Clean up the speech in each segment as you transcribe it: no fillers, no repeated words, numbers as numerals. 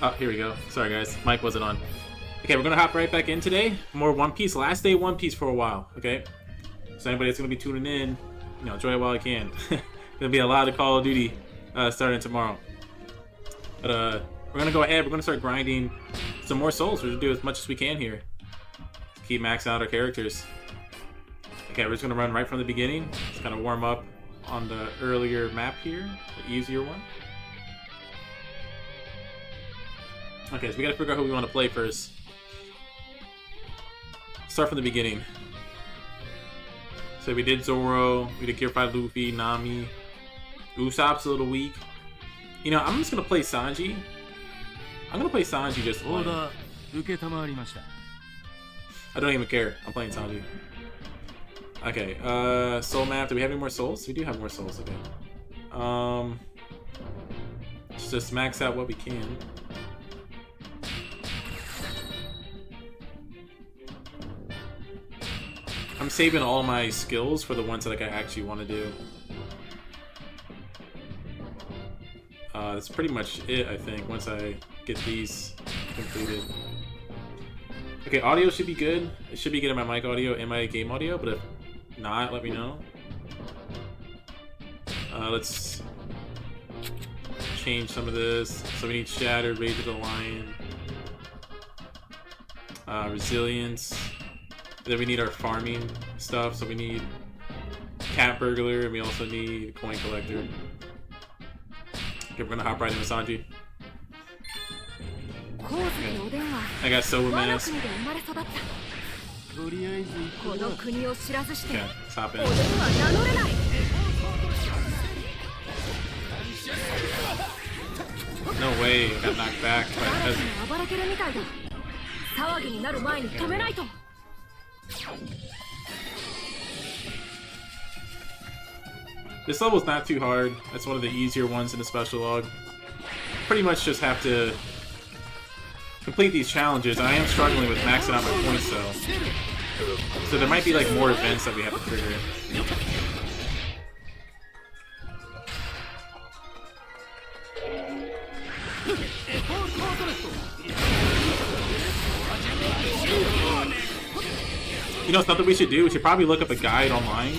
Oh, here we go. Sorry guys, mic wasn't on. Okay, we're gonna hop right back in today. More One Piece. Last day One Piece for a while. Okay, so anybody that's gonna be tuning in, you know, enjoy it while you can. Gonna be a lot of Call of Duty starting tomorrow. But we're gonna go ahead. We're gonna start grinding some more souls. We're gonna do as much as we can here. Keep maxing out our characters. Okay, we're just gonna run right from the beginning. Just kind of warm up on the earlier map here, the easier one. Okay, so we gotta figure out who we want to play first. Start from the beginning. So we did Zoro, we did Gear 5 Luffy, Nami. Usopp's a little weak. You know, I'm just gonna play Sanji. I'm gonna play Sanji just one. I don't even care. I'm playing Sanji. Okay, soul map. Do we have any more souls? We do have more souls, okay. Let's just max out what we can. I'm saving all my skills for the ones that like, I actually want to do. That's pretty much it, I think, once I get these completed. Okay, audio should be good. It should be good in my mic audio and my game audio, but if not, let me know. Let's change some of this. So we need Shattered, Rage of the Lion, Resilience. Then we need our farming stuff, so we need Cat Burglar, and we also need Coin Collector. Okay, we're gonna hop right into Sanji. Okay. I got Silver Mask. Okay, let's hop in. No way, I got knocked back by a peasant. Okay. This level's not too hard. That's one of the easier ones in the special log. Pretty much just have to complete these challenges. I am struggling with maxing out my points though. So there might be like more events that we have to trigger. You know, something we should do, we should probably look up a guide online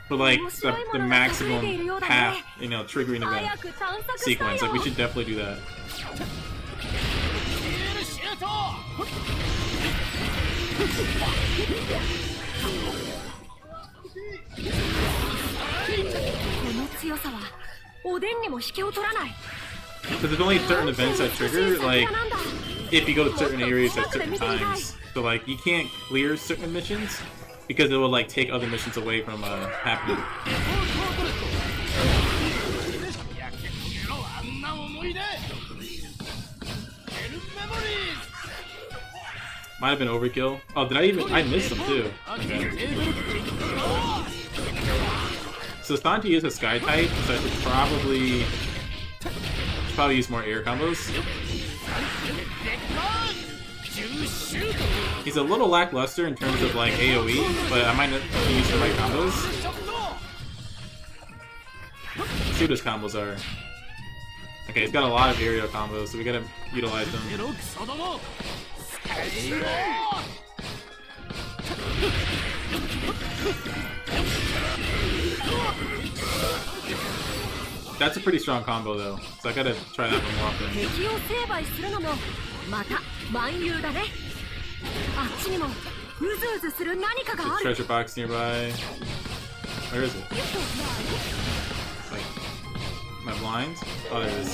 for like the maximum path, you know, triggering event sequence. Like we should definitely do that. Because there's only certain events that trigger, like if you go to certain areas at certain times. So like you can't clear certain missions because it will like take other missions away from happening. Might have been overkill. Oh, did I missed them too. Okay. So Sanji is a sky type, so I should probably use more air combos. He's a little lackluster in terms of like AoE, but I might not use the right combos. Let's see what his combos are. Okay, he's got a lot of aerial combos, so we gotta utilize them. That's a pretty strong combo though, so I gotta try that one more often. There's a treasure box nearby. Where is it? Like, am I blind? Oh, there it is.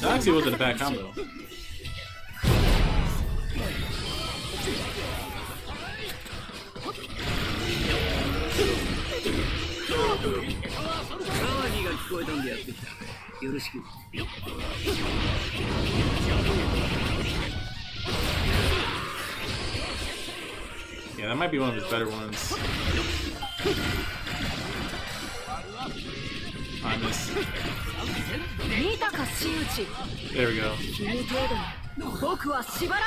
That actually wasn't a bad combo. Yeah, that might be one of his better ones. I missed. There we go.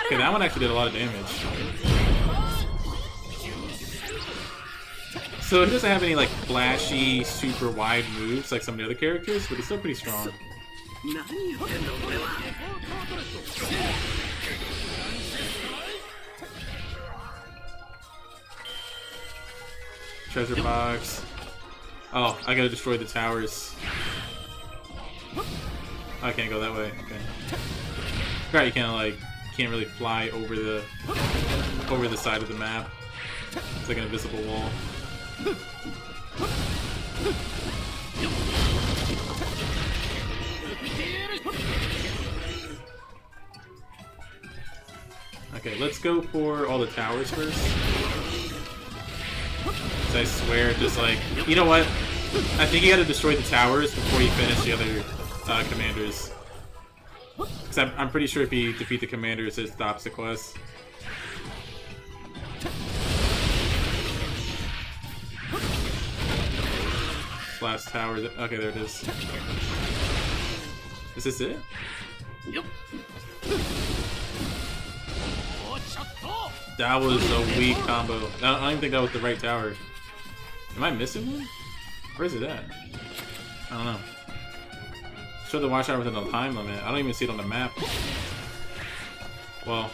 Okay, that one actually did a lot of damage. So he doesn't have any like flashy, super wide moves like some of the other characters, but he's still pretty strong. Treasure box. Oh, I gotta destroy the towers. I can't go that way. Okay. Right, you can't really fly over the side of the map. It's like an invisible wall. Okay, let's go for all the towers first. I swear, just like, you know what? I think you gotta destroy the towers before you finish the other commanders. Because I'm pretty sure if you defeat the commanders, it stops the quest. Last tower. Okay, there it is. Is this it? Yep. That was a weak combo. I don't even think that was the right tower. Am I missing one? Where is it at? I don't know. Show the watchtower within a time limit. I don't even see it on the map. Well,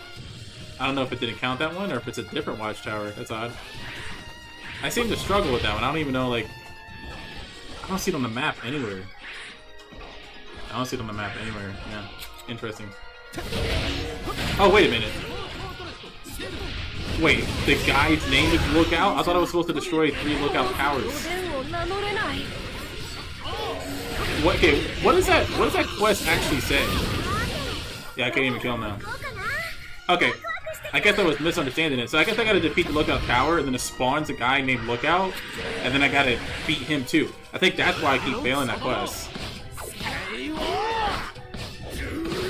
I don't know if it didn't count that one or if it's a different watchtower. That's odd. I seem to struggle with that one. I don't even know, like... I don't see it on the map anywhere. I don't see it on the map anywhere. Yeah. Interesting. Oh, wait a minute. Wait, the guy's name is Lookout? I thought I was supposed to destroy 3 Lookout towers. What? Okay, what does that quest actually say? Yeah, I can't even kill him now. Okay, I guess I was misunderstanding it. So I guess I gotta defeat the Lookout tower, and then it spawns a guy named Lookout, and then I gotta beat him too. I think that's why I keep failing that quest.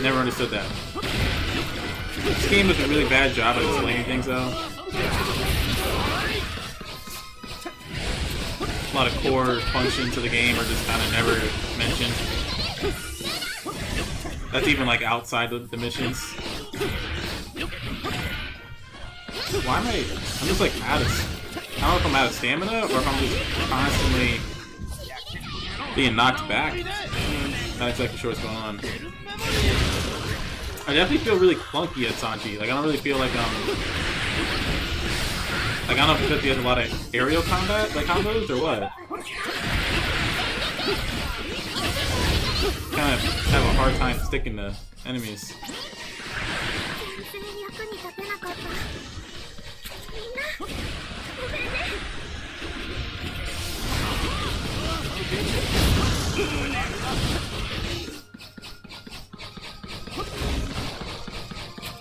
Never understood that. This game does a really bad job at explaining things, though. A lot of core functions of the game are just kind of never mentioned. That's even like outside the missions. Why am I'm just like out of... I don't know if I'm out of stamina or if I'm just constantly being knocked back. Not exactly sure what's going on. I definitely feel really clunky at Sanji. Like, I don't really feel like, like, I don't know if it's because he has a lot of aerial combat, like, combos, or what? Kind of have a hard time sticking to enemies.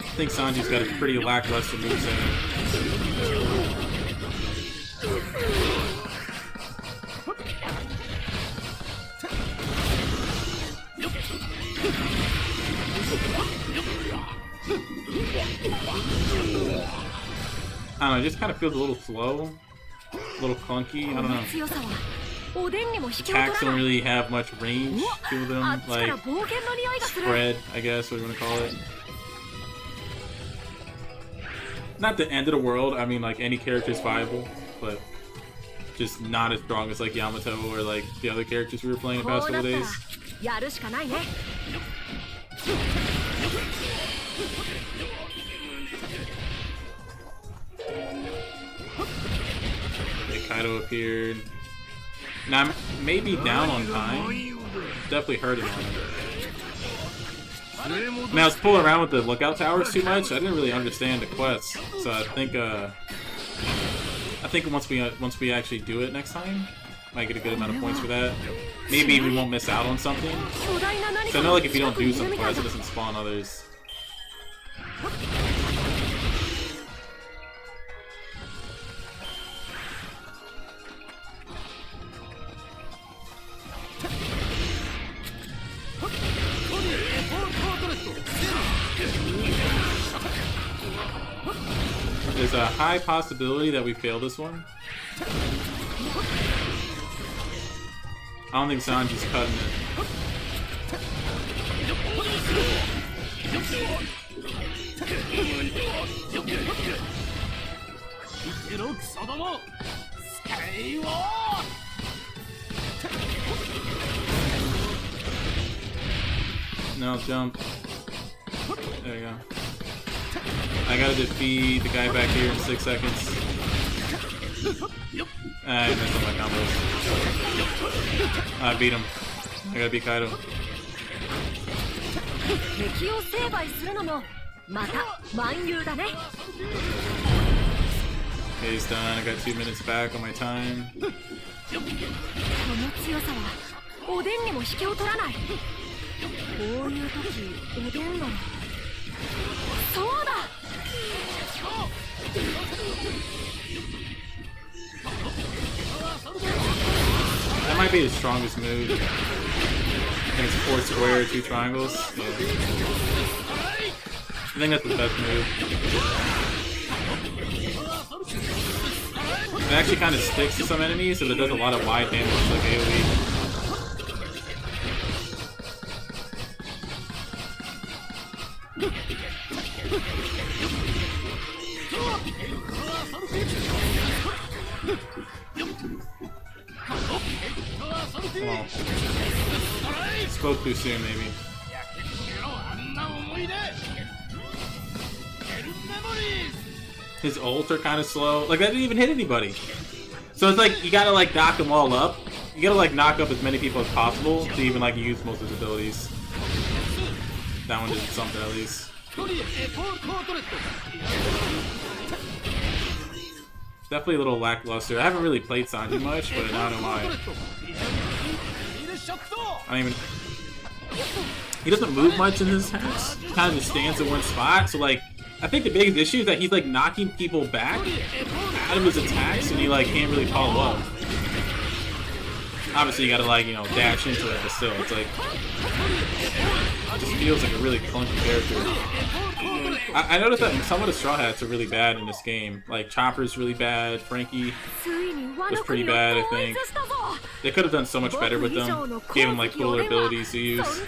I think Sanji's got a pretty lackluster moveset. I don't know, it just kind of feels a little slow, a little clunky, I don't know. Attacks don't really have much range to them, like spread, I guess, what you want to call it. Not the end of the world, I mean, like, any character is viable, but just not as strong as, like, Yamato or, like, the other characters we were playing the past couple days. Okay, Kaido appeared. Now, maybe down on time. Definitely hurting on it. Now, I was pulling around with the lookout towers too much. I didn't really understand the quest, so I think once we actually do it next time, might get a good amount of points for that. Maybe we won't miss out on something. So I know, like, if you don't do some quests, it doesn't spawn others. There's a high possibility that we fail this one. I don't think Sanji's cutting it. No, jump. There you go. I gotta defeat the guy back here in 6 seconds. I messed up my combos. I beat him. I gotta beat Kaido. Okay, he's done. I got 2 minutes back on my time. That might be his strongest move. I think it's 4 square, 2 triangles. Yeah. I think that's the best move. It actually kind of sticks to some enemies, so it does a lot of wide damage, like AoE. Well, spoke too soon, maybe. His ults are kind of slow. Like, that didn't even hit anybody. So it's like, you gotta like knock them all up. You gotta like knock up as many people as possible to even like use most of his abilities. That one did something at least. Definitely a little lackluster. I haven't really played Sanji much, but I don't know why. I don't even... He doesn't move much in his attacks. He kind of just stands in one spot. So like, I think the biggest issue is that he's like knocking people back out of his attacks, and he like can't really follow up. Obviously, you gotta like, you know, dash into it, but still, it's like, it just feels like a really clunky character. I noticed that some of the Straw Hats are really bad in this game. Like Chopper's really bad. Frankie was pretty bad, I think. They could have done so much better with them. Gave him like cooler abilities to use.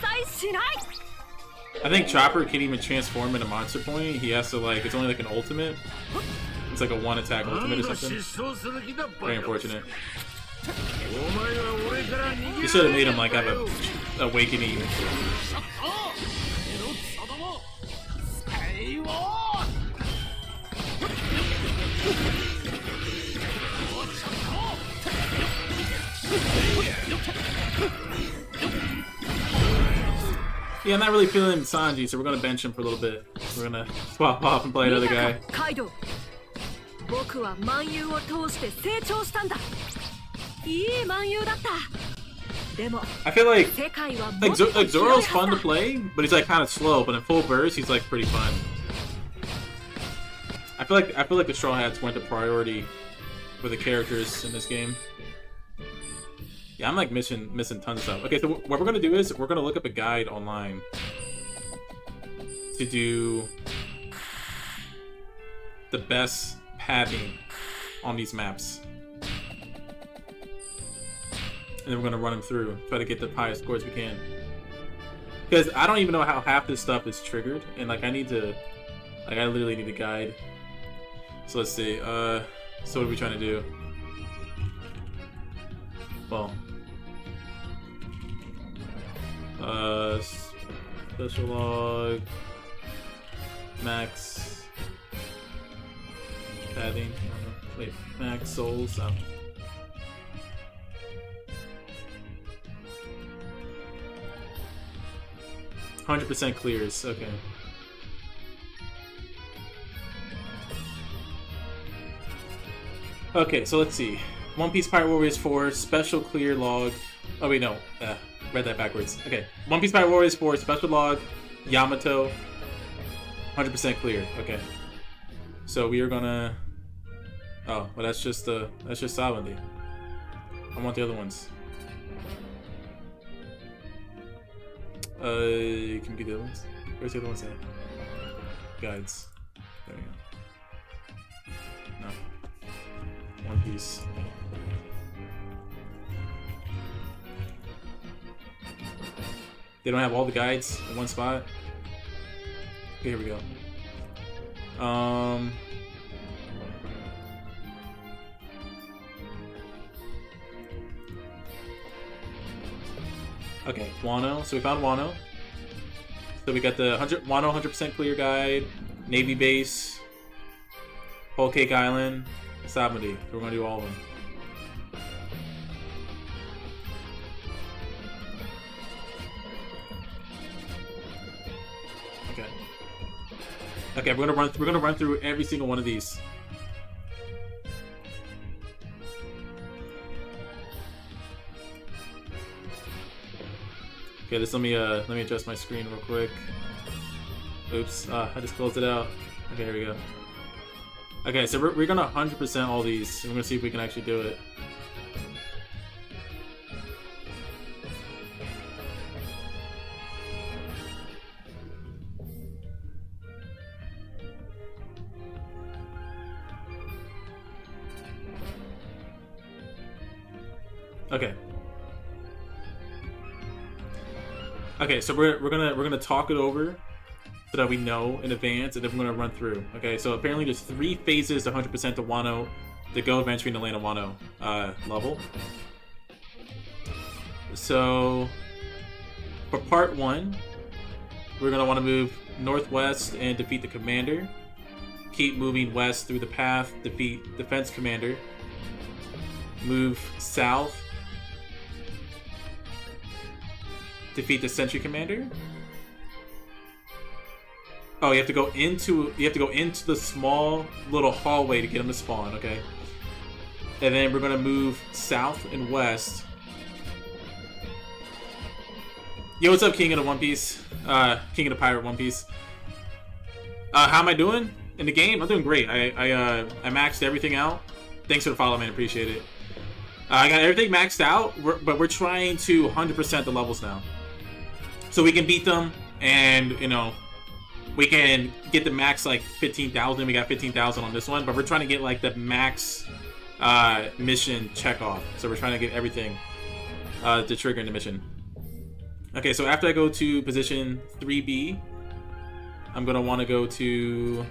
I think Chopper can even transform into Monster Point. He has to like, it's only like an ultimate. It's like a 1-attack ultimate or something. Very unfortunate. You should have made him like have a awakening. Yeah, I'm not really feeling Sanji, so we're gonna bench him for a little bit. We're gonna swap off and play another guy. I feel like Zoro's fun to play, but he's like kind of slow. But in full burst, he's like pretty fun. I feel like the Straw Hats went to priority for the characters in this game. Yeah, I'm like missing tons of stuff. Okay, so what we're gonna do is we're gonna look up a guide online to do the best pathing on these maps. And then we're gonna run them through, try to get the highest scores we can. Because I don't even know how half this stuff is triggered, and like I literally need a guide. So let's see. So what are we trying to do? Well, special log, max padding. Wait, max souls. Oh. 100% clears, okay. Okay, so let's see. One Piece Pirate Warriors 4, special clear log. Oh wait, no. Read that backwards. Okay. One Piece Pirate Warriors 4, special log, Yamato. 100% clear, okay. So we are gonna... Oh, well that's just Savandy. I want the other ones. Can we get the other ones? Where's the other ones at? Guides. There we go. No. One Piece. They don't have all the guides in one spot? Okay, here we go. Okay, Wano. So we found Wano. So we got the Wano 100% clear guide, Navy base, Whole Cake Island, Sabmadi. We're gonna do all of them. Okay. Okay, we're gonna run through every single one of these. Okay, let me adjust my screen real quick. Oops, I just closed it out. Okay, here we go. Okay, so we're gonna 100% all these, and we're gonna see if we can actually do it. Okay. Okay, so we're gonna talk it over so that we know in advance, and then we're gonna run through. Okay, so apparently there's 3 phases to 100% the Wano, the Go Adventuring to land on Wano level. So for part 1, we're gonna want to move northwest and defeat the commander. Keep moving west through the path, defeat defense commander. Move south. Defeat the sentry commander. Oh, you have to go into the small little hallway to get him to spawn, okay? And then we're gonna move south and west. Yo, what's up, King of the One Piece? King of the Pirate One Piece. How am I doing in the game? I'm doing great. I maxed everything out. Thanks for the follow, man. Appreciate it. I got everything maxed out, but we're trying to 100% the levels now. So we can beat them, and, you know, we can get the max, like, 15,000. We got 15,000 on this one, but we're trying to get, like, the max mission check off. So we're trying to get everything to trigger in the mission. Okay, so after I go to position 3B, I'm going to want to go to...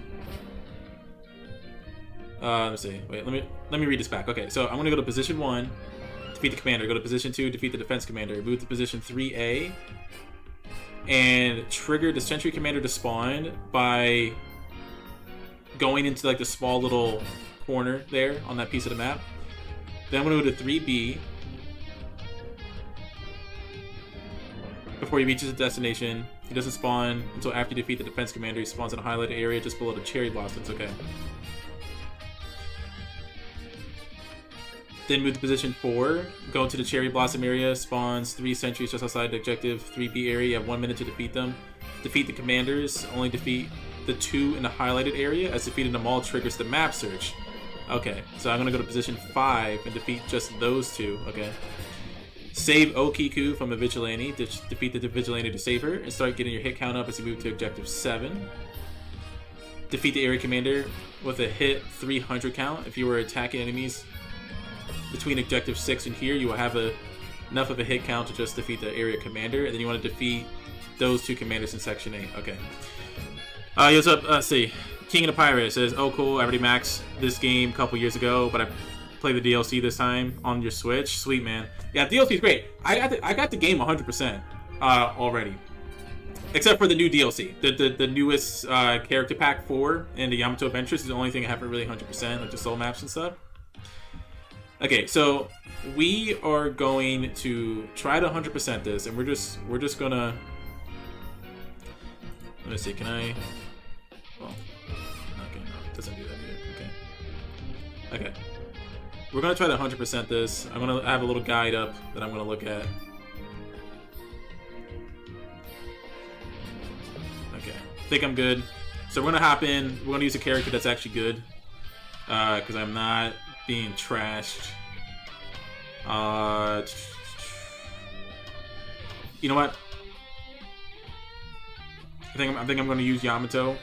let's see. Wait, let me read this back. Okay, so I'm going to go to position 1, defeat the commander. Go to position 2, defeat the defense commander. Move to position 3A, and trigger the sentry commander to spawn by going into, like, the small little corner there on that piece of the map. Then I'm going to go to 3B. Before he reaches the destination, he doesn't spawn until after you defeat the defense commander. He spawns in a highlighted area just below the cherry blossoms. Okay. Then move to position 4, go into the cherry blossom area, spawns 3 sentries just outside the objective 3B area. You have 1 minute to defeat them. Defeat the commanders, only defeat the 2 in the highlighted area, as defeating them all triggers the map search. Okay, so I'm going to go to position 5 and defeat just those 2, okay. Save Okiku from a vigilante, defeat the vigilante to save her, and start getting your hit count up as you move to objective 7. Defeat the area commander with a hit 300 count. If you were attacking enemies between objective 6 and here, you will have enough of a hit count to just defeat the area commander, and then you want to defeat those 2 commanders in section 8. Okay. Yo, what's up? Let's see. King of the Pirate says, "Oh, cool. I already maxed this game a couple years ago, but I played the DLC this time on your Switch. Sweet, man. Yeah, DLC is great. I got the game 100% already, except for the new DLC. The newest character pack 4 and the Yamato Adventures is the only thing I haven't really 100%, like the soul maps and stuff." Okay, so we are going to try to 100% this, and we're just gonna... Let me see, can I... Well, okay, no, it doesn't do that either. Okay. Okay. We're gonna try to 100% this. I'm gonna have a little guide up that I'm gonna look at. Okay, I think I'm good. So we're gonna hop in. We're gonna use a character that's actually good, because I'm not being trashed. You know what? I think I'm going to use Yamato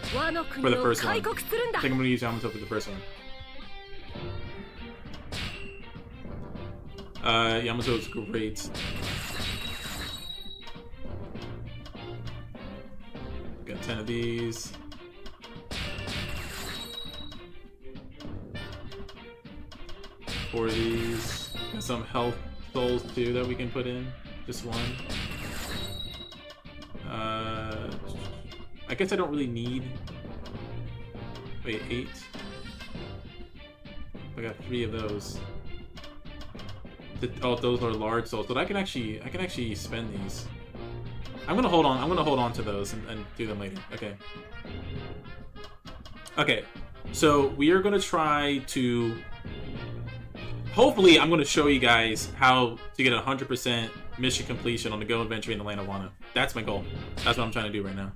for the first one. I think I'm going to use Yamato for the first one. Yamato is great. Got 10 of these. Four of these. Got some health souls too that we can put in. Just one. I guess I don't really need... Wait, 8? I got 3 of those. Oh, those are large souls, but I can actually spend these. I'm gonna hold on to those and do them later. Okay. Okay, so we are gonna try to... Hopefully, I'm gonna show you guys how to get 100% mission completion on the Go Adventure in the Land of Wano. That's my goal. That's what I'm trying to do right now.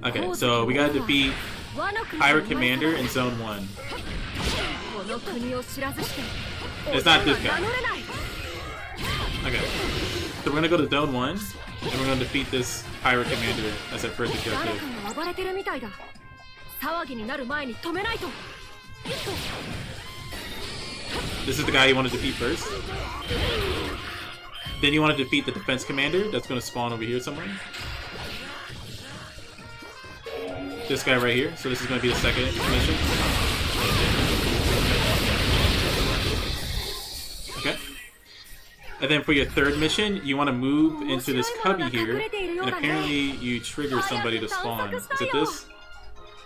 Okay, so we gotta defeat Pirate Commander in Zone 1. It's not this guy. Okay. So we're gonna go to Zone 1, and we're gonna defeat this Pirate Commander as our first objective. This is the guy you want to defeat first. Then you want to defeat the Defense Commander that's gonna spawn over here somewhere. This guy right here. So this is gonna be the second mission. Okay. And then for your third mission, you want to move into this cubby here, and apparently you trigger somebody to spawn. Is it this?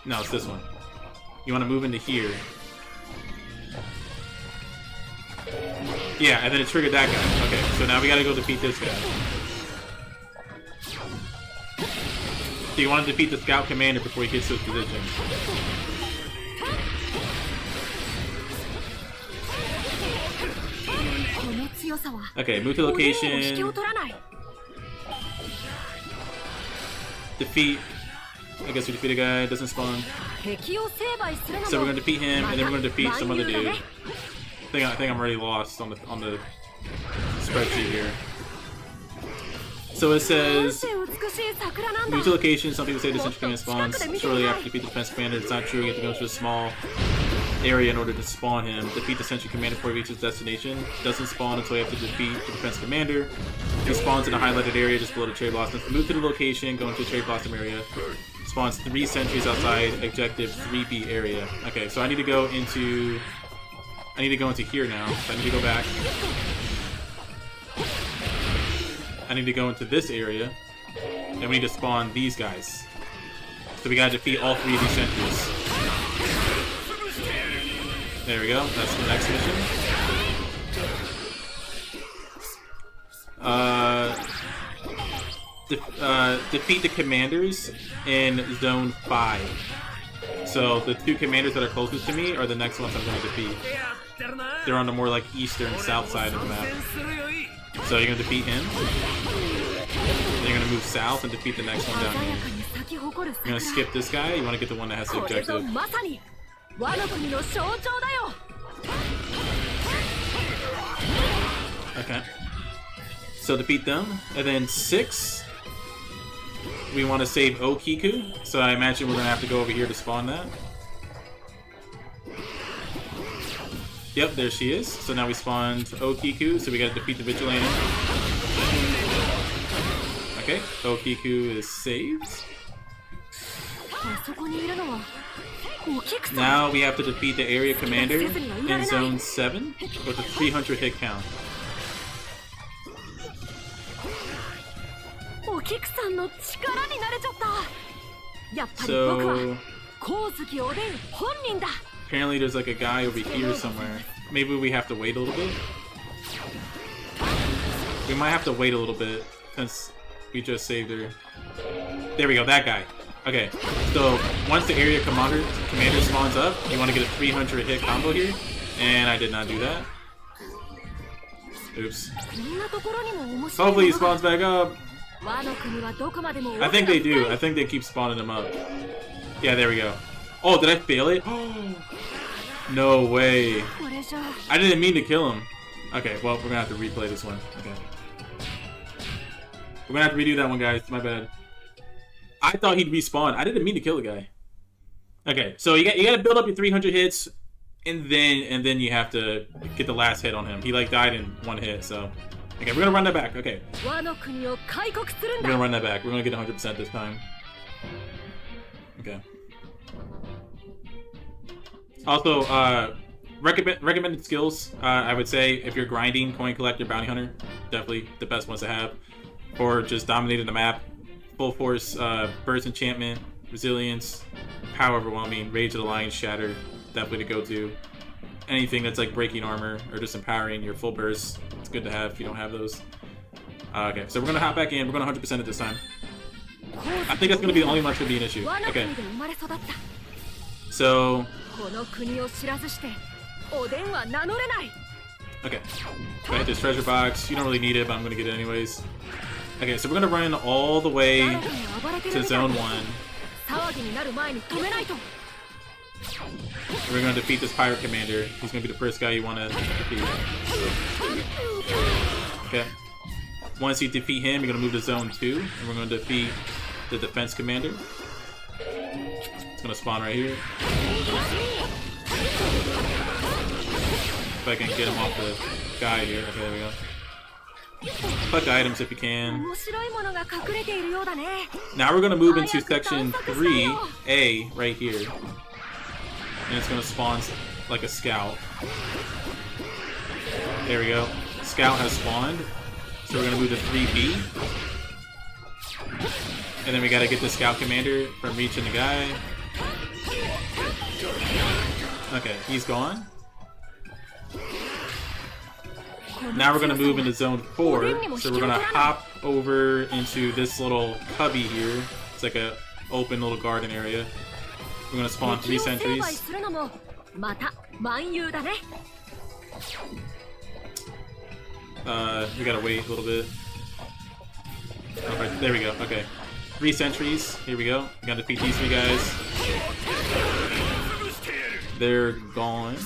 No, it's this one. You want to move into here. Yeah, and then it triggered that guy. Okay, so now we gotta go defeat this guy. So you want to defeat the Scout Commander before he gets to his position. Okay, move to location. Defeat. I guess we defeat a guy, doesn't spawn. So we're gonna defeat him, and then we're gonna defeat some other dude. I think I'm already lost on the spreadsheet here. So it says move to location. Some people say this command spawns shortly after defeat the defense commander. It's not true. You have to go to a small area in order to spawn him. Defeat the sentry commander before he reaches destination. Doesn't spawn until you have to defeat the defense commander. He spawns in a highlighted area just below the cherry blossom. Move to the location. Go into the cherry blossom area. Spawns 3 sentries outside objective 3B area. Okay, so I need to go into here now. So I need to go back. I need to go into this area, and we need to spawn these guys. So we gotta defeat all 3 of these sentries. There we go. That's the next mission. Defeat the commanders in Zone 5. So the 2 commanders that are closest to me are the next ones I'm going to defeat. They're on the more like eastern south side of the map. So you're going to defeat him. Then you're going to move south and defeat the next one down here. You're going to skip this guy. You want to get the one that has the objective. Okay. So defeat them. And then 6, we want to save Okiku. So I imagine we're going to have to go over here to spawn that. Yep, there she is. So now we spawned Okiku, so we gotta defeat the Vigilante. Okay, Okiku is saved. Now we have to defeat the area commander in Zone 7 with a 300 hit count. So... apparently there's like a guy over here somewhere. Maybe we have to wait a little bit. We might have to wait a little bit since we just saved her. There we go, that guy. Okay, so once the area commander spawns up, you want to get a 300 hit combo here. And I did not do that. Oops. Hopefully he spawns back up. I think they do. I think they keep spawning them up. Yeah, there we go. Oh, did I fail it? No way. I didn't mean to kill him. Okay, well, we're gonna have to replay this one. Okay. We're gonna have to redo that one, guys. My bad. I thought he'd respawn. I didn't mean to kill the guy. Okay, so you gotta build up your 300 hits, and then you have to get the last hit on him. He like died in 1 hit, so. Okay, we're gonna run that back. Okay. We're gonna run that back. We're gonna get 100% this time. Okay. Also, recommended skills. I would say if you're grinding, coin collector, bounty hunter, definitely the best ones to have. Or just dominating the map. Full force, burst enchantment, resilience, power overwhelming, rage of the lion, shatter, definitely to go to. Anything that's like breaking armor or just empowering your full burst, it's good to have if you don't have those. Okay, so we're gonna hop back in. We're gonna 100% it this time. I think that's gonna be the only one that's gonna be an issue. Okay. So. Okay. Go ahead, this treasure box. You don't really need it, but I'm gonna get it anyways. Okay, so we're gonna run all the way to zone 1. We're gonna defeat this pirate commander. He's gonna be the first guy you wanna defeat. Okay. Once you defeat him, you're gonna move to zone 2, and we're gonna defeat the defense commander. It's gonna spawn right here. If I can get him off the guy here. Okay, there we go. Collect items if you can. Now we're gonna move into section 3A right here. And it's gonna spawn like a scout. There we go. Scout has spawned. So we're gonna move to 3B. And then we gotta get the scout commander from reaching the guy. Okay, he's gone. Now we're gonna move into zone 4. So we're gonna hop over into this little cubby here. It's like a open little garden area. We're gonna spawn 3 sentries. We gotta wait a little bit. Okay, there we go. Okay. 3 sentries. Here we go. We gotta defeat these 3 guys. They're gone.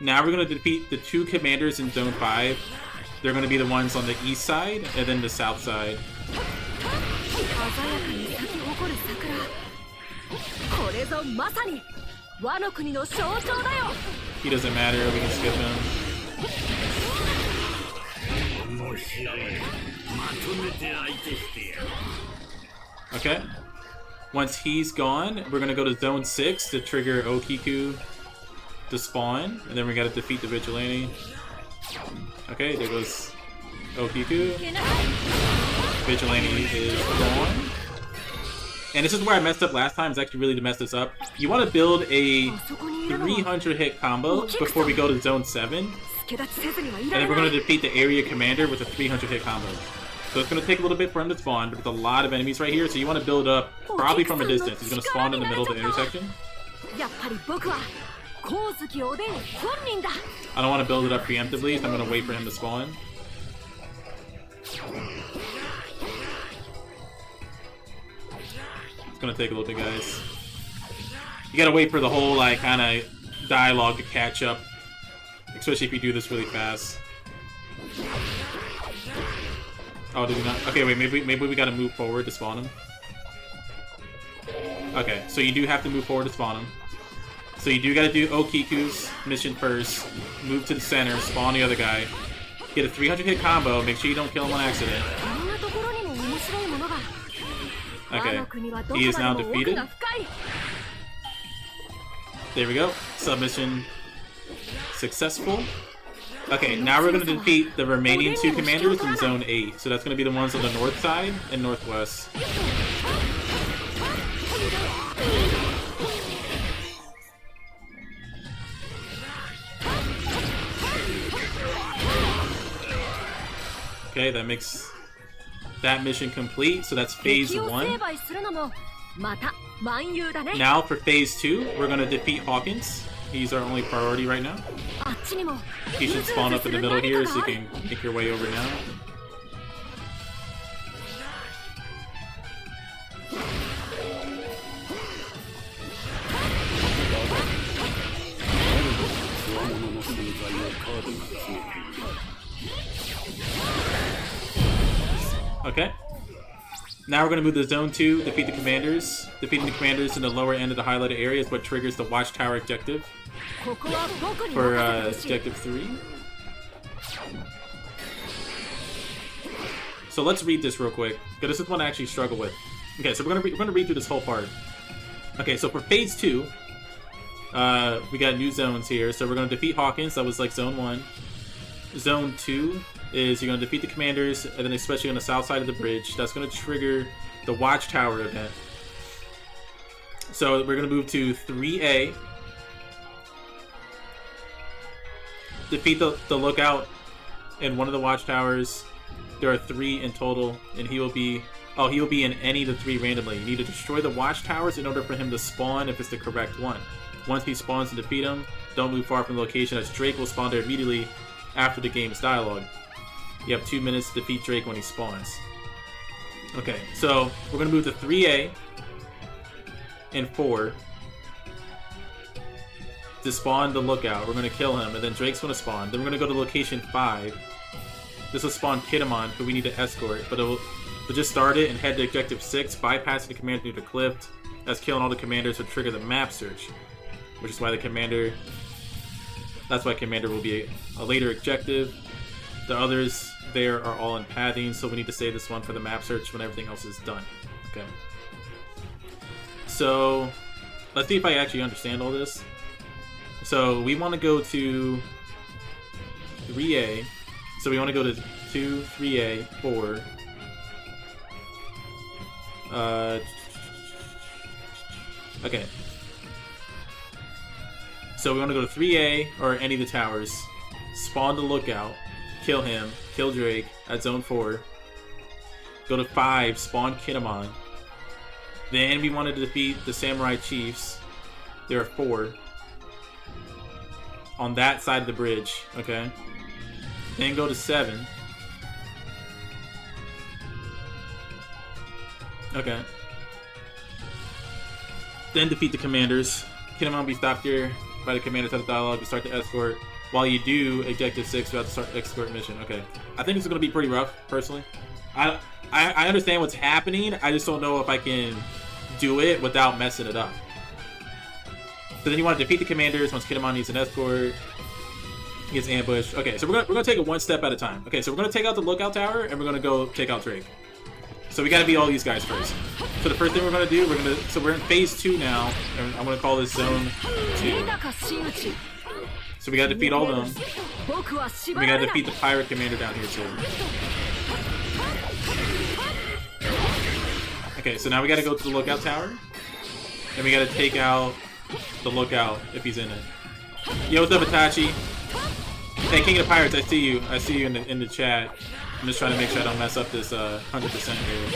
Now we're gonna defeat the 2 commanders in zone 5. They're gonna be the ones on the east side and then the south side. He doesn't matter, we can skip him. Okay. Once he's gone, we're gonna go to zone 6 to trigger Okiku to spawn, and then we gotta defeat the vigilante. Okay, there goes Okiku. Vigilante is gone. And this is where I messed up last time. It's actually really to mess this up. You want to build a 300 hit combo before we go to zone 7. And then we're going to defeat the area commander with a 300 hit combo. So it's going to take a little bit for him to spawn, but there's a lot of enemies right here, so you want to build up probably from a distance. He's going to spawn in the middle of the intersection. I don't want to build it up preemptively, so I'm going to wait for him to spawn. It's going to take a little bit, guys. You got to wait for the whole, like, kind of dialogue to catch up. Especially if you do this really fast. Oh, did we not? Okay, wait, maybe we gotta move forward to spawn him. Okay, so you do have to move forward to spawn him. So you do gotta do Okiku's mission first. Move to the center, spawn the other guy. Get a 300 hit combo, make sure you don't kill him on accident. Okay, he is now defeated. There we go, submission successful. Okay, now we're going to defeat the remaining 2 commanders in Zone 8. So that's going to be the ones on the north side and northwest. Okay, that makes that mission complete. So that's phase 1. Now for phase 2, we're going to defeat Hawkins. He's our only priority right now. He should spawn up in the middle here so you can make your way over now. Okay. Now we're going to move to Zone 2, defeat the commanders. Defeating the commanders in the lower end of the highlighted area is what triggers the Watchtower objective for Objective 3. So let's read this real quick, because this is one I actually struggle with. Okay, so we're gonna read through this whole part. Okay, so for phase 2, we got new zones here. So we're going to defeat Hawkins. That was like zone 1. Zone 2 is you're going to defeat the commanders, and then especially on the south side of the bridge. That's going to trigger the Watchtower event. So we're going to move to 3A. Defeat the lookout in one of the Watchtowers. There are 3 in total, and he will be in any of the 3 randomly. You need to destroy the Watchtowers in order for him to spawn if it's the correct one. Once he spawns and defeat him, don't move far from the location, as Drake will spawn there immediately after the game's dialogue. You have 2 minutes to defeat Drake when he spawns. Okay, so we're going to move to 3A and 4 to spawn the lookout. We're going to kill him, and then Drake's going to spawn. Then we're going to go to location 5. This will spawn Kitamon, who we need to escort, but we'll just start it and head to objective 6, bypassing the commander near the cliff. That's killing all the commanders to trigger the map search, which is why commander will be a later objective. The others there are all in pathing, so we need to save this one for the map search when everything else is done. Okay. So let's see if I actually understand all this. So we want to go to 3A. So we want to go to 2, 3A, 4. Okay. So we want to go to 3A or any of the towers. Spawn the lookout. Kill him. Kill Drake at zone 4. Go to 5. Spawn Kitamon. Then we wanted to defeat the Samurai Chiefs. There are 4. On that side of the bridge. Okay. Then go to 7. Okay. Then defeat the commanders. Kitamon will be stopped here by the commanders at the dialogue to start the escort. While you do objective 6, you have to start the escort mission. Okay. I think this is going to be pretty rough, personally. I understand what's happening. I just don't know if I can do it without messing it up. So then you want to defeat the commanders once Kitamon needs an escort. He gets ambushed. Okay, so we're gonna take it one step at a time. Okay, so we're gonna take out the lookout tower and we're gonna go take out Drake. So we gotta beat all these guys first. So the first thing we're gonna do, we're in phase 2 now, and I'm gonna call this zone 2. So we gotta defeat all of them. And we gotta defeat the pirate commander down here too. Okay, so now we gotta go to the lookout tower, and we gotta take out the lookout if he's in it. Yo, what's up, Itachi? Hey, King of the Pirates, I see you. I see you in the chat. I'm just trying to make sure I don't mess up this 100% here.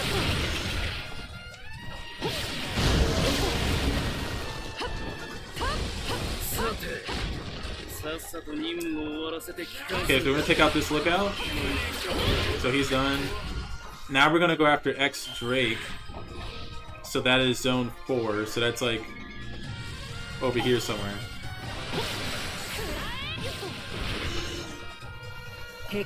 Okay, so we're gonna take out this lookout. So he's done. Now we're gonna go after X Drake. So that is zone 4. So that's like over here somewhere. Yeah,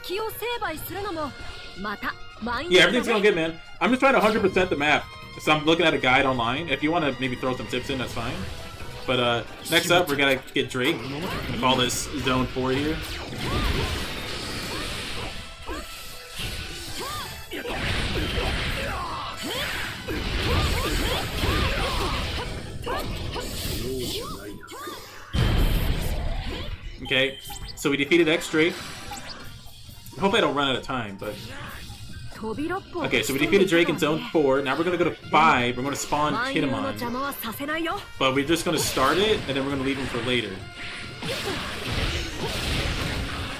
everything's going good, man. I'm just trying to 100% the map. So I'm looking at a guide online. If you want to maybe throw some tips in, that's fine. But next up, we're going to get Drake. I'm going to call this zone 4 here. Okay, so we defeated X Drake. I hope I don't run out of time, but... Okay, so we defeated Drake in zone 4. Now we're going to go to 5. We're going to spawn Kitamon. But we're just going to start it, and then we're going to leave him for later.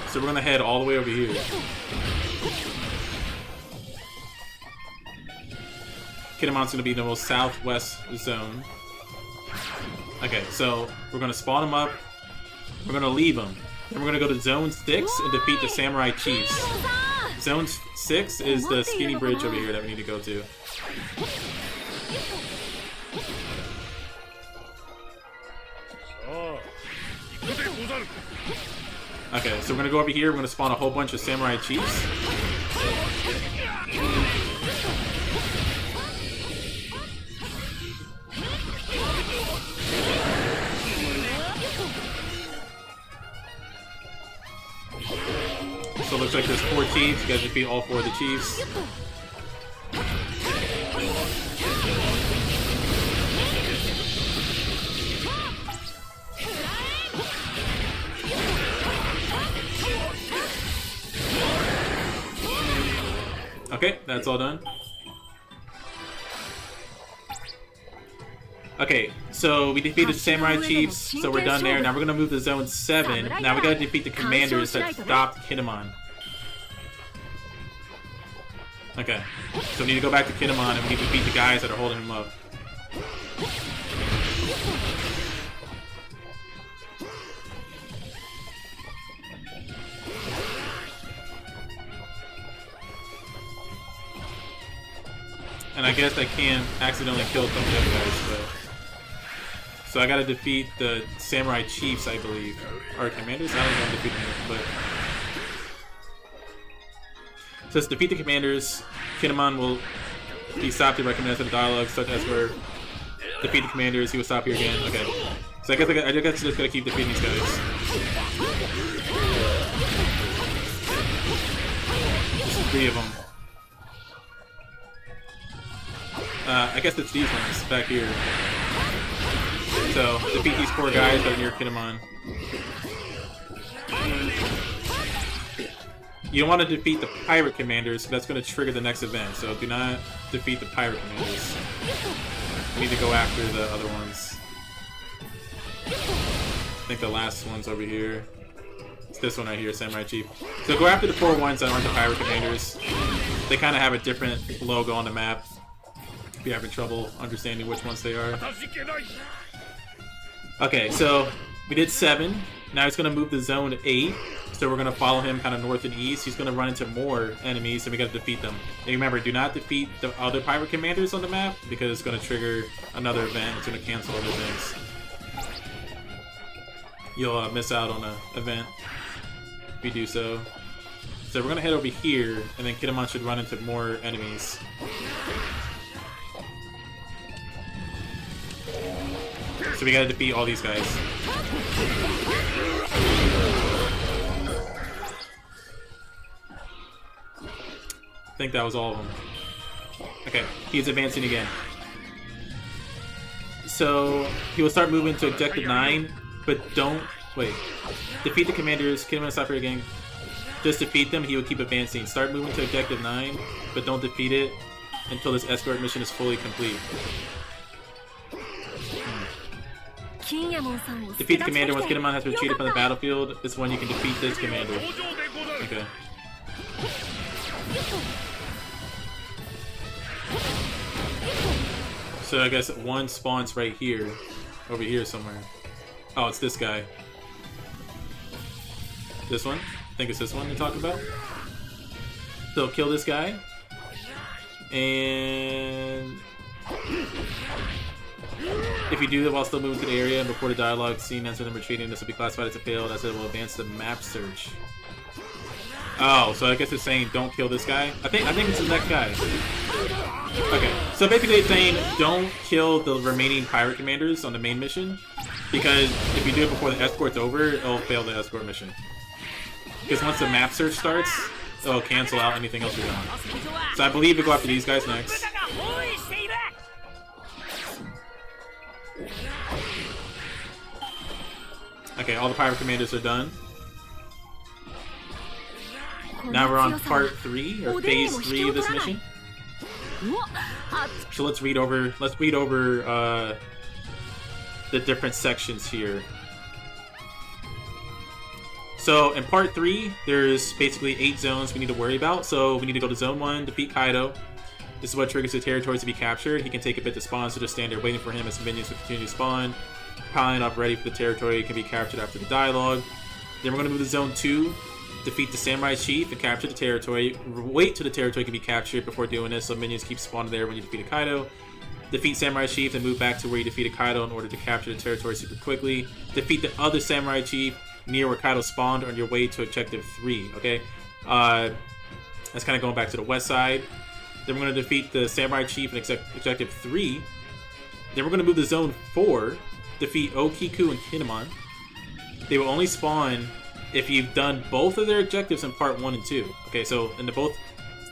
So we're going to head all the way over here. Kitamon's going to be the most southwest zone. Okay, so we're going to spawn him up. We're going to leave him. Then we're going to go to Zone 6 and defeat the Samurai Chiefs. Zone 6 is the skinny bridge over here that we need to go to. Okay, so we're going to go over here. We're going to spawn a whole bunch of Samurai Chiefs. So it looks like there's 4 chiefs. You guys defeat all 4 of the chiefs. Okay, that's all done. Okay, so we defeated the Samurai Chiefs, so we're done there. Now we're gonna move to Zone 7. Now we gotta defeat the commanders that stopped Kinemon. Okay, so we need to go back to Kinemon and we need to defeat the guys that are holding him up. And I guess I can accidentally kill some of the other guys, but... So I gotta defeat the Samurai Chiefs, I believe. Or commanders? I don't know if I'm defeating them, but... So let's defeat the commanders. Kinemon will be stopped to recommend the dialogue, such as we're defeat the commanders. He will stop here again. Okay. So I guess I just gotta keep defeating these guys. Just 3 of them. I guess it's these ones back here. So defeat these 4 guys that are near Kinemon. You don't want to defeat the pirate commanders, so that's going to trigger the next event. So do not defeat the pirate commanders. We need to go after the other ones. I think the last one's over here. It's this one right here, Samurai Chief. So go after the 4 ones that aren't the pirate commanders. They kind of have a different logo on the map. If you're having trouble understanding which ones they are. Okay, so we did 7. Now he's going to move to Zone 8. So we're going to follow him kind of north and east. He's going to run into more enemies, and we got to defeat them. And remember, do not defeat the other pirate commanders on the map, because it's going to trigger another event. It's going to cancel other things. You'll miss out on an event if you do so. So we're going to head over here, and then Kinemon should run into more enemies. So we got to defeat all these guys. I think that was all of them. Okay, he's advancing again. So he will start moving to Objective 9, but don't... Wait. Defeat the commanders, Kinemon stop here again. Just defeat them, he will keep advancing. Start moving to Objective 9, but don't defeat it until this escort mission is fully complete. Defeat the commander once Kinemon has retreated from the battlefield. This one you can defeat this commander. Okay. So I guess one spawns right here. Over here somewhere. Oh, it's this guy. This one? I think it's this one you're talking about. So kill this guy. And... if you do that while still moving to the area and before the dialogue scene ends with them retreating, this will be classified as a failed, as it will advance the map search. Oh, so I guess it's saying don't kill this guy. I think it's the next guy. Okay, so basically it's saying don't kill the remaining pirate commanders on the main mission, because if you do it before the escort's over, it'll fail the escort mission. Because once the map search starts, it'll cancel out anything else you're doing. So I believe we go after these guys next. Okay, all the pirate commanders are done. Now we're on part 3 or phase 3 of this mission. So let's read over the different sections here. So in part 3, there's basically 8 zones we need to worry about. So we need to go to Zone 1, defeat Kaido. This is what triggers the territories to be captured. He can take a bit to spawn, so just stand there waiting for him as minions will continue to spawn. Piling up ready for the territory can be captured after the dialogue. Then we're going to move to Zone 2, defeat the Samurai Chief and capture the territory. Wait till the territory can be captured before doing this, so minions keep spawning there when you defeat a Kaido. Defeat Samurai Chief and move back to where you defeated Kaido in order to capture the territory super quickly. Defeat the other Samurai Chief near where Kaido spawned on your way to Objective 3, okay? That's kind of going back to the west side. Then we're going to defeat the Samurai Chief in Objective 3. Then we're going to move to Zone 4, defeat Okiku and Kinemon. They will only spawn if you've done both of their objectives in part 1 and 2. Okay, so in both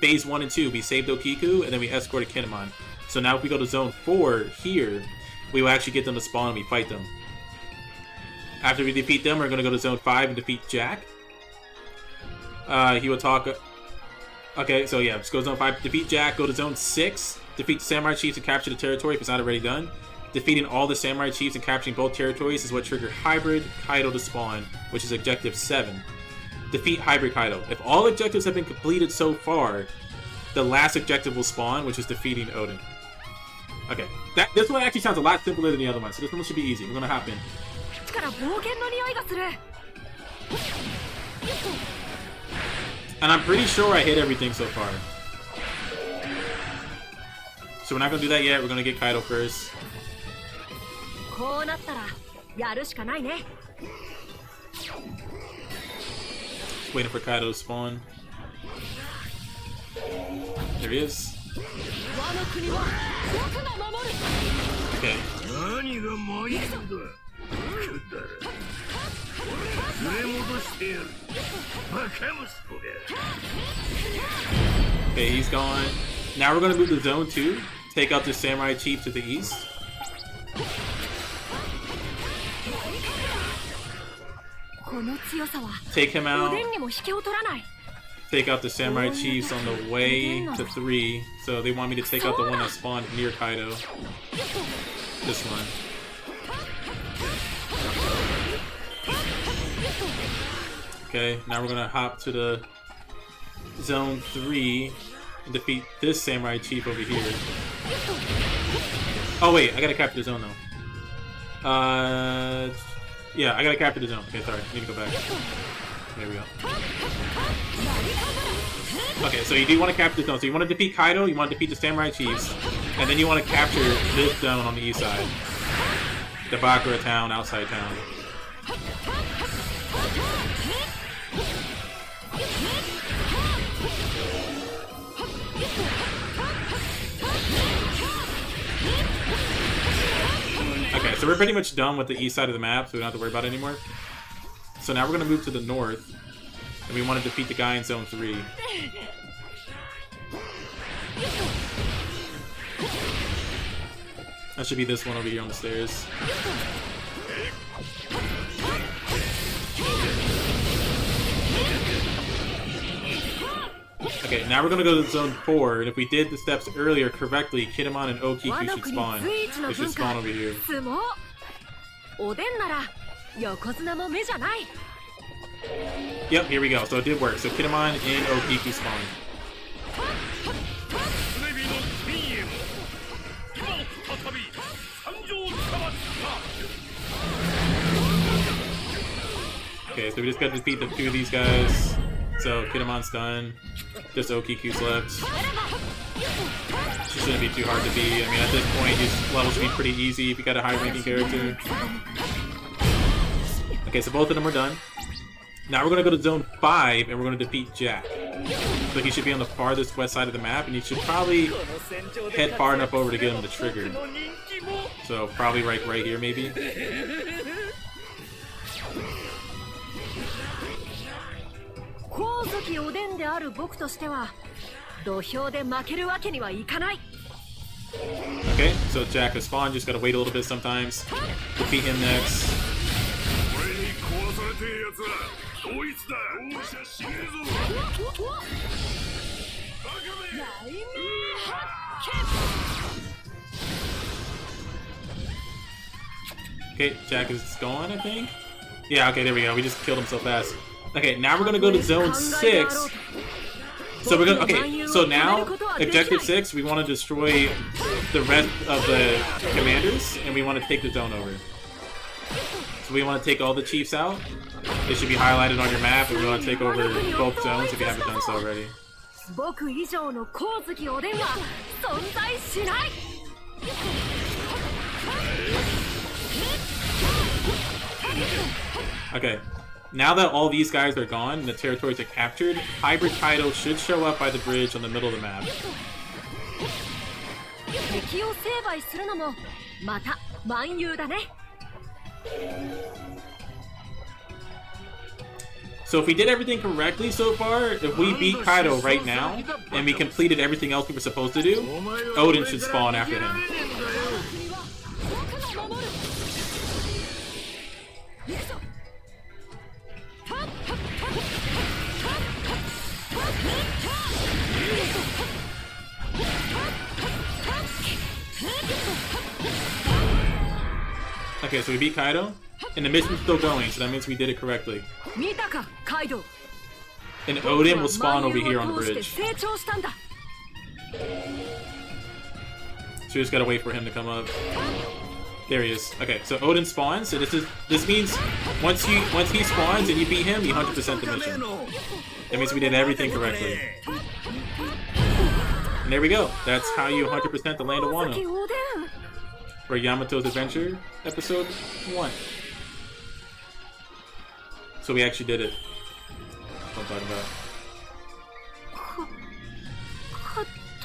phase 1 and 2, we saved Okiku and then we escorted Kinemon. So now if we go to Zone 4 here, we will actually get them to spawn and we fight them. After we defeat them, we're going to go to Zone 5 and defeat Jack. He will talk... Okay, so yeah, just go to Zone 5. Defeat Jack, go to Zone 6. Defeat the Samurai Chiefs and capture the territory if it's not already done. Defeating all the Samurai Chiefs and capturing both territories is what triggered Hybrid Kaido to spawn, which is Objective 7. Defeat Hybrid Kaido. If all objectives have been completed so far, the last objective will spawn, which is defeating Odin. Okay, this one actually sounds a lot simpler than the other one, so this one should be easy. We're gonna hop in. And I'm pretty sure I hit everything so far. So we're not gonna do that yet. We're gonna get Kaido first. Just waiting for Kaido to spawn. There he is. Okay. Okay, he's gone. Now we're gonna move to Zone 2. Take out the Samurai Chief to the east. Take him out. Take out the Samurai Chiefs on the way to 3. So they want me to take out the one that spawned near Kaido. This one. Okay, now we're gonna hop to the Zone 3 and defeat this Samurai Chief over here. Oh wait, I gotta capture the zone though. Yeah, I gotta capture the zone. Okay, sorry, I need to go back. There we go. Okay, so you do want to capture the zone. So you want to defeat Kaido, you want to defeat the Samurai Chiefs, and then you want to capture this zone on the east side. The Bakura town, outside town. Okay, so we're pretty much done with the east side of the map, so we don't have to worry about it anymore. So now we're going to move to the north, and we want to defeat the guy in Zone 3. That should be this one over here on the stairs. Okay, now we're gonna go to Zone 4, and if we did the steps earlier correctly, Kinemon and Okiku should spawn. They should spawn over here. Yep, here we go. So it did work. So Kinemon and Okiku spawned. Okay, so we just got to defeat the 2 of these guys. So Kinemon's done. Just Okiku's left. She shouldn't be too hard to beat. I mean, at this point, these levels should be pretty easy if you got a high-ranking character. Okay, so both of them are done. Now we're going to go to Zone 5, and we're going to defeat Jack. So he should be on the farthest west side of the map, and he should probably head far enough over to get him to trigger. So probably right here, maybe. Okay, so Jack has spawned, just gotta wait a little bit sometimes. Defeat him next. Okay, Jack is gone, I think? Yeah, okay, there we go. We just killed him so fast. Okay, now we're gonna go to Zone 6. So we're gonna, okay, so now, Objective 6, we want to destroy the rest of the commanders, and we want to take the zone over. So we want to take all the chiefs out. It should be highlighted on your map, and we want to take over both zones if you haven't done so already. Okay, now that all these guys are gone and the territories are captured, Hybrid Kaido should show up by the bridge on the middle of the map. So if we did everything correctly so far, if we beat Kaido right now, and we completed everything else we were supposed to do, Odin should spawn after him. Okay, so we beat Kaido, and the mission's still going, so that means we did it correctly. And Odin will spawn over here on the bridge. So we just gotta wait for him to come up. There he is. Okay, so Odin spawns, so this means once he spawns and you beat him, you 100% the mission. That means we did everything correctly. And there we go. That's how you 100% the Land of Wano. For Yamato's Adventure, episode 1. So we actually did it. That's what I'm talking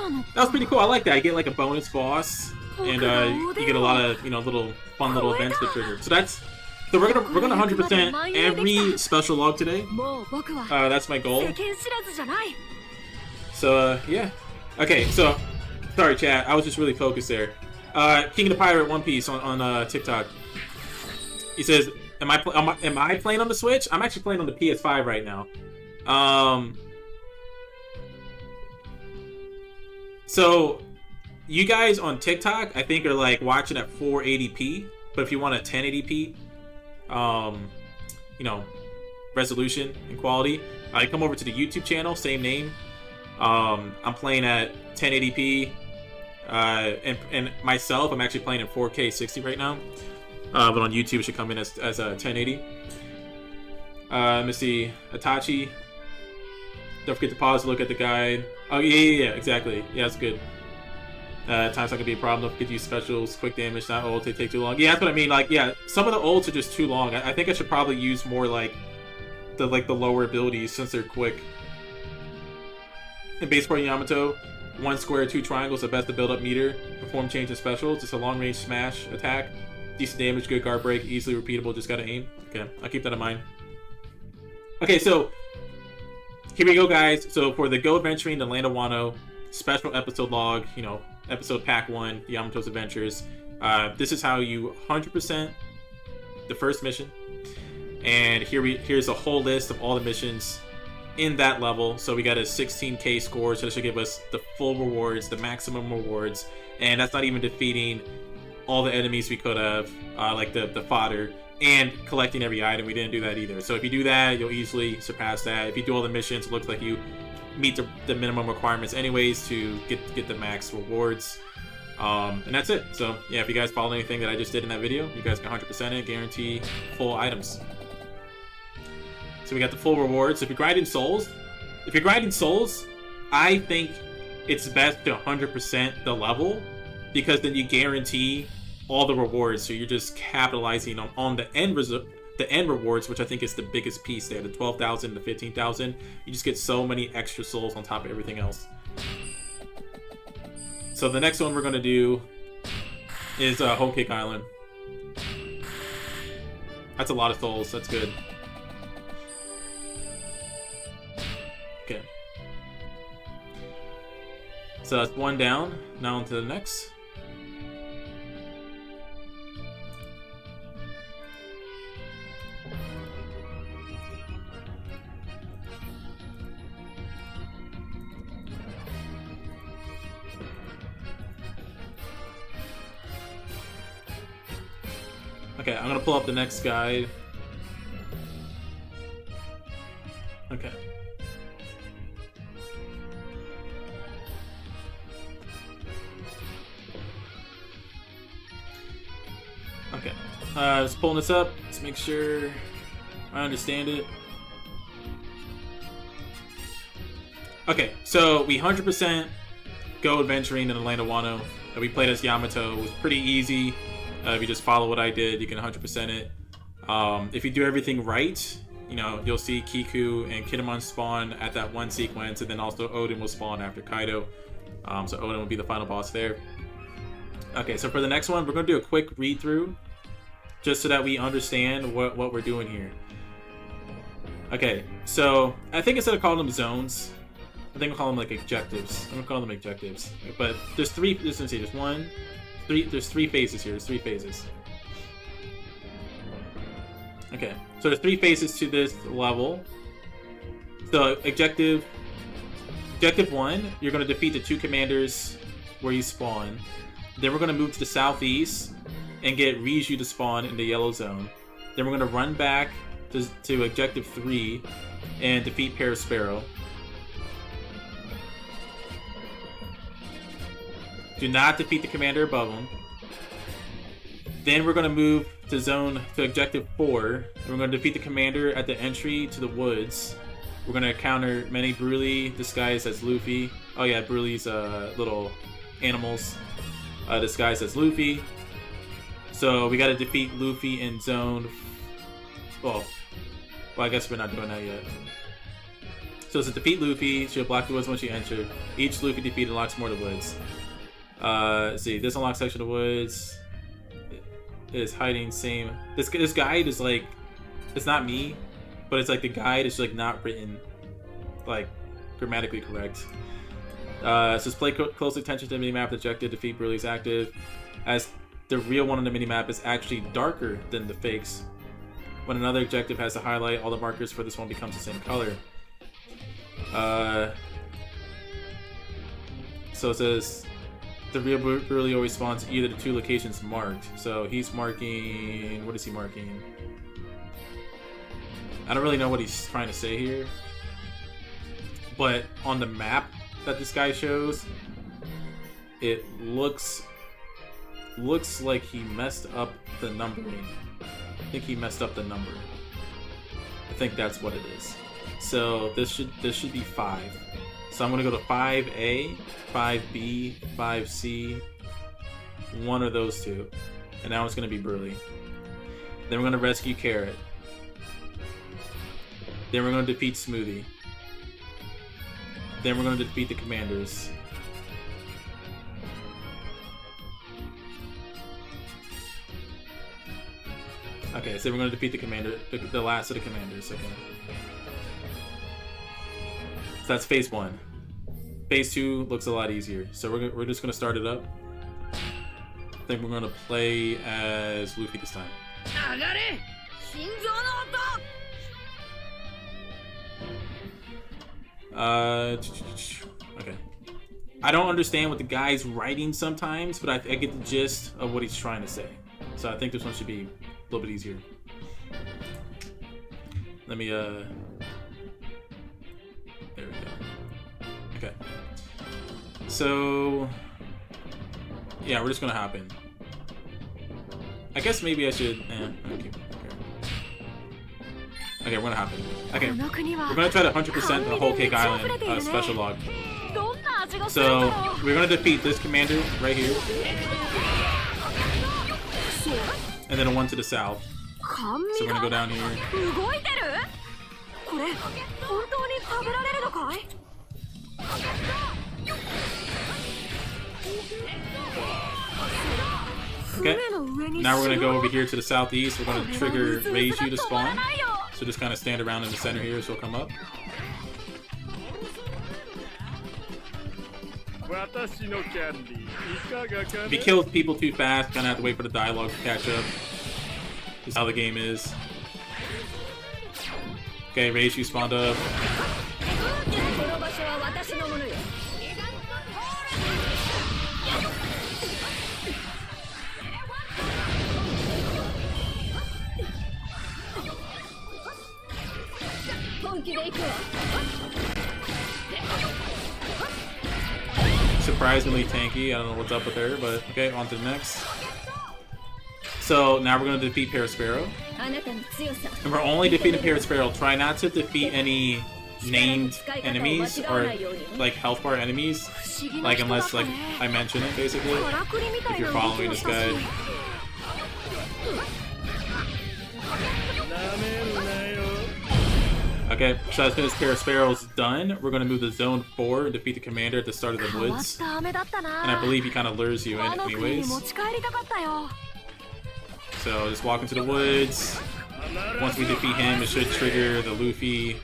about. That was pretty cool. I like that. I get like a bonus boss, and you get a lot of little fun little events to trigger. So we're gonna 100% every special log today. That's my goal. So yeah. Okay. So sorry, chat. I was just really focused there. King of the Pirate One Piece on TikTok. He says, "Am I playing on the Switch? I'm actually playing on the PS5 right now." So you guys on TikTok, I think, are like watching at 480p, but if you want a 1080p, resolution and quality, come over to the YouTube channel, same name. I'm playing at 1080p. And myself, I'm actually playing in 4K 60 right now. But on YouTube, it should come in as 1080. Let me see. Itachi. Don't forget to pause to look at the guide. Oh, yeah, exactly. Yeah, that's good. Time's not gonna be a problem. Don't forget to use specials, quick damage, not ult. They take too long. Yeah, that's what I mean. Like, yeah, some of the ults are just too long. I think I should probably use more like the lower abilities since they're quick. In base part Yamato, 1 square, 2 triangles, the best to build up meter. Perform change and specials. It's a long range smash attack. Decent damage, good guard break, easily repeatable. Just gotta aim. Okay, I'll keep that in mind. Okay, so here we go, guys. So for the Go Adventuring the Land of Wano special episode log, episode pack 1, Yamato's Adventures. This is how you 100% the first mission, and here's a whole list of all the missions in that level. So we got a 16k score, so that should give us the full rewards, the maximum rewards, and that's not even defeating all the enemies we could have, like the fodder, and collecting every item. We didn't do that either. So if you do that, you'll easily surpass that. If you do all the missions, it looks like you meet the minimum requirements anyways to get the max rewards. And that's it. So yeah, if you guys follow anything that I just did in that video, you guys can 100% it, guarantee full items. So we got the full rewards. If you're grinding souls, I think it's best to 100% the level, because then you guarantee all the rewards. So you're just capitalizing on the end rewards, which I think is the biggest piece there, the 12,000 to 15,000. You just get so many extra souls on top of everything else. So the next one we're gonna do is Whole Cake Island. That's a lot of souls. That's good. Okay. So that's one down. Now on to the next. Okay, I'm gonna pull up the next guide. Okay. Okay. Just pulling this up. Let's make sure I understand it. Okay, so we 100% go adventuring in the Land of Wano. We played as Yamato. It was pretty easy. If you just follow what I did, you can 100% it. If you do everything right, you'll see Kiku and Kinemon spawn at that one sequence, and then also Odin will spawn after Kaido. So Odin will be the final boss there. Okay, so for the next one, we're going to do a quick read-through, just so that we understand what we're doing here. Okay, so I think instead of calling them zones, I think we'll call them like objectives. I'm going to call them objectives. But there's three, there's three phases here. There's 3 phases. Okay, so there's 3 phases to this level. So objective 1, you're going to defeat the 2 commanders where you spawn. Then we're going to move to the southeast, and get Riju to spawn in the yellow zone. Then we're going to run back to Objective 3 and defeat Sparrow. Do not defeat the commander above him. Then we're going to move to Objective 4, and we're going to defeat the commander at the entry to the woods. We're going to counter many Broly disguised as Luffy. Oh yeah, Broly's little animals disguised as Luffy. So we got to defeat Luffy in zone... Well, I guess we're not doing that yet. So it's to defeat Luffy, she'll block the woods once you enter. Each Luffy defeat unlocks more of the woods. Let's see, this unlocks section of the woods. It is hiding same. This guide is like, it's not me, but it's like the guide is like not written like grammatically correct. It says play close attention to the minimap objective, defeat Broly's active, as the real one on the minimap is actually darker than the fakes. When another objective has a highlight, all the markers for this one becomes the same color. So it says the real Broly always spawns either the two locations marked. So he's marking... What is he marking? I don't really know what he's trying to say here. But on the map that this guy shows, it looks like he messed up the numbering. I think he messed up the number. I think that's what it is. So this should be 5. So I'm gonna go to 5A, 5B, 5C, one of those two, and now it's gonna be Broly. Then we're gonna rescue Carrot. Then we're gonna defeat Smoothie. Then we're gonna defeat the commanders. Okay, so we're gonna defeat the commander, the last of the commanders. Okay. So that's phase 1. Phase 2 looks a lot easier. So we're just gonna start it up. I think we're gonna play as Luffy this time. Okay. I don't understand what the guy's writing sometimes, but I get the gist of what he's trying to say. So I think this one should be a little bit easier. Let me there we go. Okay. So yeah, we're just gonna hop in. I guess maybe I should okay, we're gonna hop in. Okay. We're gonna try to 100% the whole Cake Island special log. So we're gonna defeat this commander right here. And then a one to the south. So we're gonna go down here. Okay. Now we're gonna go over here to the southeast. We're gonna trigger Reiju to spawn. So just kind of stand around in the center here so he'll come up. If he kills people too fast, kind of have to wait for the dialogue to catch up. This is how the game is. Okay, Reiju spawned up. Surprisingly tanky. I don't know what's up with her, but okay, on to the next. So now we're going to defeat Sparrow. And we're only defeating Sparrow. Try not to defeat any named enemies or like health bar enemies. Like unless like I mention it basically. If you're following this guide. Okay, so as soon as Sparrow's done, we're going to move to Zone 4 and defeat the commander at the start of the woods. And I believe he kind of lures you in anyways. So just walk into the woods. Once we defeat him, it should trigger the Luffy,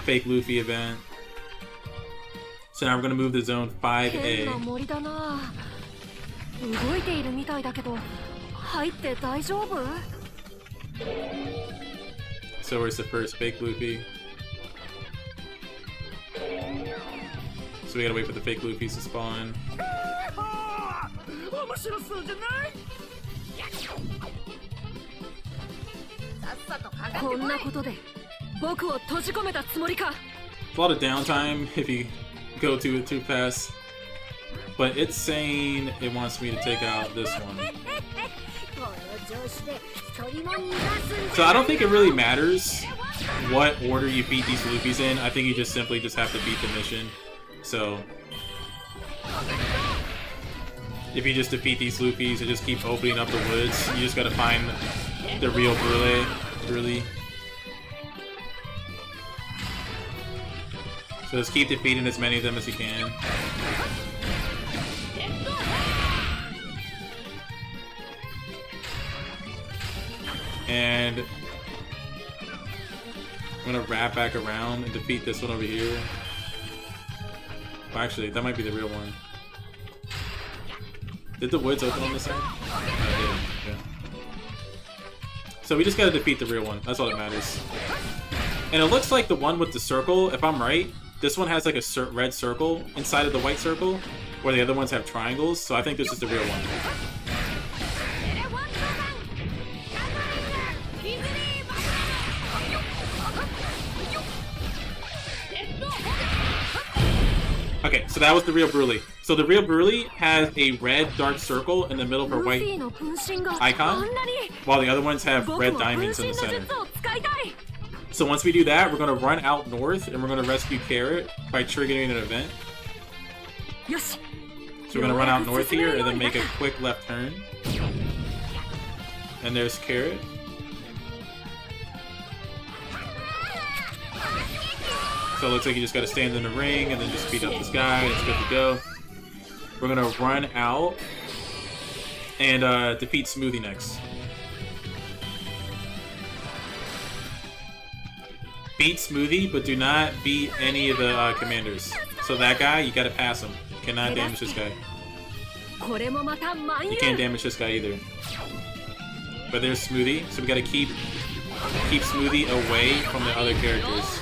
fake Luffy event. So now we're going to move to Zone 5A. So where's the first fake Luffy? So we gotta wait for the fake Luffys to spawn. A lot of downtime if you go to it too fast. But it's saying it wants me to take out this one. So I don't think it really matters what order you beat these Lupis in. I think you just simply have to beat the mission. So if you just defeat these Lupis and just keep opening up the woods, you just gotta find the real Brule. So just keep defeating as many of them as you can. And I'm gonna wrap back around and defeat this one over here. Well, actually, that might be the real one. Did the woods open on this side? Oh, it did. Yeah. So we just gotta defeat the real one. That's all that matters. And it looks like the one with the circle, if I'm right, this one has like a red circle inside of the white circle, where the other ones have triangles. So I think this is the real one. Okay, so that was the real Brule. So the real Brule has a red dark circle in the middle of her white icon, while the other ones have red diamonds in the center. So once we do that, we're going to run out north and we're going to rescue Carrot by triggering an event. So we're going to run out north here and then make a quick left turn. And there's Carrot. So it looks like you just gotta stand in the ring and then just beat up this guy and it's good to go. We're gonna run out and defeat Smoothie next. Beat Smoothie, but do not beat any of the commanders. So that guy, you gotta pass him. Cannot damage this guy. You can't damage this guy either. But there's Smoothie, so we gotta keep Smoothie away from the other characters.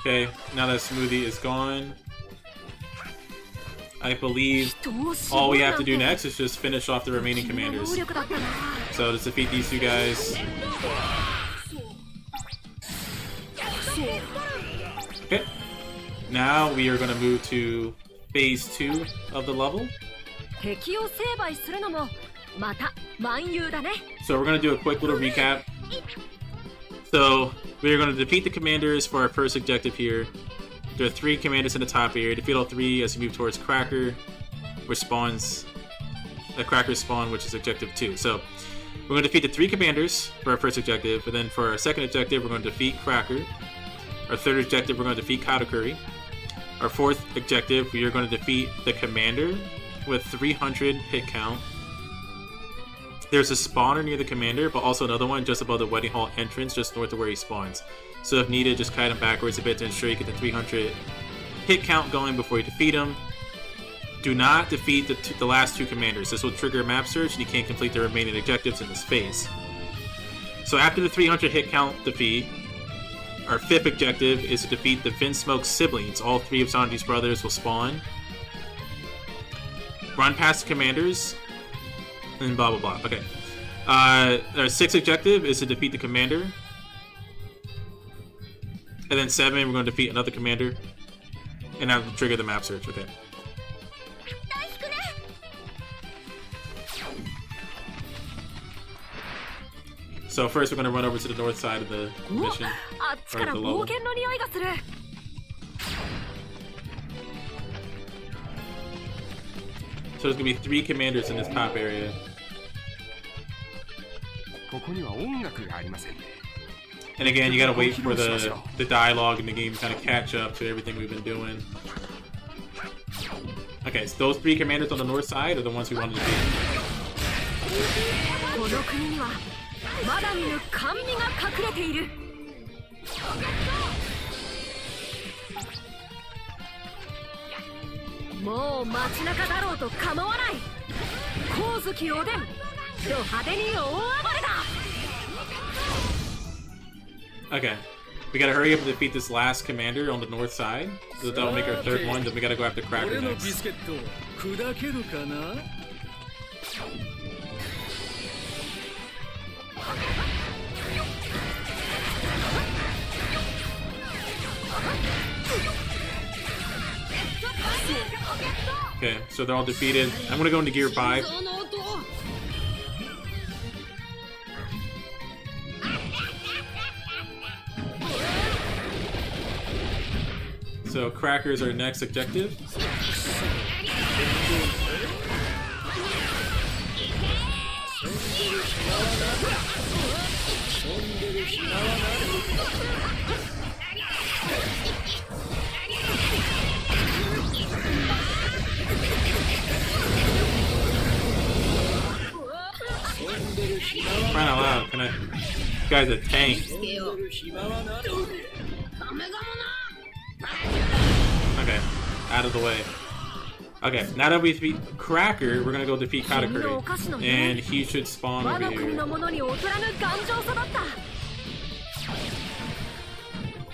Okay, now that Smoothie is gone, I believe all we have to do next is just finish off the remaining commanders. So let's defeat these two guys. Okay, now we are going to move to phase 2 of the level. So we're going to do a quick little recap. So we are going to defeat the commanders for our first objective here. There are 3 commanders in the top area. Defeat all 3 as you move towards Cracker, which spawns a Cracker spawn, which is objective 2. So we're going to defeat the 3 commanders for our first objective, and then for our second objective, we're going to defeat Cracker. Our third objective, we're going to defeat Katakuri. Our fourth objective, we are going to defeat the commander with 300 hit count. There's a spawner near the commander, but also another one just above the wedding hall entrance, just north of where he spawns. So if needed, just kite him backwards a bit to ensure you get the 300 hit count going before you defeat him. Do not defeat the last 2 commanders. This will trigger a map search and you can't complete the remaining objectives in this phase. So after the 300 hit count defeat, our 5th objective is to defeat the Vinsmoke siblings. All 3 of Sanji's brothers will spawn. Run past the commanders. And blah blah blah. Okay. Our 6th objective is to defeat the commander. And then 7, we're going to defeat another commander. And that will trigger the map search. Okay. So first we're going to run over to the north side of the mission, or the level. So there's going to be 3 commanders in this top area. And again, you gotta wait for the dialogue in the game to kind of catch up to everything we've been doing. Okay, so those 3 commanders on the north side are the ones we wanted to beat. Okay. We gotta hurry up and defeat this last commander on the north side. So that will make our third one, then we gotta go after Cracker next. Okay, so they're all defeated. I'm gonna go into Gear 5. So Cracker's our next objective. Crying out loud, can I? This guy's a tank. Okay, out of the way. Okay, now that we defeat Cracker, we're gonna go defeat Katakuri. And he should spawn over here.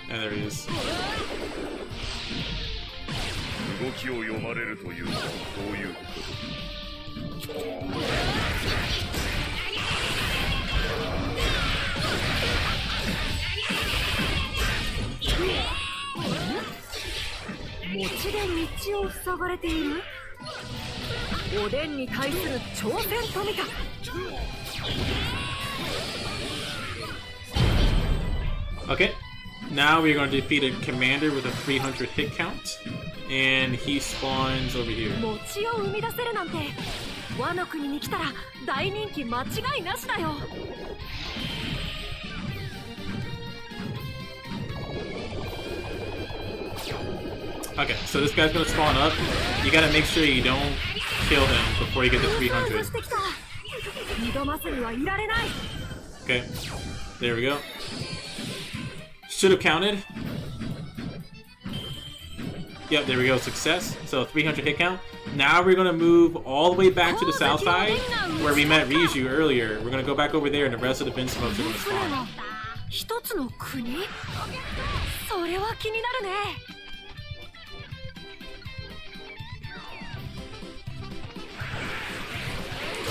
And there he is. Okay, now we're going to defeat a commander with a 300 hit count, and he spawns over here. Okay, so this guy's gonna spawn up. You gotta make sure you don't kill him before you get to 300. Okay, there we go. Should have counted. Yep, there we go, success. So 300 hit count. Now we're gonna move all the way back to the south side where we met Riju earlier. We're gonna go back over there and the rest of the Vince smokes are gonna spawn.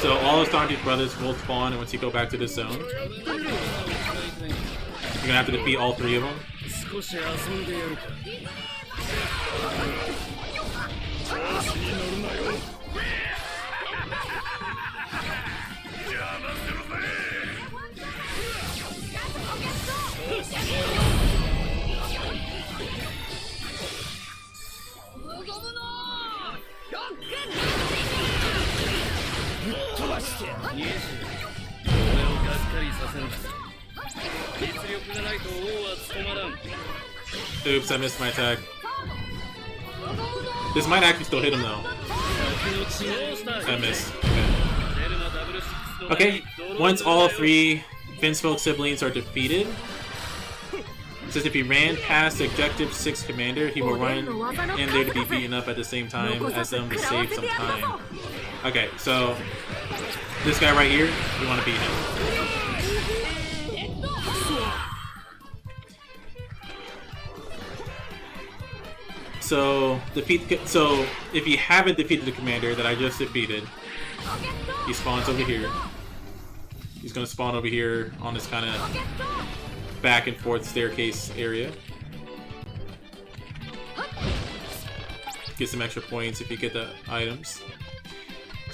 So all of Sanji's brothers will spawn and once you go back to this zone. You're gonna have to defeat all three of them. Oops, I missed my attack. This might actually still hit him though. I missed. Okay, once all three Finsmoke siblings are defeated, it says if he ran past the objective 6 commander, he will run in there to be beaten up at the same time as them to save some time. Okay, so this guy right here, we want to beat him. So if you haven't defeated the commander that I just defeated, he spawns over here. He's gonna spawn over here on this kind of back and forth staircase area. Get some extra points if you get the items.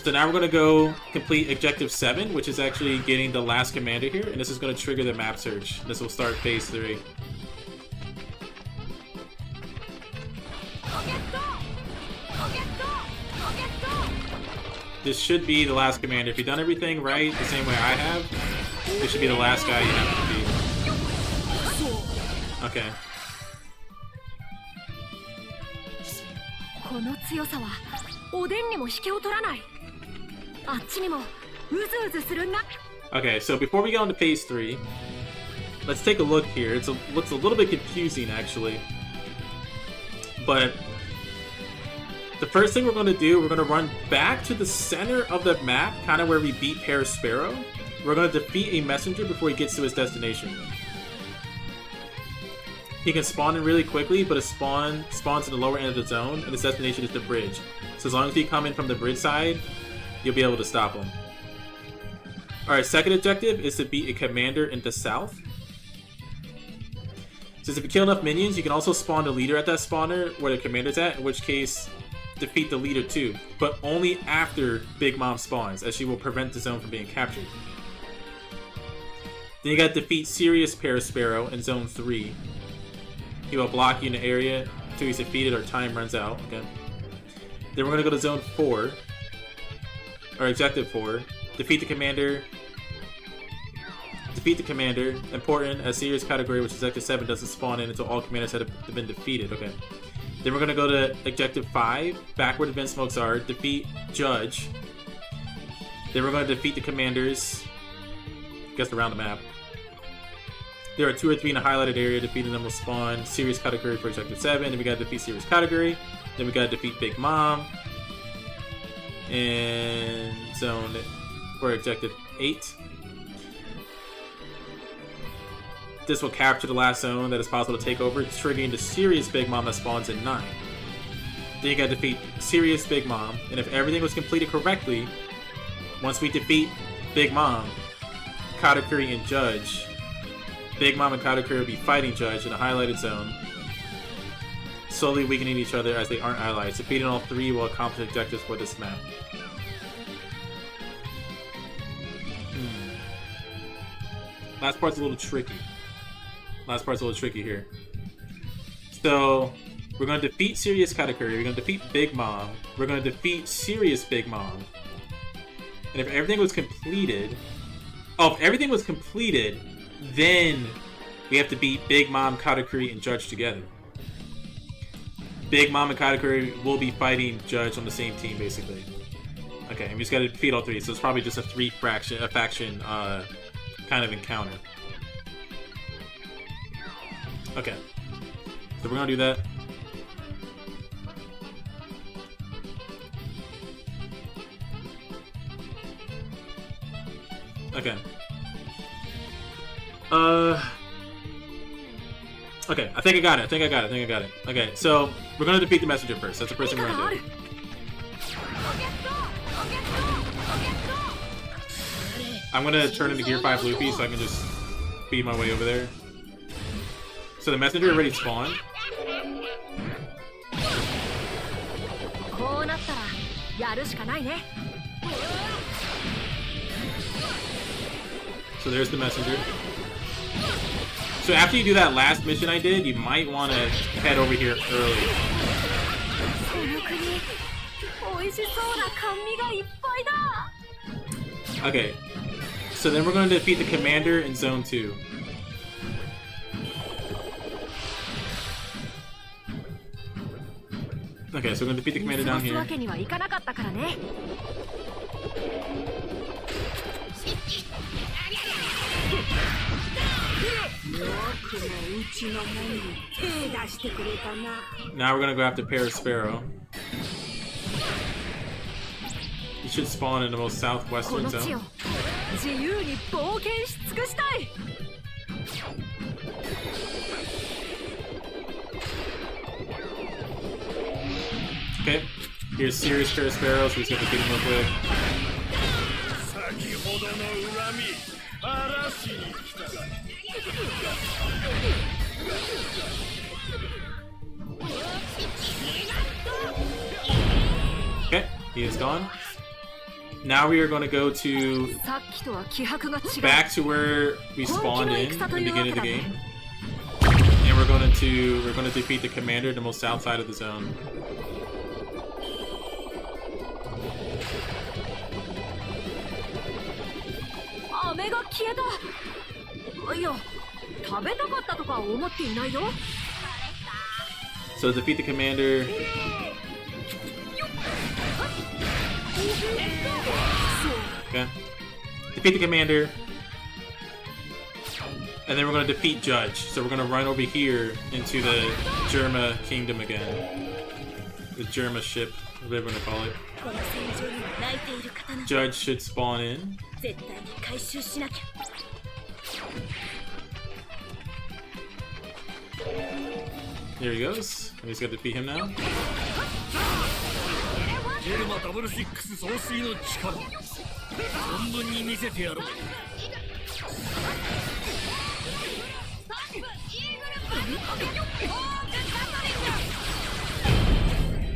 So now we're gonna go complete objective 7, which is actually getting the last commander here, and this is gonna trigger the map search. This will start phase 3. This should be the last commander. If you've done everything right, the same way I have, this should be the last guy you have to defeat. Okay. Okay, so before we go into phase 3, let's take a look here. It looks a little bit confusing actually. But the first thing we're going to do, we're going to run back to the center of the map, kind of where we beat Paris Sparrow. We're going to defeat a messenger before he gets to his destination. He can spawn in really quickly, but his spawns in the lower end of the zone, and his destination is the bridge. So as long as you come in from the bridge side, you'll be able to stop him. Alright, second objective is to beat a commander in the south. Since if you kill enough minions, you can also spawn the leader at that spawner where the commander's at, in which case, defeat the leader too. But only after Big Mom spawns, as she will prevent the zone from being captured. Then you gotta defeat Serious Paris Sparrow in Zone 3. He will block you in the area until he's defeated or time runs out. Okay. Then we're gonna go to Zone 4, or Objective 4. Defeat the commander. Defeat the commander. Important, as Serious category, which is Objective 7, doesn't spawn in until all commanders have been defeated. Okay. Then we're gonna go to Objective 5, back where the vent smokes are. Defeat Judge. Then we're gonna defeat the commanders. I guess around the map. There are 2 or 3 in a highlighted area. Defeating them will spawn Serious category for Objective 7. Then we gotta defeat Serious category. Then we gotta defeat Big Mom. And Zone for Objective 8. This will capture the last zone that is possible to take over, triggering the Serious Big Mom that spawns in 9. Then you gotta defeat Serious Big Mom. And if everything was completed correctly, once we defeat Big Mom, Katakuri and Judge, Big Mom and Katakuri will be fighting Judge in a highlighted zone, slowly weakening each other as they aren't allies. Defeating all 3 will accomplish objectives for this map. Last part's a little tricky. Last part's a little tricky here. So, we're going to defeat Serious Katakuri, we're going to defeat Big Mom, we're going to defeat Serious Big Mom. And if everything was completed... Oh, if everything was completed, then we have to beat Big Mom, Katakuri, and Judge together. Big Mom and Katakuri will be fighting Judge on the same team, basically. Okay, and we just gotta defeat all 3, so it's probably just a faction kind of encounter. Okay, so we're gonna do that. Okay. Okay, I think I got it. Okay, so we're gonna defeat the messenger first. That's the first thing we're gonna do. I'm gonna turn into Gear 5 Luffy so I can just speed my way over there. So the messenger already spawned. So there's the messenger. So after you do that last mission I did, you might want to head over here early. Okay. So then we're going to defeat the commander in Zone 2. Okay, so we're going to defeat the commander down here. Now we're gonna go after Paris Sparrow. You should spawn in the most southwestern zone. Okay, here's Serious Paris Sparrow, so he's gonna defeat him real quick. Okay, he is gone. Now we are going to go to back to where we spawned in the beginning of the game, and we're going to defeat the commander in the most south side of the zone. So defeat the commander. Okay. Defeat the commander. And then we're going to defeat Judge. So we're going to run over here into the Germa Kingdom again. The Germa ship. whatever we're gonna call it. Judge should spawn in. There he goes. We just got to defeat him now.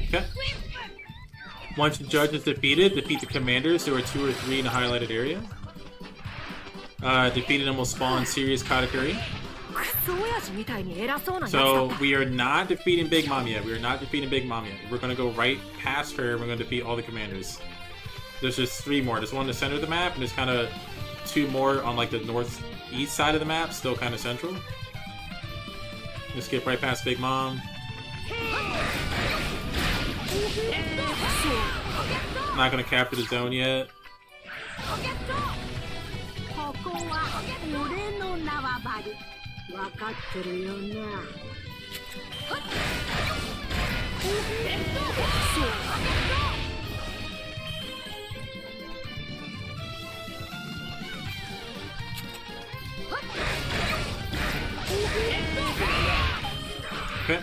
Okay. Once the judge is defeated, defeat the commanders. There are 2 or 3 in a highlighted area. Defeating them will spawn serious Katakuri. So we are not defeating Big Mom yet. We are not defeating Big Mom yet. We're gonna go right past her and we're gonna defeat all the commanders. There's just 3 more. There's one in the center of the map and there's kind of 2 more on like the northeast side of the map, still kind of central. Just skip right past Big Mom. Not gonna capture the zone yet. Okay.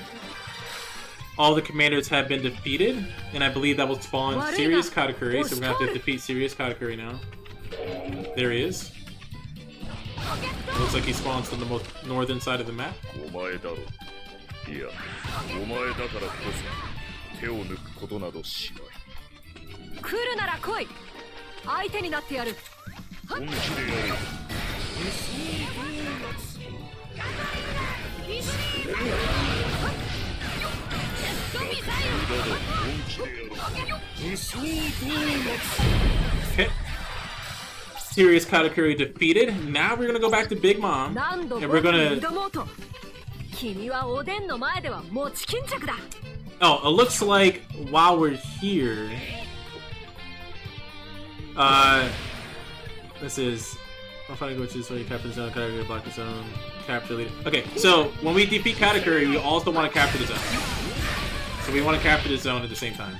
All the commanders have been defeated, and I believe that will spawn Serious Katakuri, so we're gonna have to defeat Serious Katakuri now. There he is. Looks like he spawns on the most northern side of the map. Okay. Serious Katakuri defeated. Now we're gonna go back to Big Mom, and we're gonna... Oh, it looks like while we're here... This is... I'll find which is where you capture the zone, Katakuri block the zone, capture leader. Okay, so when we defeat Katakuri, we also want to capture the zone. So we want to capture the zone at the same time.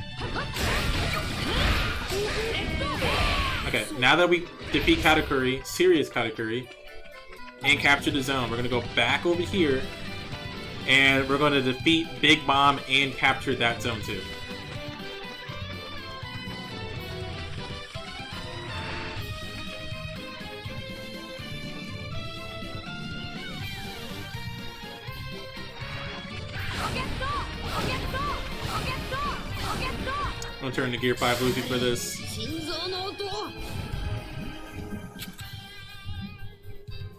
Okay, now that we defeat Katakuri, Serious Katakuri, and capture the zone, we're going to go back over here, and we're going to defeat Big Mom and capture that zone too. I'm gonna turn to Gear 5 Luffy for this.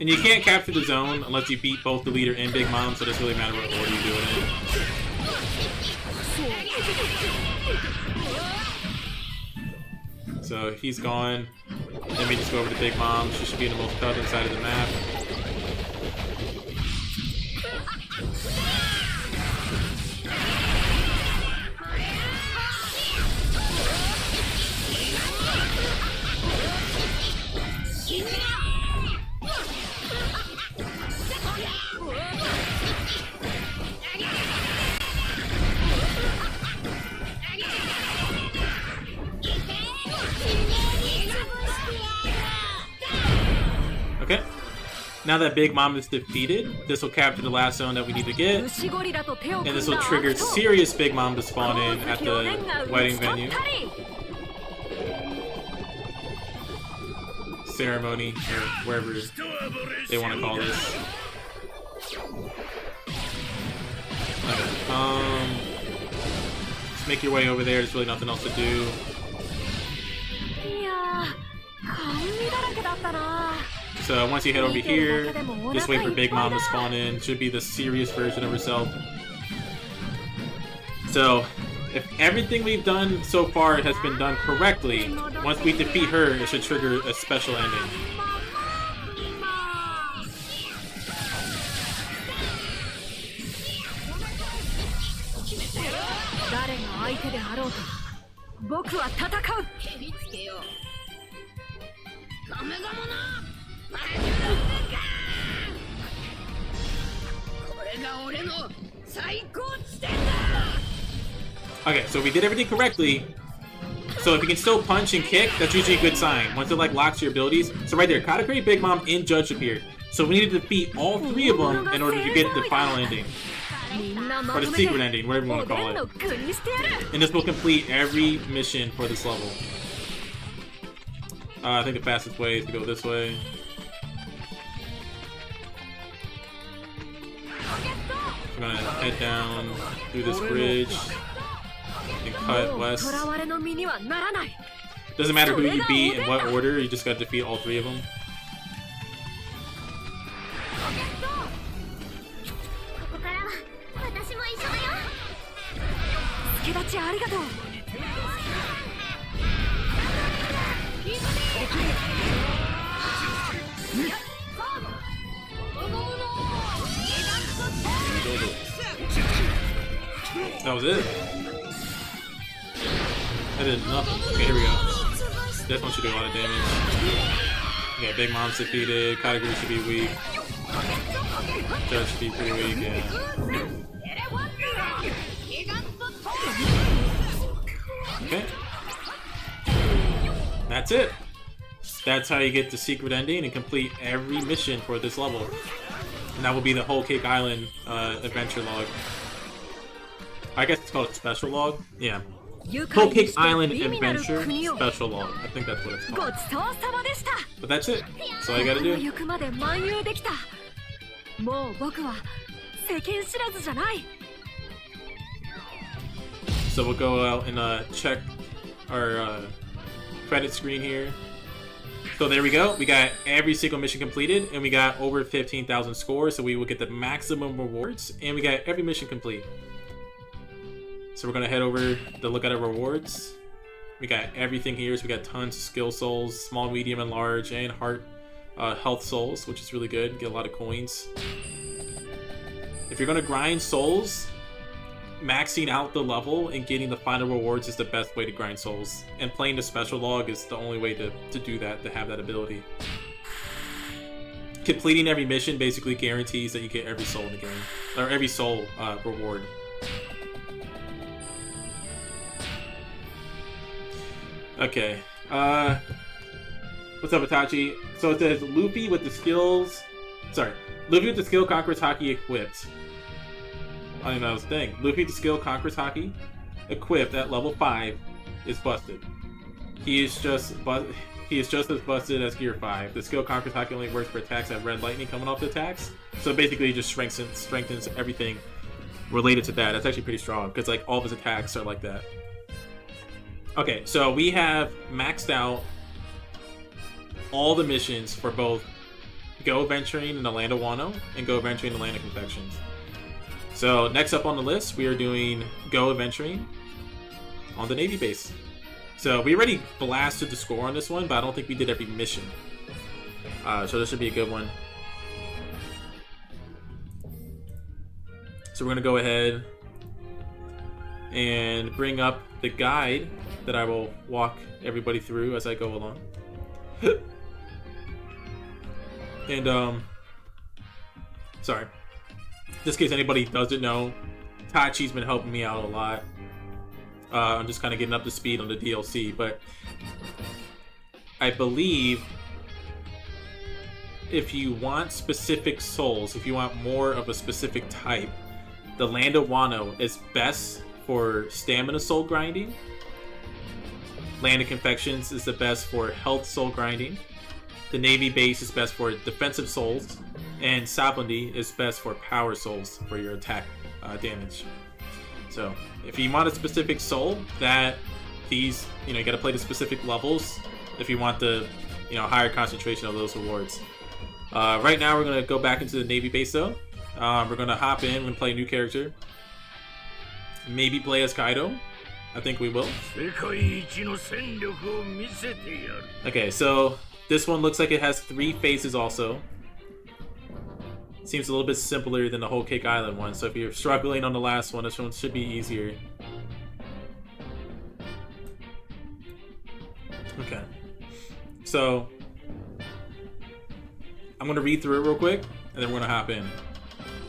And you can't capture the zone unless you beat both the leader and Big Mom, so it doesn't really matter what order you do it in. So he's gone. Then we just go over to Big Mom. She should be in the most southern side of the map. Okay. Now that Big Mom is defeated, this will capture the last zone that we need to get. And this will trigger Serious Big Mom to spawn in at the wedding venue. Ceremony, or wherever they want to call this. Okay. Just make your way over there. There's really nothing else to do. So once you head over here, just wait for Big Mom to spawn in. Should be the serious version of herself. So if everything we've done so far has been done correctly, once we defeat her, it should trigger a special ending. Okay, so we did everything correctly. So if you can still punch and kick, that's usually a good sign. Once it like locks your abilities. So right there, Katakuri, Big Mom, and Judge appeared. So we need to defeat all 3 of them in order to get the final ending. Or the secret ending, whatever you want to call it. And this will complete every mission for this level. I think the fastest way is to go this way. We're gonna head down through this bridge and cut west. Doesn't matter who you beat in what order, you just gotta defeat all 3 of them. That was it. That did nothing. Okay, here we go. This one should do a lot of damage. Okay, Big Mom's defeated. Katakuri should be weak. Judge should be pretty weak, yeah. Okay. That's it. That's how you get the secret ending and complete every mission for this level. And that will be the Whole Cake Island adventure log. I guess it's called a special log. Yeah. Whole Cake Island Adventure Special Log. I think that's what it's called. But that's it. That's all you gotta do. So we'll go out and check our credit screen here. So there we go. We got every single mission completed, and we got over 15,000 scores, so we will get the maximum rewards, and we got every mission complete. So we're gonna head over to look at our rewards. We got everything here, so we got tons of skill souls, small, medium, and large, and health souls, which is really good. Get a lot of coins. If you're gonna grind souls, maxing out the level and getting the final rewards is the best way to grind souls. And playing the special log is the only way to do that, to have that ability. Completing every mission basically guarantees that you get every soul in the game, or every soul reward. Okay, what's up, Itachi? So it says Luffy with the skills... Sorry, Luffy with the skill conquers Haki equipped. I don't even know that was a thing. Luffy with the skill conquers Haki equipped at level 5 is busted. He is just as busted as Gear 5. The skill conquers Haki only works for attacks that have red lightning coming off the attacks. So basically it just strengthens everything related to that. That's actually pretty strong, because like all of his attacks are like that. Okay, so we have maxed out all the missions for both Go Adventuring in the Land of Wano and Go Adventuring in the Land of Confections. So next up on the list, we are doing Go Adventuring on the Navy base. So we already blasted the score on this one, but I don't think we did every mission. So this should be a good one. So we're going to go ahead and bring up the guide that I will walk everybody through as I go along. And sorry, just in case anybody doesn't know, Tachi's been helping me out a lot. I'm just kind of getting up to speed on the DLC, but I believe if you want specific souls, if you want more of a specific type, the Land of Wano is best for stamina soul grinding. Land of Confections is the best for health soul grinding. The Navy base is best for defensive souls, and Sablandi is best for power souls for your attack damage. So if you want a specific soul, that these, you gotta play the specific levels if you want the, higher concentration of those rewards. Right now we're gonna go back into the Navy base though. We're gonna hop in, we're gonna play a new character. Maybe play as Kaido. I think we will. Okay, so this one looks like it has 3 phases also. Seems a little bit simpler than the Whole Cake Island one, so if you're struggling on the last one, this one should be easier. Okay. So I'm going to read through it real quick, and then we're going to hop in.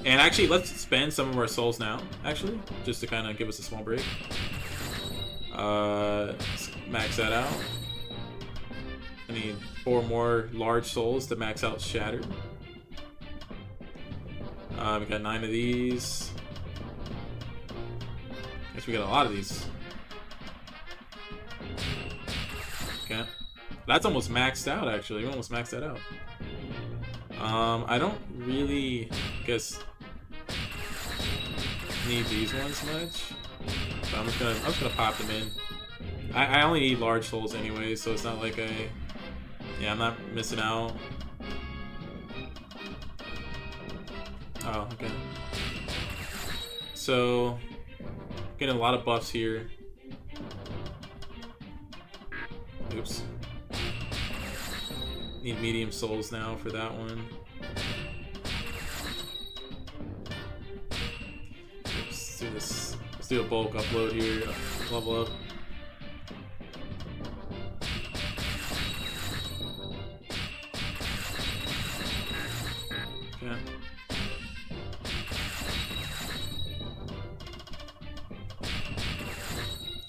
And actually, let's spend some of our souls now, actually, just to kind of give us a small break. Let's max that out. I need 4 more large souls to max out Shatter. We got 9 of these. Guess we got a lot of these. Okay. That's almost maxed out, actually. We almost maxed that out. I don't really, guess, need these ones much. So I'm just gonna pop them in. I only need large souls anyway, so it's not like yeah, I'm not missing out. Oh, okay. So, getting a lot of buffs here. Oops. Need medium souls now for that one. Oops, let's do this. Let's do a bulk upload here. Level up. Okay.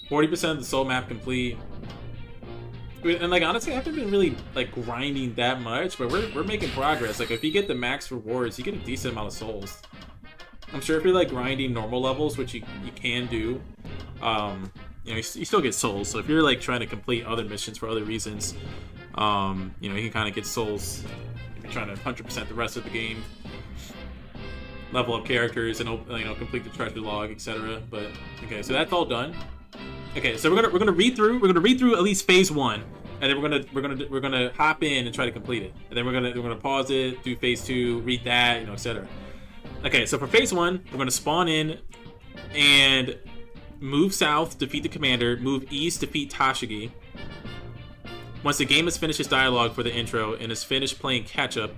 %40 of the soul map complete. And like honestly, I haven't been really like grinding that much, but we're making progress. Like if you get the max rewards, you get a decent amount of souls. I'm sure if you're like grinding normal levels, which you can do, you know, you still get souls. So if you're like trying to complete other missions for other reasons, you know, you can kind of get souls if you're trying to 100% the rest of the game, level up characters, and you know, complete the treasure log, etc. But okay, so that's all done. Okay, so we're gonna read through at least phase 1, and then we're gonna hop in and try to complete it, and then we're gonna pause it, do phase 2, read that, you know, etc. Okay, so for phase 1, we're gonna spawn in and move south, defeat the commander, move east, defeat Tashigi. Once the game has finished its dialogue for the intro and is finished playing catch up,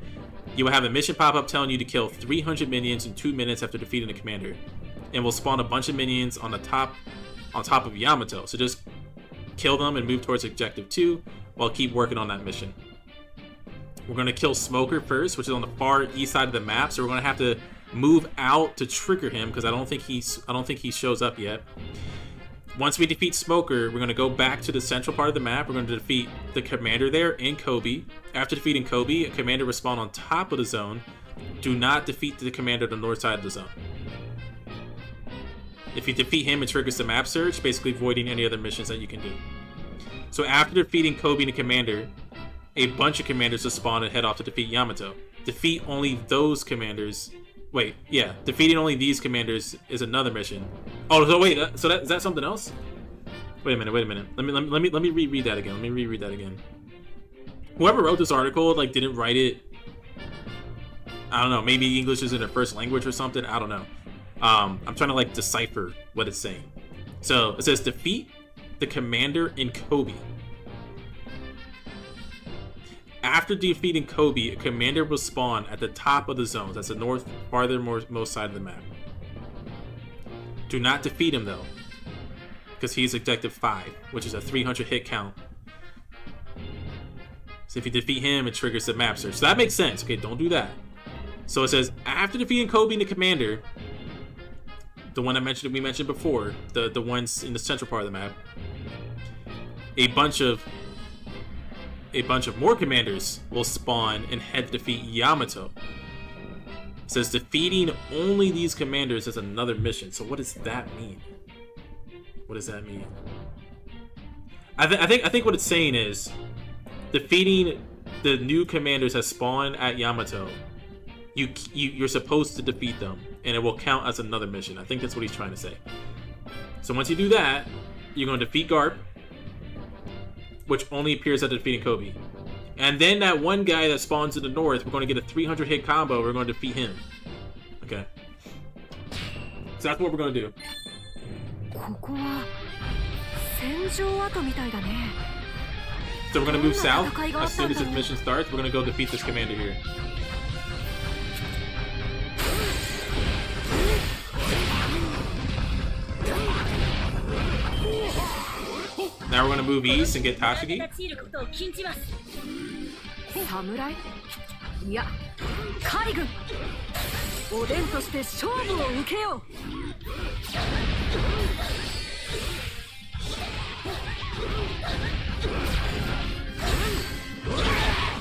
you will have a mission pop up telling you to kill 300 minions in 2 minutes after defeating the commander, and will spawn a bunch of minions on top of Yamato. So just kill them and move towards objective 2 while keep working on that mission. We're going to kill Smoker first, which is on the far east side of the map, so we're going to have to move out to trigger him because I don't think he shows up yet. Once we defeat Smoker, we're going to go back to the central part of the map. We're going to defeat the commander there and Kobe. After defeating Kobe, a commander will spawn on top of the zone. Do not defeat the commander on the north side of the zone. If you defeat him, it triggers the map search, basically voiding any other missions that you can do. So after defeating Kobe and the commander, a bunch of commanders will spawn and head off to defeat Yamato. Defeat only those commanders. Wait, yeah, defeating only these commanders is another mission. Oh, so wait, is that something else? Wait a minute. Let me reread that again. Let me reread that again. Whoever wrote this article like didn't write it. I don't know. Maybe English isn't their first language or something. I don't know. I'm trying to like decipher what it's saying. So it says defeat the commander in Kobe. After defeating Kobe, a commander will spawn at the top of the zones. That's the north farthermost side of the map. Do not defeat him though, because he's objective 5, which is a 300 hit count. So if you defeat him, it triggers the map search. So that makes sense. Okay, don't do that. So it says after defeating Kobe and the commander, the one we mentioned before, the ones in the central part of the map, a bunch of more commanders will spawn and head to defeat Yamato. It says defeating only these commanders is another mission. So what does that mean? What does that mean? I think what it's saying is defeating the new commanders that spawn at Yamato. You're supposed to defeat them, and it will count as another mission. I think that's what he's trying to say. So once you do that, you're going to defeat Garp, which only appears after defeating Kobe. And then that one guy that spawns in the north, we're going to get a 300 hit combo. We're going to defeat him. Okay. So that's what we're going to do. So we're going to move south. As soon as this mission starts, we're going to go defeat this commander here. Now we're going to move east and get Tashigi. Samurai? Yeah, Kaigun.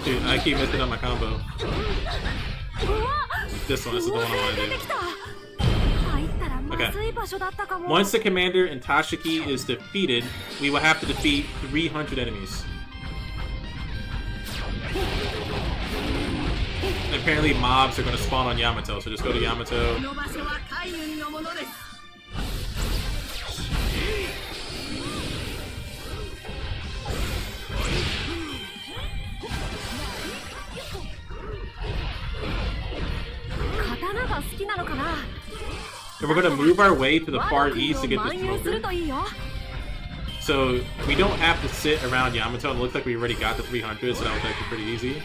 Dude, I keep messing up my combo. This one, this is the one I want to do. Okay. Once the commander in Tashiki is defeated, we will have to defeat 300 enemies. And apparently mobs are going to spawn on Yamato, so just go to Yamato. And we're going to move our way to the far east to get the smoker. So we don't have to sit around Yamato. It looks like we already got the 300, so that was actually pretty easy.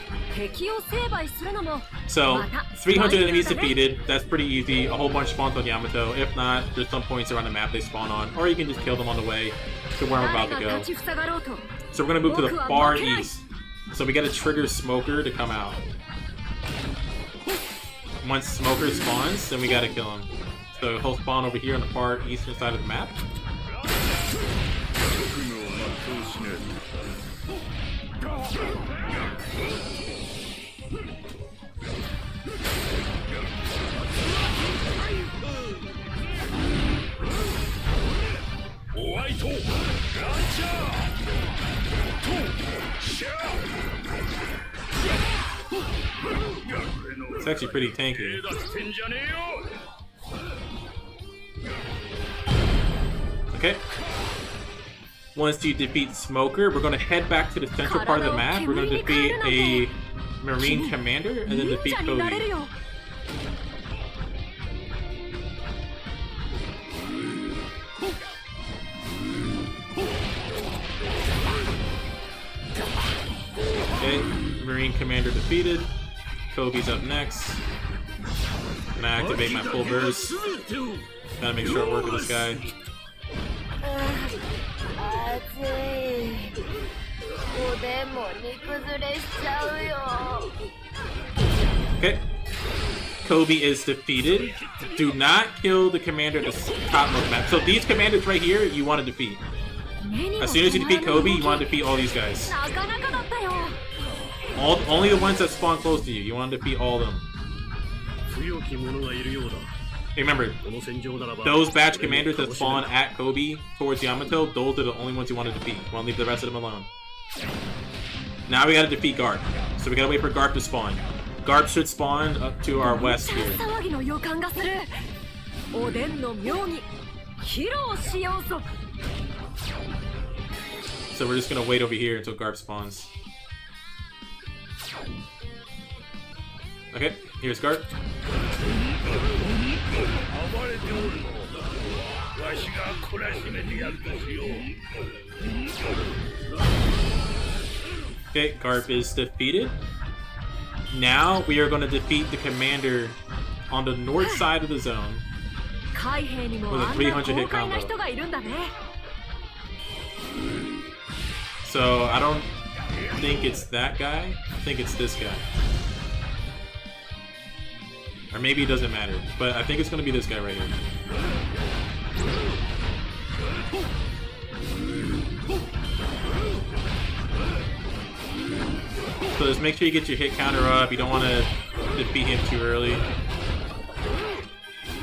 So 300 enemies defeated. That's pretty easy. A whole bunch spawns on Yamato. If not, there's some points around the map they spawn on, or you can just kill them on the way to where I'm about to go. So we're going to move to the far east. So we got to trigger Smoker to come out. Once Smoker spawns, then we got to kill him. So he'll spawn over here on the far eastern side of the map. It's actually pretty tanky. Okay. Once you defeat Smoker, we're going to head back to the central part of the map. We're going to defeat a Marine Commander and then defeat Koei. Okay, Marine Commander defeated. Kobe's up next. Gonna activate my full burst. Gotta make sure I work with this guy. Okay. Kobe is defeated. Do not kill the commander at the topmost map. So these commanders right here, you want to defeat. As soon as you defeat Kobe, you want to defeat all these guys. Only the ones that spawn close to you. You want to defeat all of them. Hey, remember, those batch commanders that spawn at Kobe towards Yamato, those are the only ones you want to defeat. You want to leave the rest of them alone. Now we gotta defeat Garp. So we gotta wait for Garp to spawn. Garp should spawn up to our west here. So we're just gonna wait over here until Garp spawns. Okay, here's Garp. Okay, Garp is defeated. Now we are going to defeat the commander on the north side of the zone with a 300 hit combo. So I don't think it's that guy. I think it's this guy. Or maybe it doesn't matter, but I think it's going to be this guy right here. So just make sure you get your hit counter up. You don't want to defeat him too early.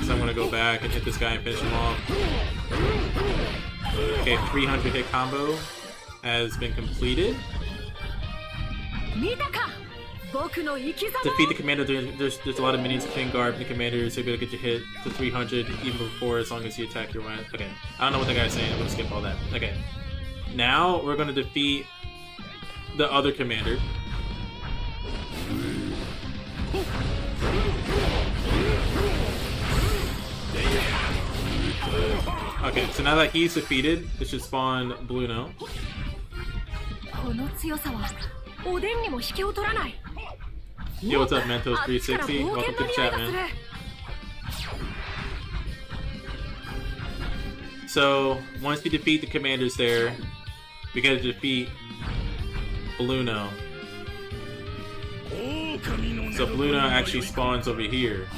So I'm going to go back and hit this guy and finish him off. Okay, 300 hit combo has been completed. Defeat the commander. There's a lot of minions between Garp and the commander, so you'll be able to get your hit to 300 even before, as long as you attack your way. Okay, I don't know what the guy's saying. I'm gonna skip all that. Okay, now we're gonna defeat the other commander. Okay, so now that he's defeated, it should spawn Bluno. Yo, what's up, Mentos360? Welcome to the chat, man. So, once we defeat the commanders there, we gotta defeat Bluno. So Bluno actually spawns over here.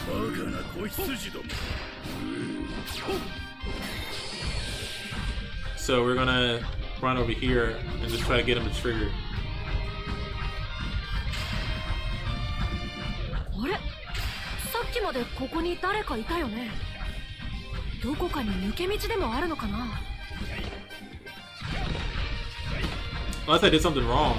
So we're gonna run over here and just try to get him to trigger. きまでここに誰かいたよね。どこかに抜け道でもあるのかな。 Unless I did something wrong.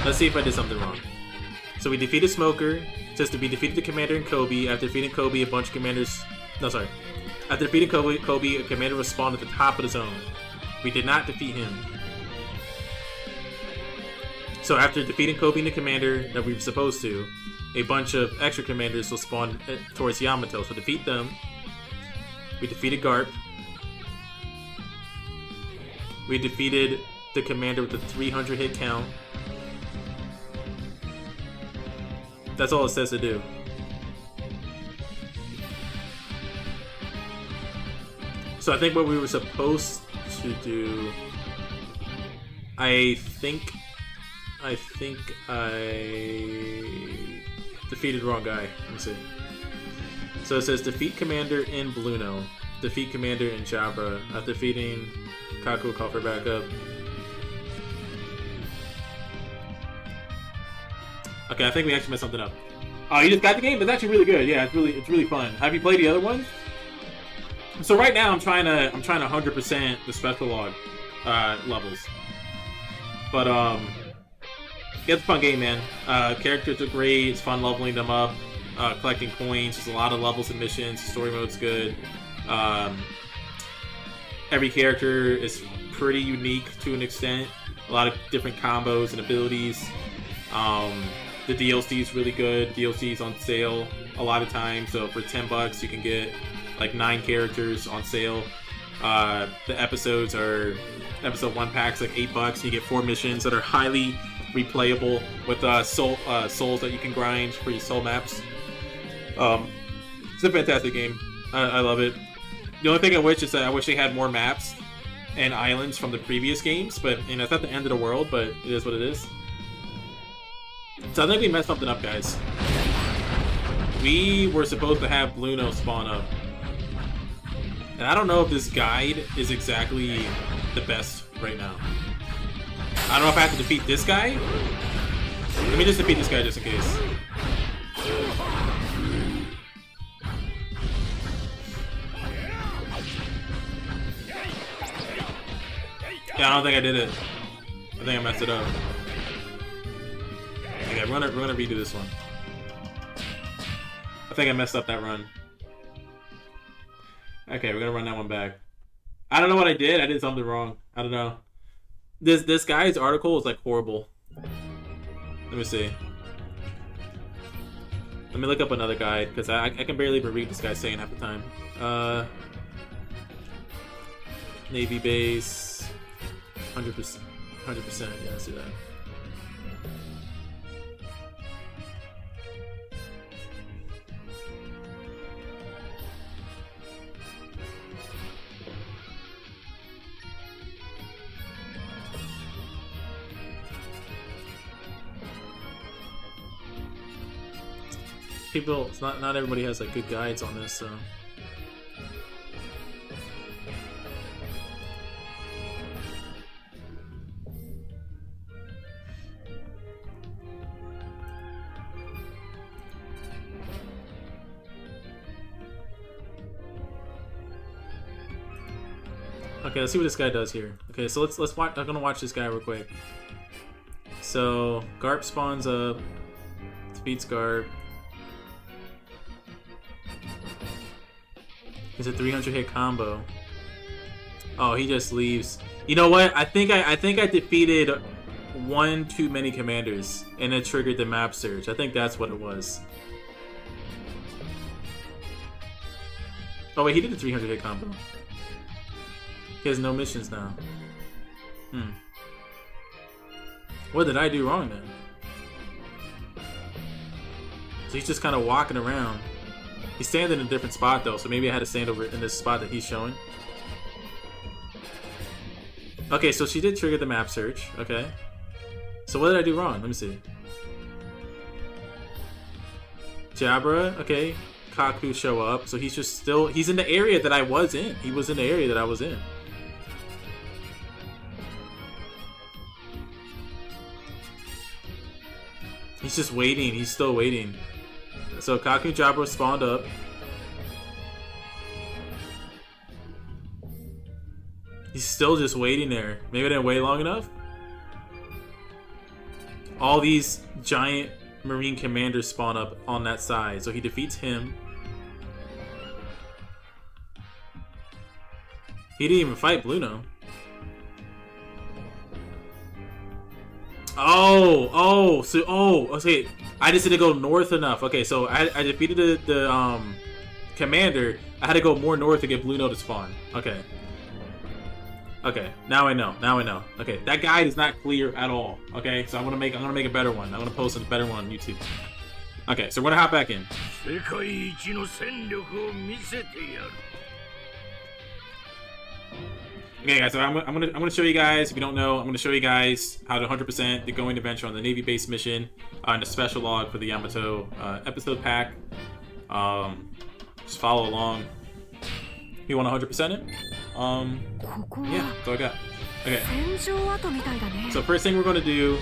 Let's see if I did something wrong. So we defeated Smoker. It says we defeated the commander and Kobe. After defeating Kobe, a bunch of commanders... No, sorry. After defeating Kobe, a commander was spawned at the top of the zone. We did not defeat him. So after defeating Kobe and the commander that we were supposed to, a bunch of extra commanders will spawn towards Yamato. So defeat them. We defeated Garp. We defeated the commander with the 300 hit count. That's all it says to do. So I think what we were supposed to do... I think I defeated the wrong guy. Let me see. So it says defeat commander in Bluno. Defeat commander in Jabra. After defeating Kaku, call for backup. Okay, I think we actually messed something up. Oh, you just got the game? It's actually really good. Yeah, it's really fun. Have you played the other ones? So right now I'm trying to 100% the special log levels. But yeah, it's a fun game, man. Characters are great. It's fun leveling them up, collecting coins. There's a lot of levels and missions. Story mode's good. Every character is pretty unique to an extent. A lot of different combos and abilities. The DLC is really good. DLC is on sale a lot of times. So for $10, you can get like 9 characters on sale. The episodes are episode 1 packs like $8. You get 4 missions that are highly replayable with souls that you can grind for your soul maps. It's a fantastic game. I love it. The only thing I wish is that I wish they had more maps and islands from the previous games, but you know, it's not the end of the world, but it is what it is. So I think we messed something up, guys. We were supposed to have Bluno spawn up. And I don't know if this guide is exactly the best right now. I don't know if I have to defeat this guy. Let me just defeat this guy just in case. Yeah, I don't think I did it. I think I messed it up. Okay, we're gonna redo this one. I think I messed up that run. Okay, we're gonna run that one back. I don't know what I did. I did something wrong. I don't know. This guy's article is like horrible. Let me see. Let me look up another guide because I can barely even read this guy saying half the time. Navy base, 100%. Yeah, I see that. People, it's not everybody has like good guides on this, so. Okay, let's see what this guy does here. Okay, so let's watch. I'm gonna watch this guy real quick. So Garp spawns up, defeats Garp. It's a 300 hit combo. Oh, he just leaves. You know what? I think I defeated one too many commanders, and it triggered the map search. I think that's what it was. Oh wait, he did a 300 hit combo. He has no missions now. What did I do wrong then? So he's just kind of walking around. He's standing in a different spot though, so maybe I had to stand over in this spot that he's showing. Okay, so she did trigger the map search. Okay. So what did I do wrong? Let me see. Jabra, okay. Kaku show up, so he's just still, he's in the area that I was in. He was in the area that I was in. He's just waiting. He's still waiting. So Kakujabra spawned up. He's still just waiting there. Maybe I didn't wait long enough. All these giant Marine commanders spawn up on that side. So he defeats him. He didn't even fight Bluno. Okay. I just didn't go north enough. Okay, so I defeated the commander. I had to go more north to get Bluno to spawn. Okay. Okay, now I know. Okay, that guide is not clear at all. Okay, so I'm gonna make a better one. I'm gonna post a better one on YouTube. Okay, so we're gonna hop back in. Okay, guys, so I'm gonna show you guys. If you don't know, I'm gonna show you guys how to 100% the going adventure on the Navy base mission and a special log for the Yamato episode pack. Just follow along. If you want 100% it. Yeah, that's all I got. Okay. So first thing we're gonna do,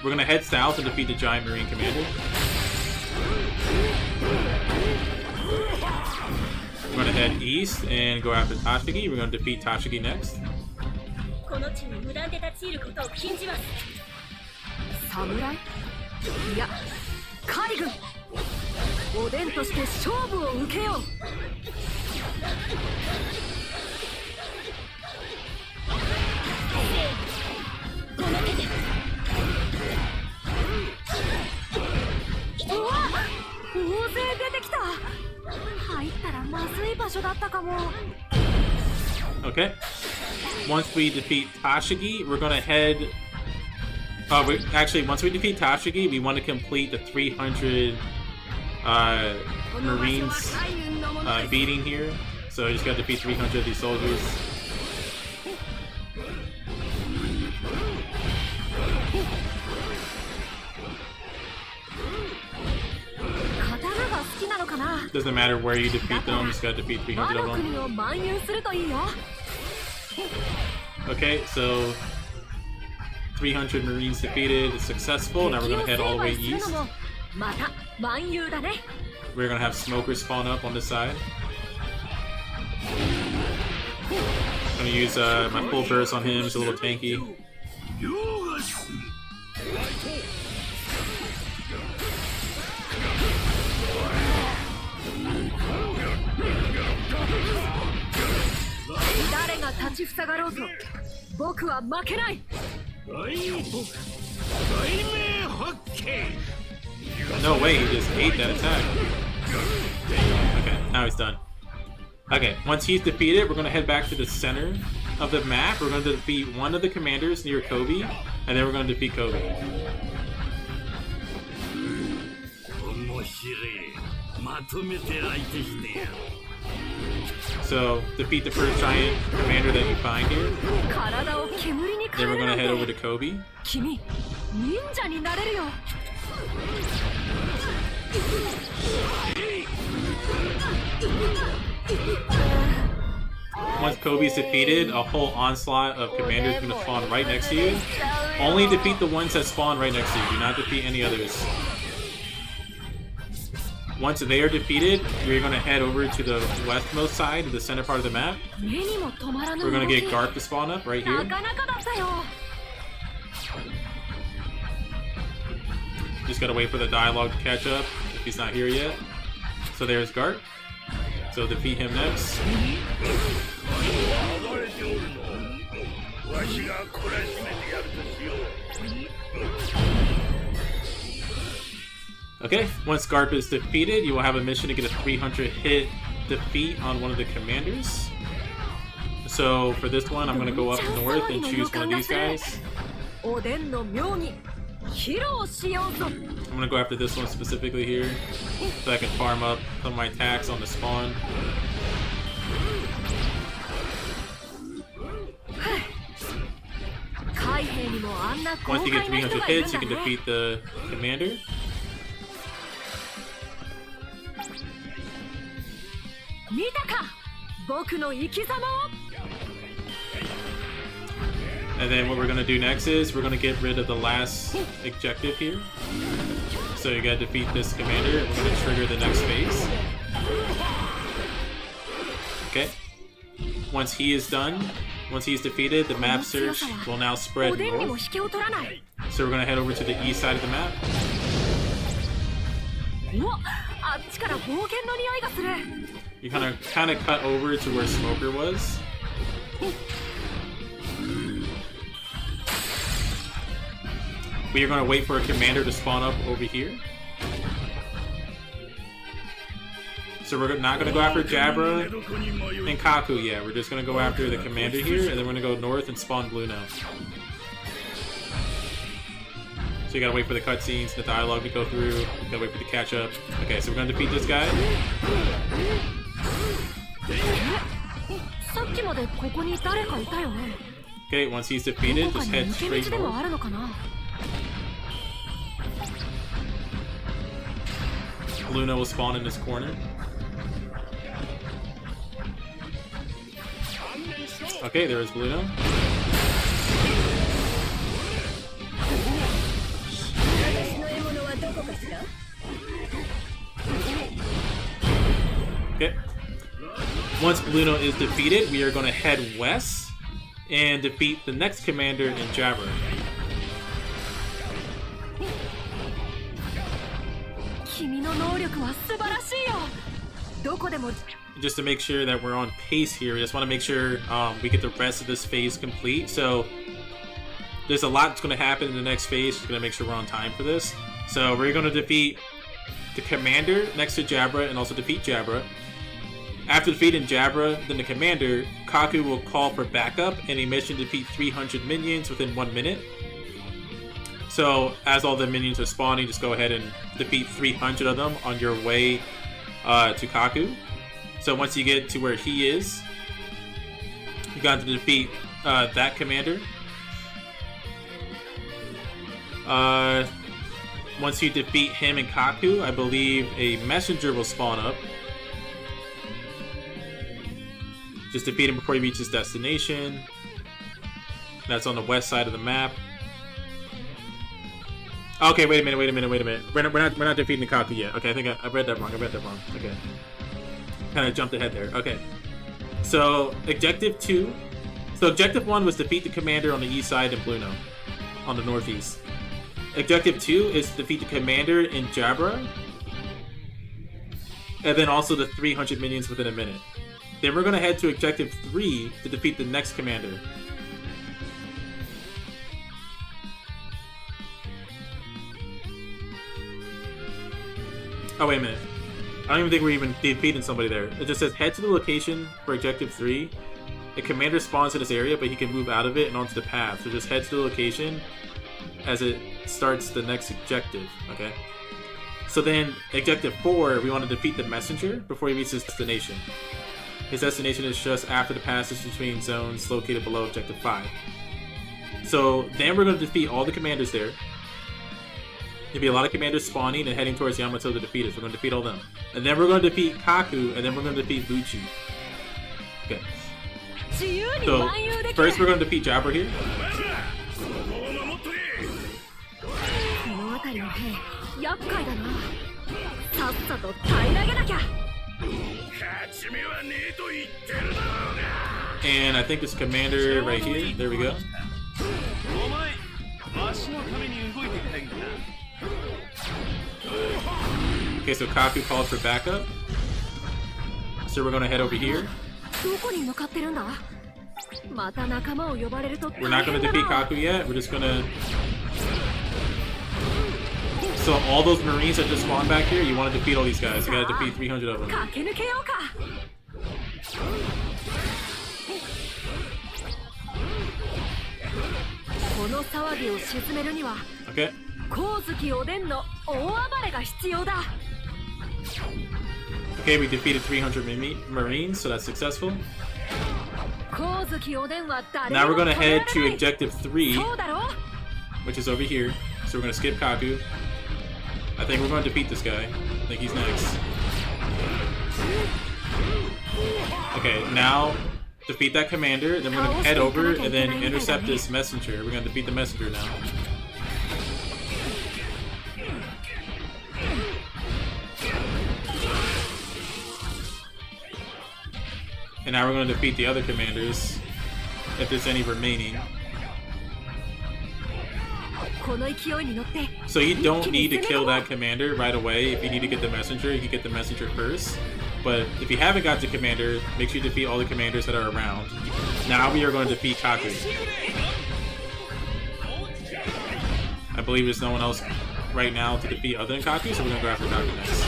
we're gonna head south and defeat the giant Marine commander. We're gonna head east and go after Tashigi. We're gonna defeat Tashigi next. Okay. Once we defeat Tashigi, we're gonna head. Once we defeat Tashigi, we want to complete the 300 Marines beating here. So you just gotta defeat 300 of these soldiers. Doesn't matter where you defeat them, just gotta defeat 300 of them. Okay, so 300 Marines defeated, successful. Now we're gonna head all the way east. We're gonna have smokers spawn up on this side. I'm gonna use my full burst on him, he's a little tanky. No way, he just ate that attack. Okay, now he's done. Okay, once he's defeated, we're gonna head back to the center of the map. We're gonna defeat one of the commanders near Kobe, and then we're gonna defeat Kobe. So, defeat the first giant commander that you find here. Then we're gonna head over to Kobe. Once Kobe's defeated, a whole onslaught of commanders is gonna spawn right next to you. Only defeat the ones that spawn right next to you. Do not defeat any others. Once they are defeated, we're going to head over to the westmost side, the center part of the map. We're going to get Garp to spawn up right here. Just got to wait for the dialogue to catch up if he's not here yet. So there's Garp. So defeat him next. Okay, once Garp is defeated, you will have a mission to get a 300 hit defeat on one of the commanders. So for this one, I'm going to go up north and choose one of these guys. I'm going to go after this one specifically here, so I can farm up some of my attacks on the spawn. Once you get 300 hits, you can defeat the commander. And then what we're gonna do next is we're gonna get rid of the last objective here. So you gotta defeat this commander. We're gonna trigger the next phase. Okay. Once he is done, once he's defeated, the map search will now spread north. So we're gonna head over to the east side of the map. You kind of cut over to where Smoker was. We are going to wait for a commander to spawn up over here. So we're not going to go after Jabra and Kaku yet. We're just going to go after the commander here, and then we're going to go north and spawn Blue now. So you gotta wait for the cutscenes, the dialogue to go through. You gotta wait for the catch up. Okay, so we're gonna defeat this guy. Okay, once he's defeated, just head straight north. Luna will spawn in this corner. Okay, there is Bluno. Okay. Once Bluno is defeated, we are going to head west and defeat the next commander in Jabra. Just to make sure that we're on pace here, we just want to make sure we get the rest of this phase complete. So there's a lot that's going to happen in the next phase. Just going to make sure we're on time for this. So we're going to defeat the commander next to Jabra and also defeat Jabra. After defeating Jabra, then the commander, Kaku will call for backup and a mission to defeat 300 minions within 1 minute. So as all the minions are spawning, just go ahead and defeat 300 of them on your way to Kaku. So once you get to where he is, you got to defeat that commander. Once you defeat him and Kaku, I believe a messenger will spawn up. Just defeat him before he reaches destination. That's on the west side of the map. Okay, wait a minute. We're not defeating Kaku yet. Okay, I think I read that wrong. Okay. Kind of jumped ahead there. Okay. So, Objective 2. So, Objective 1 was defeat the commander on the east side in Bluno, on the northeast. Objective 2 is to defeat the commander in Jabra, and then also the 300 minions within a minute. Then we're going to head to Objective 3 to defeat the next commander. Oh, wait a minute. I don't even think we're even defeating somebody there. It just says head to the location for Objective 3. A commander spawns in this area, but he can move out of it and onto the path. So just head to the location as it starts the next objective, okay? So then, Objective 4, we want to defeat the messenger before he reaches his destination. His destination is just after the passage between zones located below Objective 5. So then we're going to defeat all the commanders there. There'll be a lot of commanders spawning and heading towards Yamato to defeat us. We're going to defeat all them. And then we're going to defeat Kaku, and then we're going to defeat Buchi. Okay. So, first we're going to defeat Jabra here. And I think this commander right here. There we go. Okay, so Kaku calls for backup. So we're gonna head over here. We're not gonna defeat Kaku yet. We're just gonna... So all those Marines that just spawned back here, you want to defeat all these guys. You gotta defeat 300 of them. Okay. Okay, we defeated 300 Marines, so that's successful. Now we're gonna head to Objective 3, which is over here. So we're gonna skip Kaku. I think we're gonna defeat this guy. I think he's next. Okay, now defeat that commander, then we're gonna head over and then intercept this messenger. We're gonna defeat the messenger now. And now we're gonna defeat the other commanders, if there's any remaining. So you don't need to kill that commander right away. If you need to get the messenger, you can get the messenger first. But if you haven't got the commander, make sure you defeat all the commanders that are around. Now we are going to defeat Kaku. I believe there's no one else right now to defeat other than Kaku, so we're going to go after Kaku next.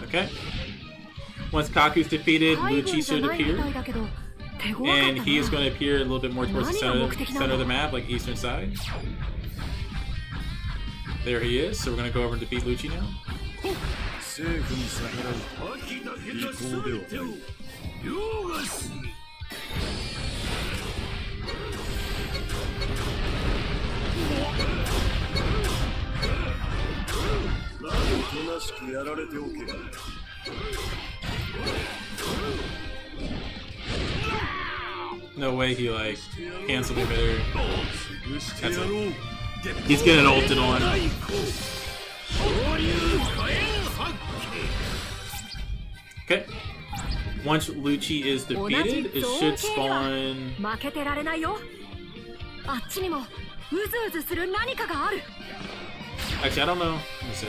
Okay. Once Kaku's defeated, Lucci should appear. And he is going to appear a little bit more towards the center of the map, like eastern side. There he is, so we're going to go over and defeat Lucci now. No way he like canceled him there. That's it. He's getting ulted on. Okay. Once Lucci is defeated, it should spawn. Actually, I don't know. Let me see.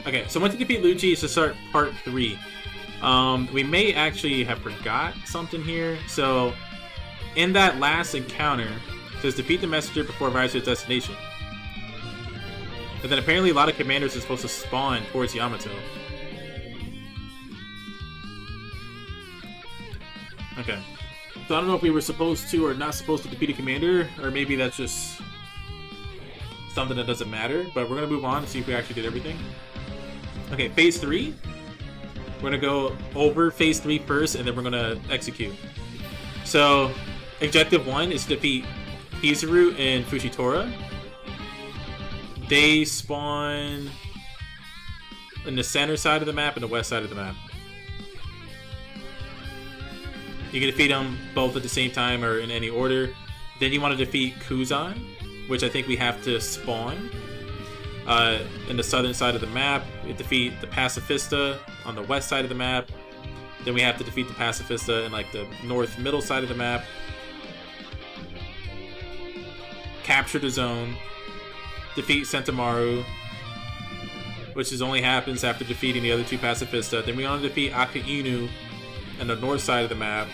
Okay, so once you defeat Lucci, it's to start part 3. We may actually have forgot something here. So, in that last encounter, it says defeat the messenger before it arrives to its destination. And then apparently a lot of commanders are supposed to spawn towards Yamato. Okay. So I don't know if we were supposed to or not supposed to defeat a commander, or maybe that's just something that doesn't matter. But we're going to move on and see if we actually did everything. Okay, phase 3. We're going to go over phase 3 first, and then we're going to execute. So, objective 1 is to defeat Hizuru and Fushitora. They spawn in the center side of the map and the west side of the map. You can defeat them both at the same time or in any order. Then you want to defeat Kuzan, which I think we have to spawn in the southern side of the map. We defeat the Pacifista on the west side of the map. Then we have to defeat the Pacifista in like the north middle side of the map. Capture the zone. Defeat Sentamaru, which only happens after defeating the other 2 Pacifista. Then we want to defeat Akainu on the north side of the map,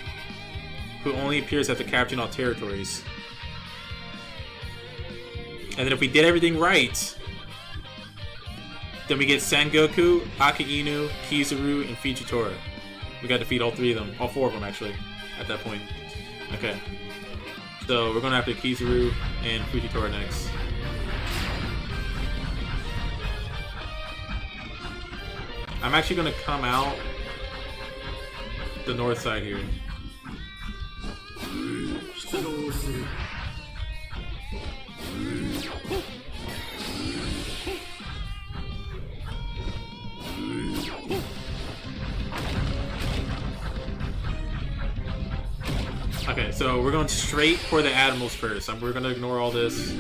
who only appears after capturing all territories. And then if we did everything right, then we get Sengoku, Akainu, Kizuru, and Fujitora. We got to defeat all 3 of them, all 4 of them actually, at that point. Okay. So we're going after Kizuru and Fujitora next. I'm actually going to come out the north side here. Okay, so we're going straight for the admirals first. We're going to ignore all this.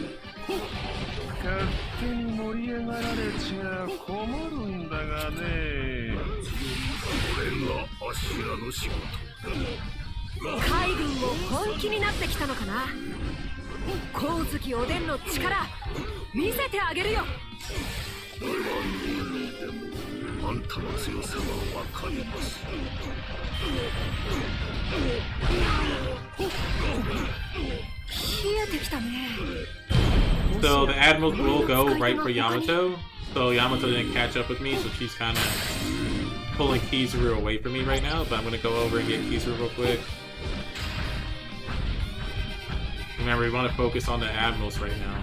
So the admirals will go right for Yamato. So Yamato didn't catch up with me, so she's kind of pulling Kizuru away from me right now. But I'm going to go over and get Kizuru real quick. Remember, we want to focus on the admirals right now.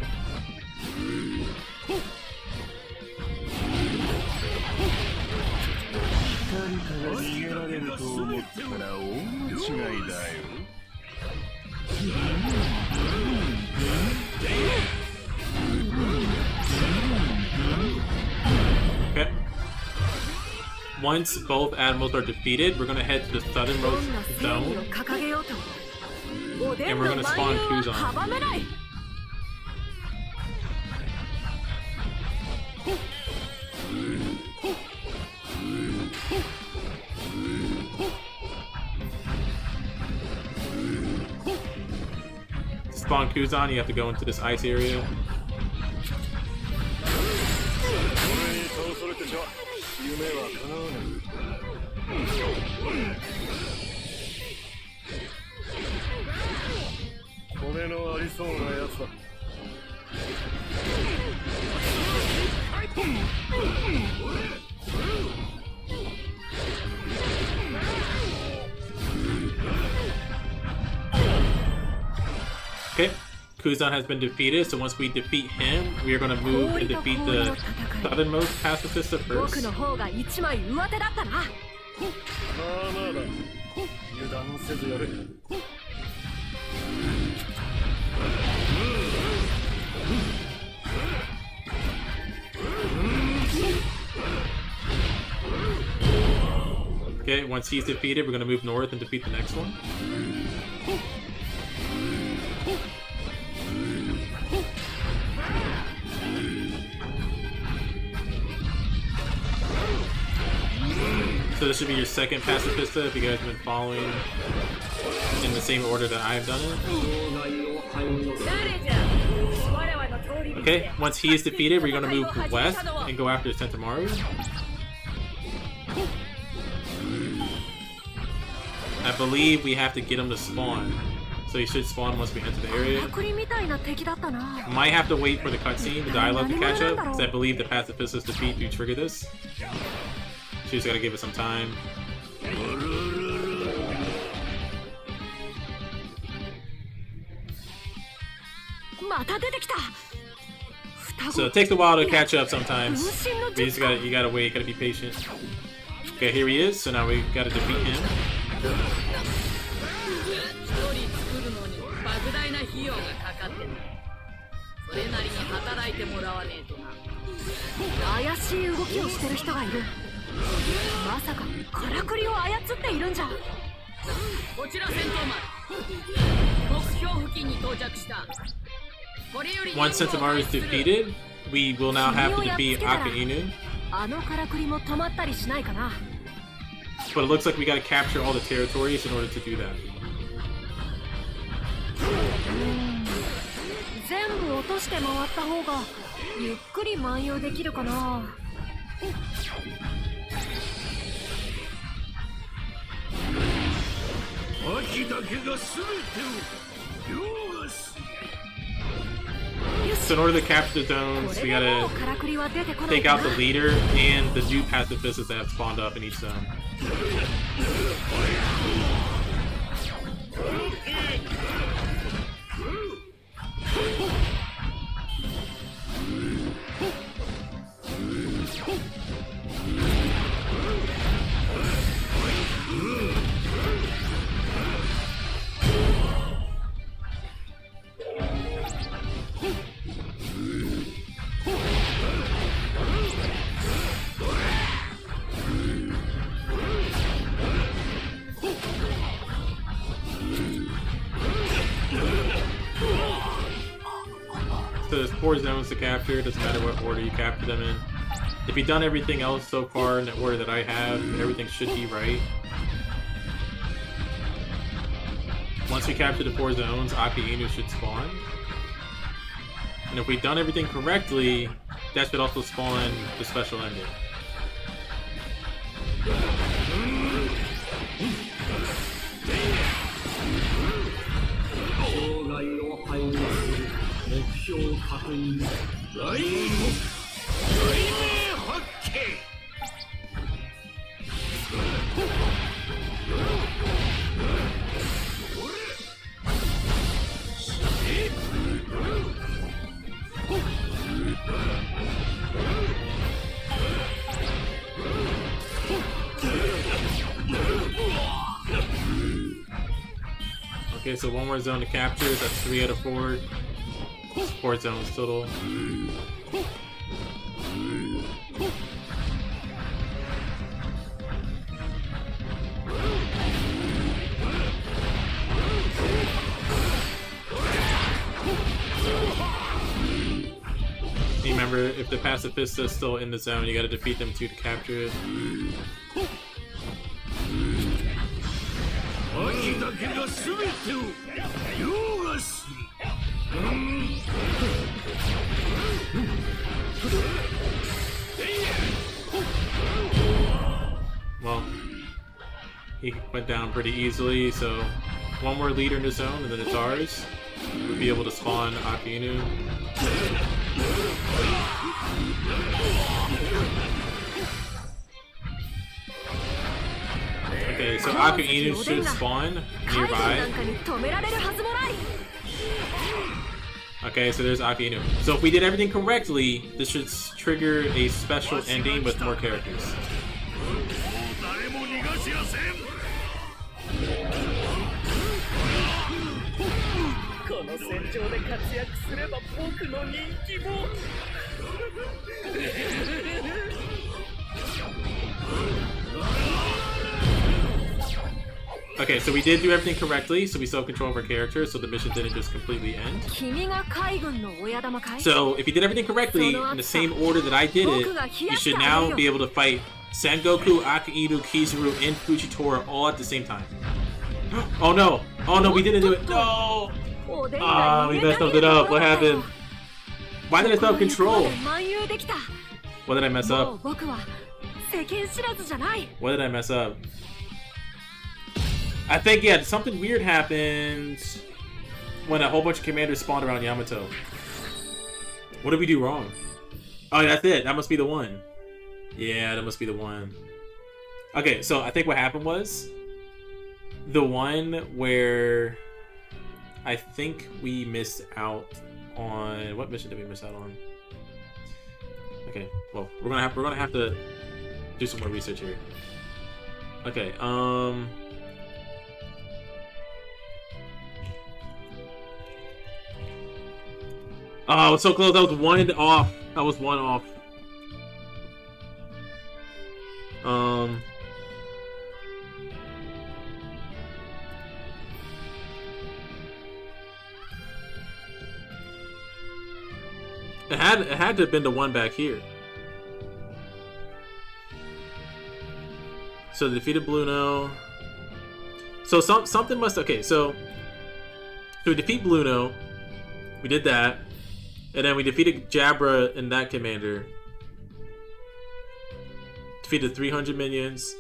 Okay. Once both admirals are defeated, we're gonna head to the southernmost zone, and we're gonna spawn Kuzan. To spawn Kuzan, you have to go into this ice area. Okay, Kuzan has been defeated, so once we defeat him, we are going to move and defeat the southernmost pacifista first. Okay, once he's defeated, we're going to move north and defeat the next one. So this should be your second pacifista if you guys have been following in the same order that I've done it. Okay, once he is defeated, we're going to move west and go after Sentomaru. I believe we have to get him to spawn. So he should spawn once we enter the area. Might have to wait for the cutscene, the dialogue to catch up, because I believe the pacifista's defeat do trigger this. So you just gotta give it some time. So it takes a while to catch up sometimes. But you gotta wait, gotta be patient. Okay, here he is, so now we gotta defeat him. Once Sentomaru is defeated, we will now have to defeat Akainu. But it looks like we gotta capture all the territories in order to do that. So in order to capture the zones, we gotta take out the leader and the new pacifistas that have spawned up in each zone. So there's 4 zones to capture, doesn't matter what order you capture them in. If you've done everything else so far in the order that I have, everything should be right. Once we capture the 4 zones, Akainu should spawn. And if we've done everything correctly, that should also spawn the special ending. Okay, so one more zone to capture. That's 3 out of 4. 4 zones total. Remember, if the pacifist is still in the zone, you gotta defeat them too to capture it. Well, he went down pretty easily, so one more leader in the zone and then it's ours. We'll be able to spawn Akainu. Okay, so Akainu should spawn nearby. Okay, so there's Akainu. So if we did everything correctly, this should trigger a special ending with more characters. Okay, so we did do everything correctly, so we still have control of our character, so the mission didn't just completely end. So if you did everything correctly, in the same order that I did it, you should now be able to fight Sengoku, Akainu, Kizuru, and Fujitora all at the same time. Oh no! Oh no, we didn't do it! No! Ah, we messed it up. What happened? Why did I still have control? What did I mess up? What did I mess up? I think, yeah, something weird happened when a whole bunch of commanders spawned around Yamato. What did we do wrong? Oh, that's it. That must be the one. Yeah, that must be the one. Okay, so I think what happened was the one where I think we missed out on... What mission did we miss out on? Okay, well, we're gonna have to do some more research here. Okay, oh, it's so close. That was one off. That was one off. It had to have been the one back here. So the defeated Bluno. So something must. Okay, so we defeat Bluno. We did that. And then we defeated Jabra and that commander. Defeated 300 minions.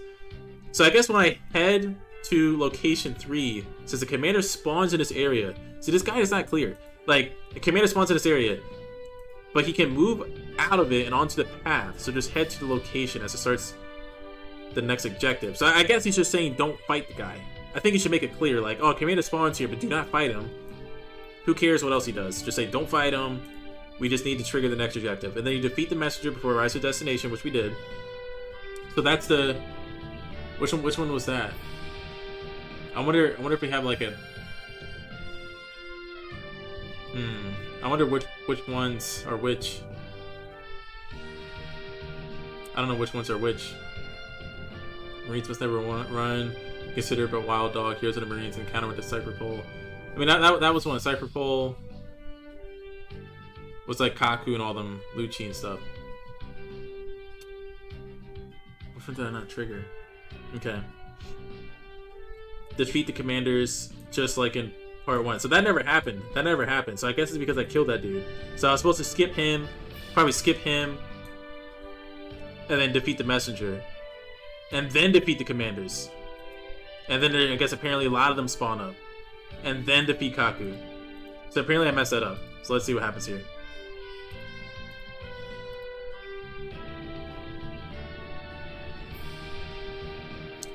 So I guess when I head to location 3, it says the commander spawns in this area. See, this guy is not clear. Like, the commander spawns in this area, but he can move out of it and onto the path. So just head to the location as it starts the next objective. So I guess he's just saying don't fight the guy. I think he should make it clear, like, oh, commander spawns here, but do not fight him. Who cares what else he does? Just say don't fight him. We just need to trigger the next objective. And then you defeat the messenger before it arrives to destination, which we did. So that's the... Which one was that? I wonder if we have like a... I wonder which ones are which. I don't know which ones are which. Marines must never run. Consider but wild dog. Heroes of the Marines encounter with the Cypher Pole. I mean, that was one. Cypher Pole was like Kaku and all them Lucci and stuff. Which one did I not trigger? Okay. Defeat the commanders just like in part 1. So that never happened. That never happened. So I guess it's because I killed that dude. So I was supposed to skip him, probably skip him, and then defeat the messenger. And then defeat the commanders. And then I guess apparently a lot of them spawn up. And then defeat Kaku. So apparently I messed that up. So let's see what happens here.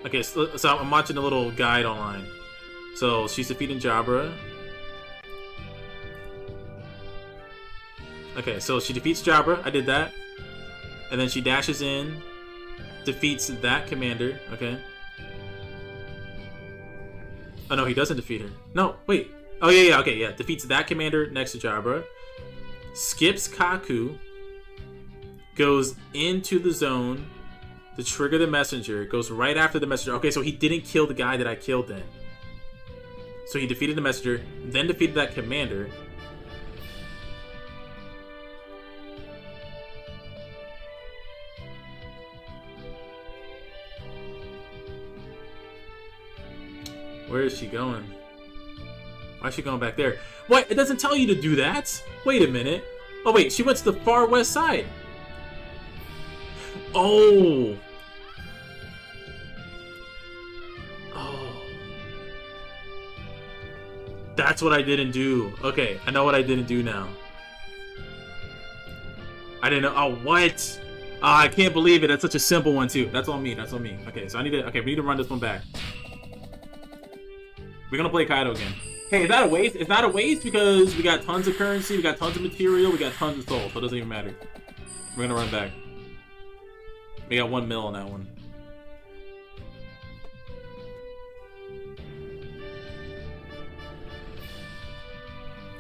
Okay, so I'm watching a little guide online. So she's defeating Jabra. Okay, so she defeats Jabra. I did that. And then she dashes in, defeats that commander. Okay. Oh no, he doesn't defeat her. No, wait. Oh yeah, okay, yeah. Defeats that commander next to Jabra. Skips Kaku. Goes into the zone to trigger the messenger. Goes right after the messenger. Okay, so he didn't kill the guy that I killed then. So he defeated the messenger, then defeated that commander. Where is she going? Why is she going back there? What? It doesn't tell you to do that. Wait a minute. Oh wait, she went to the far west side. Oh. Oh. That's what I didn't do. Okay, I know what I didn't do now. I didn't know. Oh, what? Oh, I can't believe it. That's such a simple one too. That's on me. That's on me. Okay, so I need to. Okay, we need to run this one back. We're gonna play Kaido again. Hey, is that a waste? It's not a waste because we got tons of currency, we got tons of material, we got tons of soul, so it doesn't even matter. We're gonna run back. We got 1 mil on that one.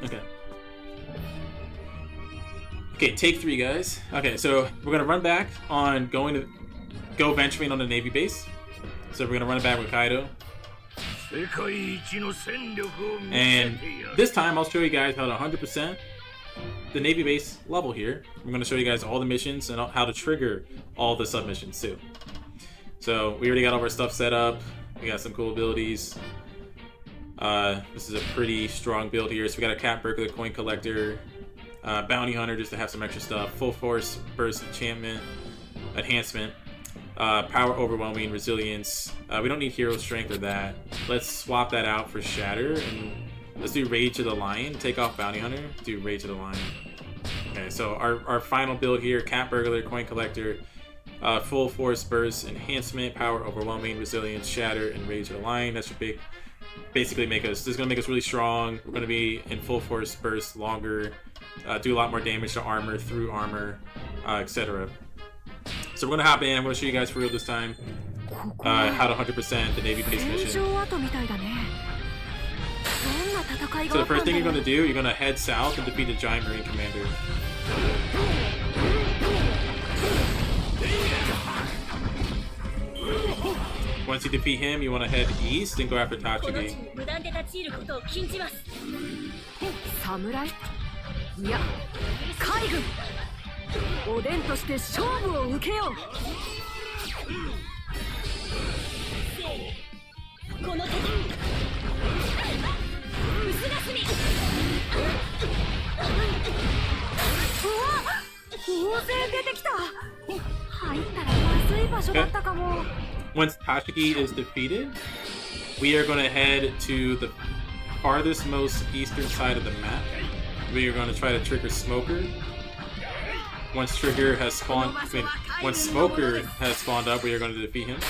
Okay. Okay, take 3, guys. Okay, so we're gonna run back on go venturing on the Navy base. So we're gonna run it back with Kaido. And this time I'll show you guys how to 100% the Navy base level here. I'm going to show you guys all the missions and how to trigger all the submissions too. So we already got all our stuff set up. We got some cool abilities. This is a pretty strong build here. So we got a Cat Burglar, Coin Collector, Bounty Hunter just to have some extra stuff, Full Force Burst Enhancement, Power Overwhelming, Resilience. We don't need Hero Strength or that. Let's swap that out for Shatter, and let's do Rage of the Lion. Take off Bounty Hunter, do Rage of the Lion. Okay, so our final build here, Cat Burglar, Coin Collector, Full Force Burst Enhancement, Power Overwhelming, Resilience, Shatter, and Rage of the Lion. That should basically make us, this is going to make us really strong. We're going to be in Full Force Burst longer, do a lot more damage to armor, through armor, etc. So we're going to hop in. I'm going to show you guys for real this time how to 100% the Navy base mission. So the first thing you're going to do, you're going to head south and defeat the Giant Marine Commander. Once you defeat him, you want to head east and go after Tachigi. Okay. Once Tachigi is defeated, we are going to head to the farthest most eastern side of the map. We are going to try to trigger Smoker. Once Trigger has spawned, once Smoker has spawned up, we are going to defeat him.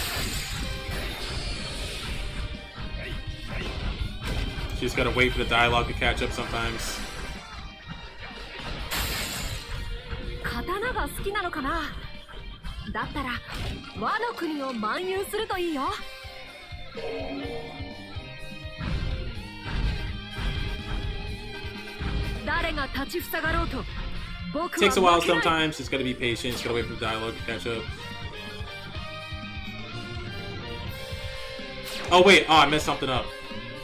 You just gotta wait for the dialogue to catch up sometimes. Takes a while sometimes, just gotta be patient, just gotta wait for the dialogue to catch up. Oh wait, oh I messed something up.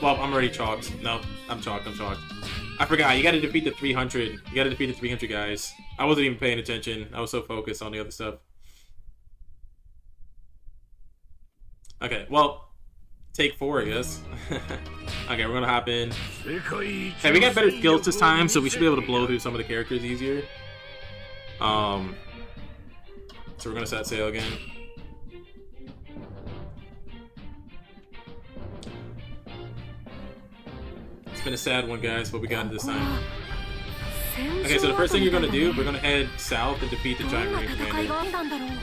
Well, I'm already chalked. No, I'm chalked, I forgot, you gotta defeat the 300. You gotta defeat the 300 guys. I wasn't even paying attention. I was so focused on the other stuff. Okay, well, take 4, I guess. Okay, we're gonna hop in. Hey, we got better skills this time, so we should be able to blow through some of the characters easier. So we're gonna set sail again. It's been a sad one, guys, but we got it this time. Okay, so the first thing you're gonna do, we're gonna head south and defeat the Giant Marine Commander.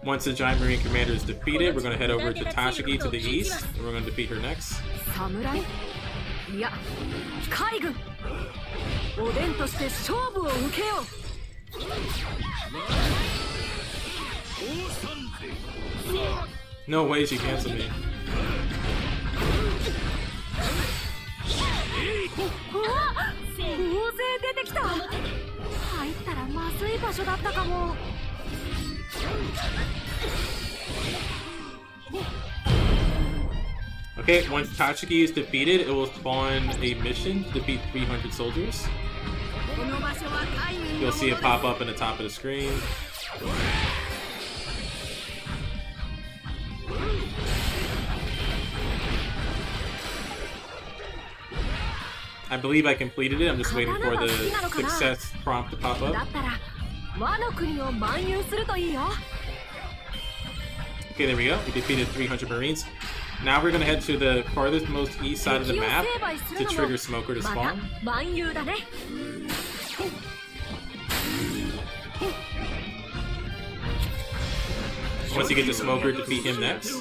Once the Giant Marine Commander is defeated, we're going to head over to Tachigi to the east, and we're going to defeat her next. 伝として勝負を受けよう。 No way she canceled me. うわっ、大勢出てきた。入ったらまずい場所だったかも。 Okay, once Tachiki is defeated, it will spawn a mission to defeat 300 soldiers. You'll see it pop up in the top of the screen. I believe I completed it. I'm just waiting for the success prompt to pop up. Okay, there we go. We defeated 300 Marines. Now we're going to head to the farthest most east side of the map to trigger Smoker to spawn. Once you get to Smoker, defeat him next.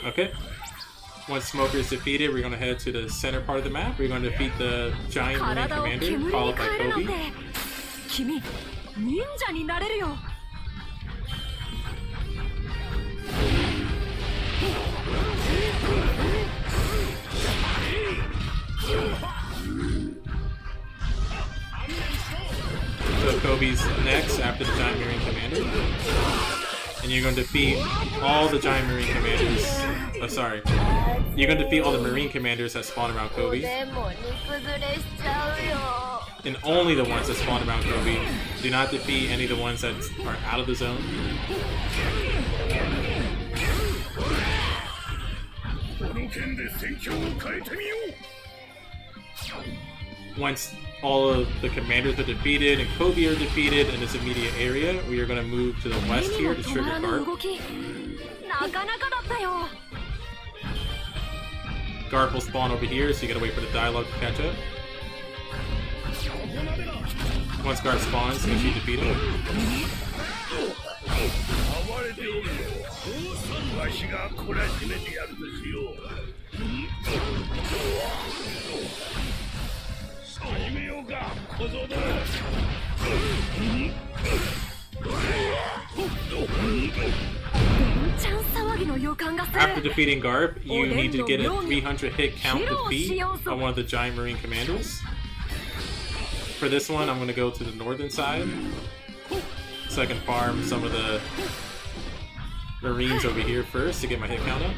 Okay. Once Smoker is defeated, we're going to head to the center part of the map. We're going to defeat the giant Marine commander, followed by Koei. So Kobe's next after the giant Marine commander. And you're going to defeat all the giant Marine commanders. Oh, sorry. You're going to defeat all the Marine commanders that spawn around Kobe. And only the ones that spawn around Kobe. Do not defeat any of the ones that are out of the zone. Once all of the commanders are defeated and Kobe are defeated in this immediate area, we are going to move to the west here to trigger Garp. Garp will spawn over here, so you gotta wait for the dialogue to catch up. Once Garp spawns, make sure you defeat him. After defeating Garp, you need to get a 300 hit count defeat on one of the giant Marine commanders. For this one, I'm going to go to the northern side so I can farm some of the Marines over here first to get my hit count up.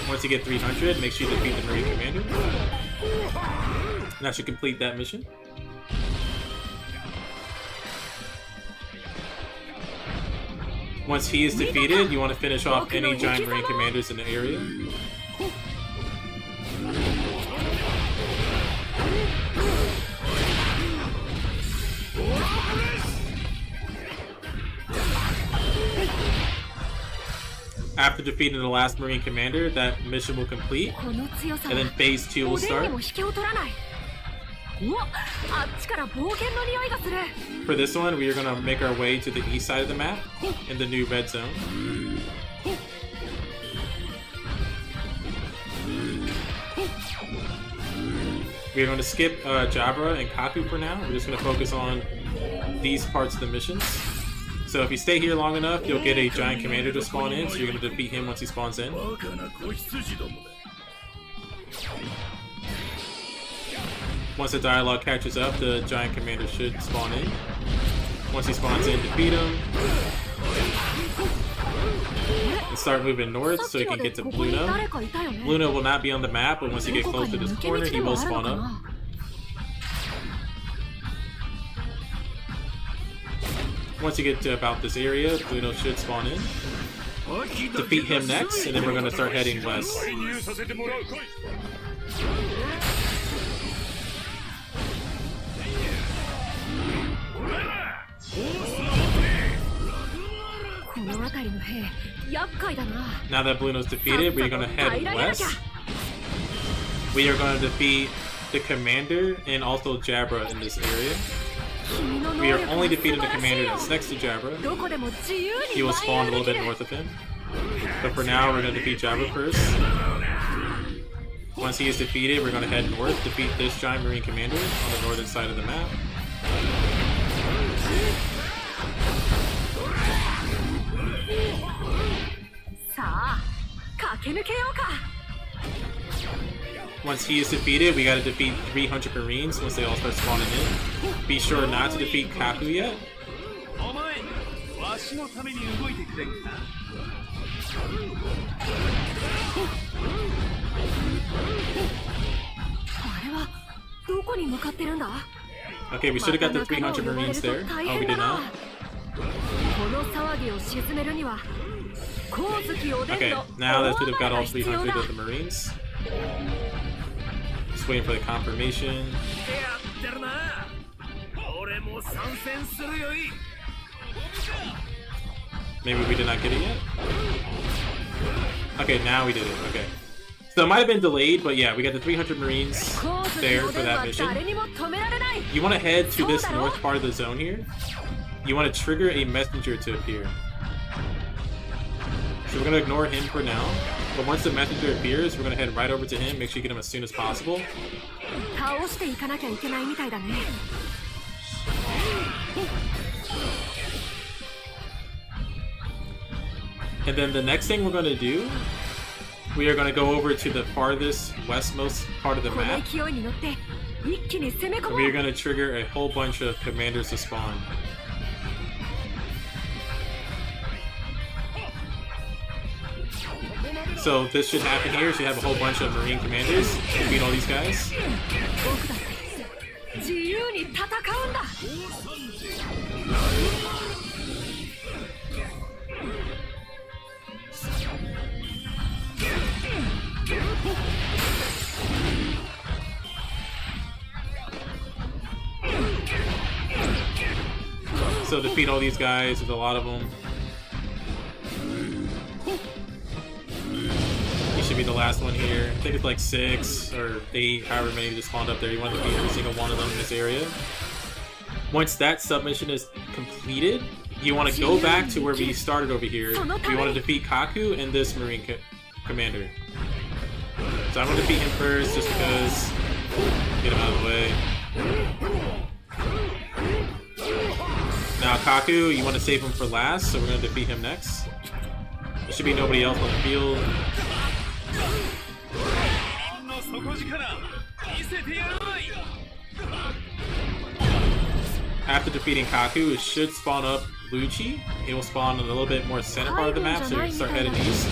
Once you get 300, make sure you defeat the Marine commander. And that should complete that mission. Once he is defeated, you want to finish off any giant Marine commanders in the area. After defeating the last Marine commander, that mission will complete, and then phase 2 will start. For this one, we are going to make our way to the east side of the map in the new red zone. We are going to skip Jabra and Kaku for now. We're just going to focus on these parts of the missions. So if you stay here long enough, you'll get a giant commander to spawn in, so you're going to defeat him once he spawns in. Once the dialogue catches up, the giant commander should spawn in. Once he spawns in, defeat him. And start moving north so you can get to Bluno. Bluno will not be on the map, but once you get close to this corner, he will spawn up. Once you get to about this area, Bluno should spawn in. Defeat him next, and then we're going to start heading west. Now that Blueno's defeated, we're going to head west. We are going to defeat the commander and also Jabra in this area. We are only defeating the commander that's next to Jabra. He will spawn a little bit north of him. But for now, we're going to defeat Jabra first. Once he is defeated, we're going to head north, defeat this giant marine commander on the northern side of the map. Once he is defeated, we gotta defeat 300 Marines once they all start spawning in. Be sure not to defeat Kaku yet. Okay, we should have got the 300 Marines there. Oh, we did not. Okay, now that should have got all 300 of the Marines. Just waiting for the confirmation. Maybe we did not get it yet? Okay, now we did it. Okay. So it might have been delayed, but yeah, we got the 300 Marines there for that mission. You want to head to this north part of the zone here. You want to trigger a messenger to appear. So we're going to ignore him for now. But once the messenger appears, we're going to head right over to him, make sure you get him as soon as possible. And then the next thing we're going to do, we are going to go over to the farthest westmost part of the map. And we are going to trigger a whole bunch of commanders to spawn. So this should happen here. So you have a whole bunch of Marine commanders. Defeat all these guys. So defeat all these guys. There's a lot of them. Should be the last one here. I think it's like 6 or 8, however many just spawned up there. You want to defeat every single one of them in this area. Once that submission is completed, you want to go back to where we started over here. We want to defeat Kaku and this Marine commander. So I'm going to defeat him first just because. Get him out of the way. Now Kaku, you want to save him for last, so we're going to defeat him next. There should be nobody else on the field. After defeating Kaku, it should spawn up Lucci. It will spawn in a little bit more center part of the map, so you can start heading east.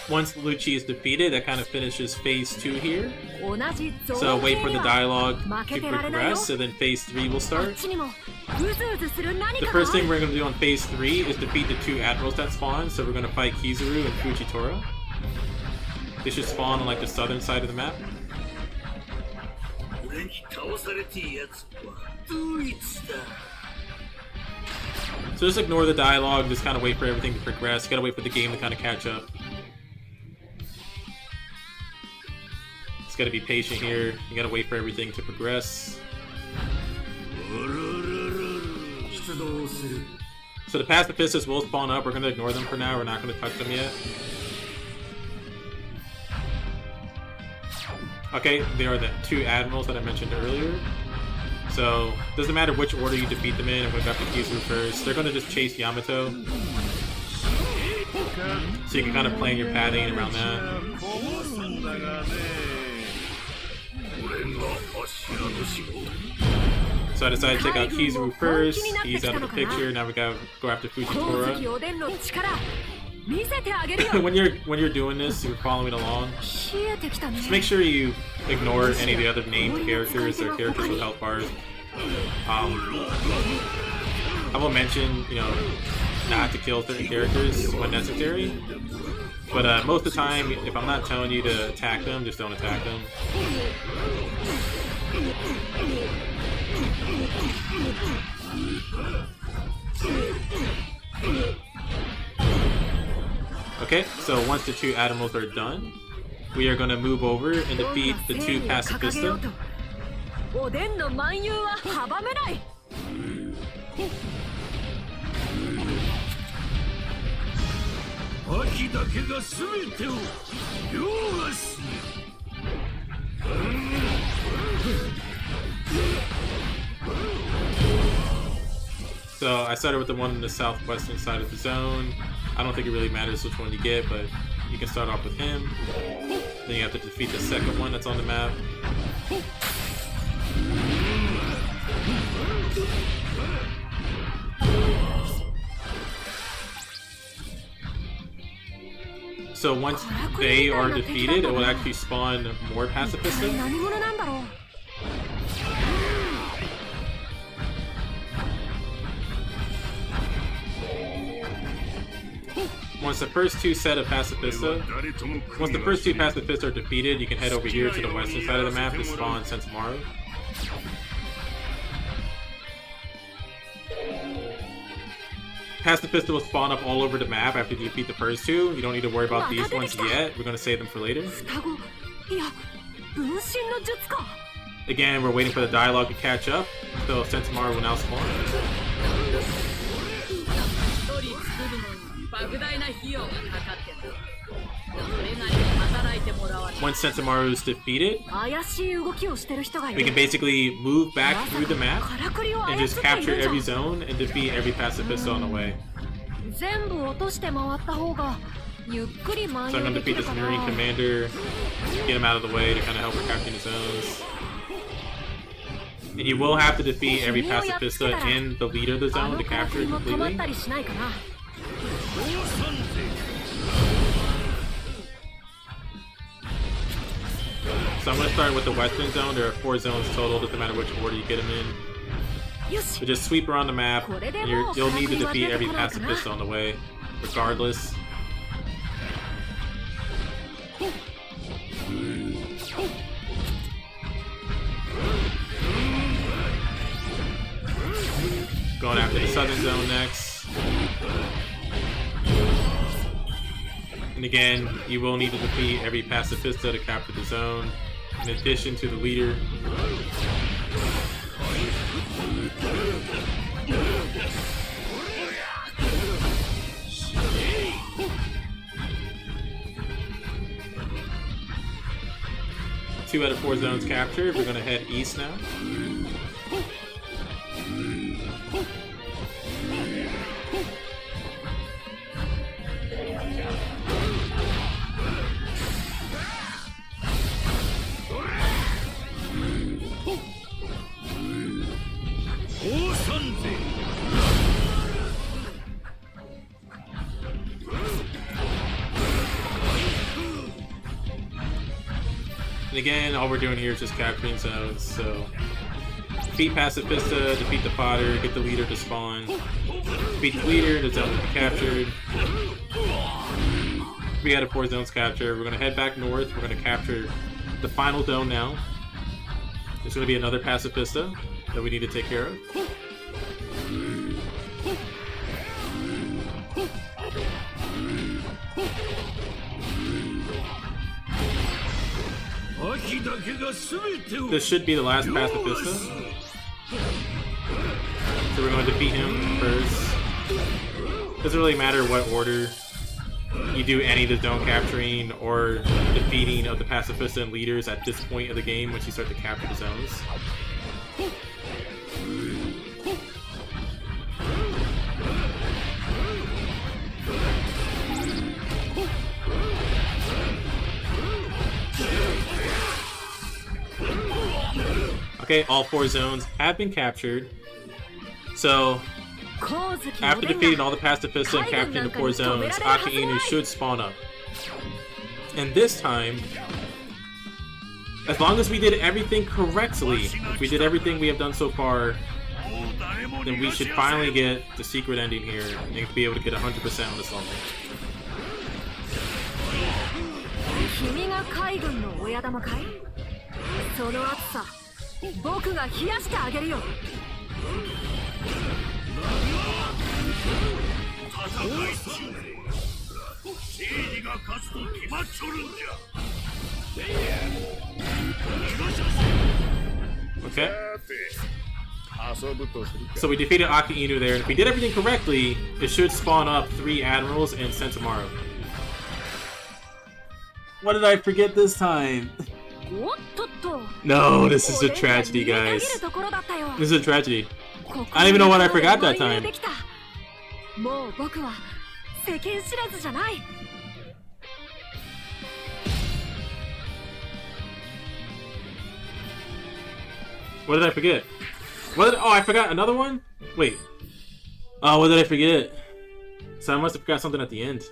Once Lucci is defeated, that kind of finishes phase 2 here. So wait for the dialogue to progress, and then phase 3 will start. The first thing we're going to do on phase 3 is defeat the 2 admirals that spawn. So we're going to fight Kizuru and Fujitora. They should spawn on like the southern side of the map. So just ignore the dialogue, just kind of wait for everything to progress. You gotta wait for the game to kind of catch up. Just gotta be patient here. You gotta wait for everything to progress. So the pacifists will spawn up. We're gonna ignore them for now. We're not gonna touch them yet. Okay, they are the 2 admirals that I mentioned earlier. So, doesn't matter which order you defeat them in. I'm going to go after Kizuru first. They're going to just chase Yamato. So you can kind of plan your padding around that. So I decided to take out Kizuru first. He's out of the picture. Now we gotta go after Fujitora. when you're doing this, you're following along. Just make sure you ignore any of the other named characters or characters with health bars. I will mention, you know, not to kill certain characters when necessary. But most of the time, if I'm not telling you to attack them, just don't attack them. Okay, so once the two admirals are done, we are going to move over and defeat the two pacifista. So I started with the one in the southwestern side of the zone. I don't think it really matters which one you get, but you can start off with him. Then you have to defeat the second one that's on the map. So once they are defeated, it will actually spawn more pacifista. Once the first two set of pacifista, once the first two pacifista are defeated, you can head over here to the western side of the map to spawn Sensamaru. Pacifista will spawn up all over the map after you defeat the first two. You don't need to worry about these ones yet. We're going to save them for later. Again, we're waiting for the dialogue to catch up, so Sensamaru will now spawn. Once Sensamaru is defeated, we can basically move back through the map and just capture every zone and defeat every pacifista on the way. So I'm going to defeat this Marine commander, get him out of the way to kind of help her capture the zones. And you will have to defeat every pacifista in the leader of the zone to capture it completely. So I'm going to start with the western zone. There are 4 zones total, doesn't matter which order you get them in. So just sweep around the map, and you'll need to defeat every pacifista on the way, regardless. Going after the southern zone next. And again, you will need to defeat every pacifista to capture the zone, in addition to the leader. Two out of 4 zones captured. We're going to head east now. And again, all we're doing here is just capturing zones, so defeat pacifista, defeat the fodder, get the leader to spawn, defeat the leader, the zone will be captured. 3 out of 4 zones captured. We're going to head back north, we're going to capture the final zone now. There's going to be another pacifista that we need to take care of. This should be the last pacifista. So we're going to defeat him first. Doesn't really matter what order you do any of the zone capturing or defeating of the pacifista and leaders at this point of the game once you start to capture the zones. Okay, all 4 zones have been captured. So After defeating all the pacifists and capturing the 4 zones, Aki Inu should spawn up. And this time, as long as we did everything correctly, if we did everything we have done so far, then we should finally get the secret ending here and be able to get 100% on this level. Okay. So we defeated Aki Inu there, and if we did everything correctly, it should spawn up 3 admirals and Sentomaru. What did I forget this time? No, this is a tragedy, guys. This is a tragedy. I don't even know what I forgot that time. What did I forget? Oh, I forgot another one? Wait. Oh, what did I forget? So I must have forgot something at the end.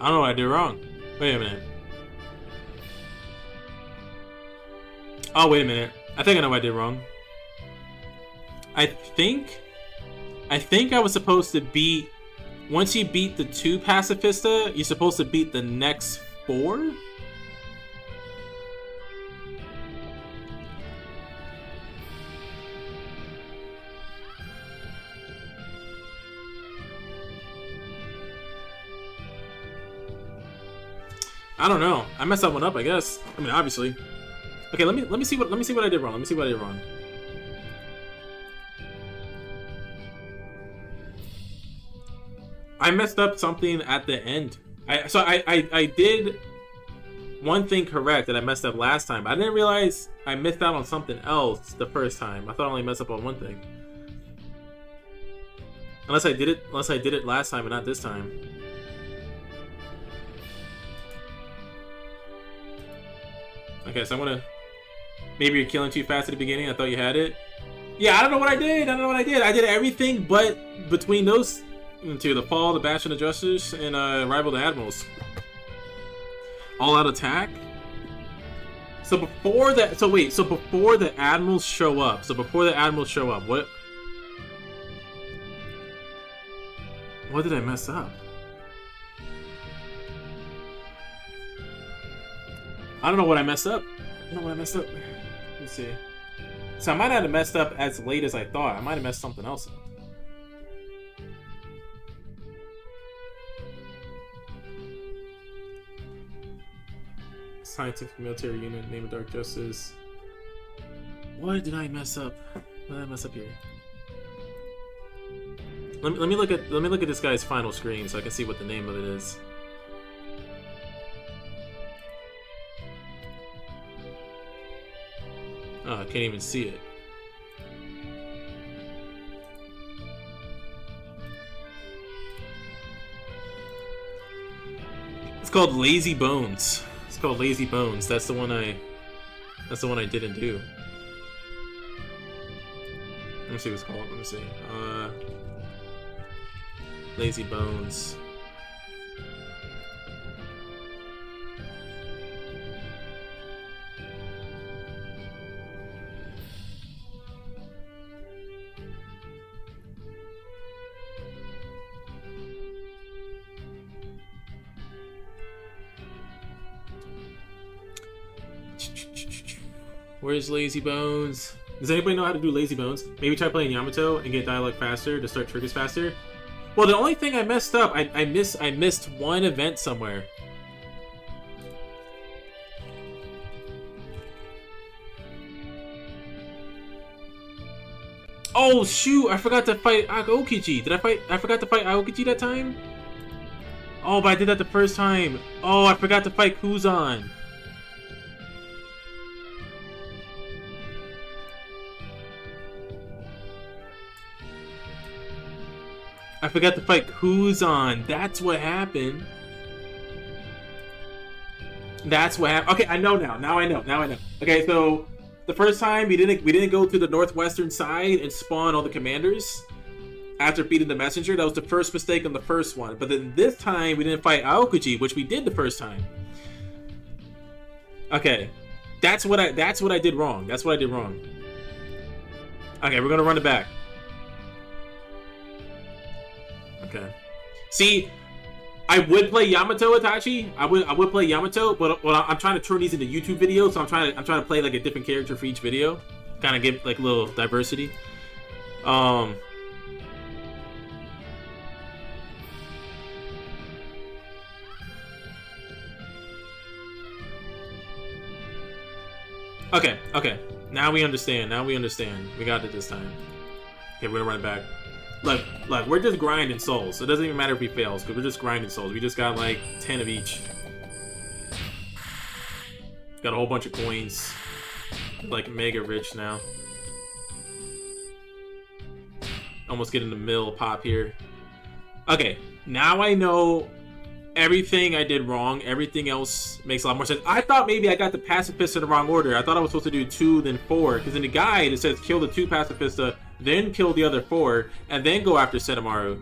I don't know what I did wrong. Wait a minute. Oh, wait a minute. I think I know what I did wrong. I think I was supposed to beat... Once you beat the 2 Pacifista, you're supposed to beat the next 4? I don't know. I messed that one up, I guess. I mean, obviously. Okay, let me see what I did wrong. Let me see what I did wrong. I messed up something at the end. I did one thing correct that I messed up last time. I didn't realize I missed out on something else the first time. I thought I only messed up on one thing. Unless I did it last time and not this time. Okay, so I'm gonna... Maybe you're killing too fast at the beginning. I thought you had it. Yeah, I don't know what I did. I did everything but between those two, the Fall, the Bastion of Justice, and Rival the Admirals. All out attack. So before that, so before the Admirals show up. What did I mess up? I don't know what I messed up. Let's see. So I might not have messed up as late as I thought. I might have messed something else up. Scientific military unit, name of Dark Justice. What did I mess up? What did I mess up here? Let me look at this guy's final screen so I can see what the name of it is. Oh, I can't even see it. It's called Lazy Bones. Lazy Bones. That's the one I didn't do. Let me see what it's called. Let me see. Lazy Bones. Where's Lazy Bones? Does anybody know how to do Lazy Bones? Maybe try playing Yamato and get dialogue faster to start triggers faster. Well, the only thing I messed up, I missed one event somewhere. Oh shoot! I forgot to fight Aokiji. I forgot to fight Aokiji that time? Oh, but I did that the first time. Oh, I forgot to fight Kuzan. I forgot to fight Kuzan. That's what happened. That's what happened. Okay, I know now. Now I know. Okay, so the first time we didn't go to the northwestern side and spawn all the commanders after beating the messenger. That was the first mistake on the first one. But then this time we didn't fight Aokuji, which we did the first time. Okay, that's what I did wrong. That's what I did wrong. Okay, we're gonna run it back. Okay. See, I would play Yamato Itachi. I would play Yamato, but I'm trying to turn these into YouTube videos, so I'm trying to play like a different character for each video, kind of give like a little diversity. Okay. Now we understand. We got it this time. Okay, we're gonna run it back. Look, we're just grinding souls. So it doesn't even matter if we fail, because we're just grinding souls. We just got like 10 of each. Got a whole bunch of coins. Like mega rich now. Almost getting the mill pop here. Okay, now I know everything I did wrong. Everything else makes a lot more sense. I thought maybe I got the pacifist in the wrong order. I thought I was supposed to do 2, then 4. Because in the guide it says kill the 2 pacifista, then kill the other 4, and then go after Senamaru.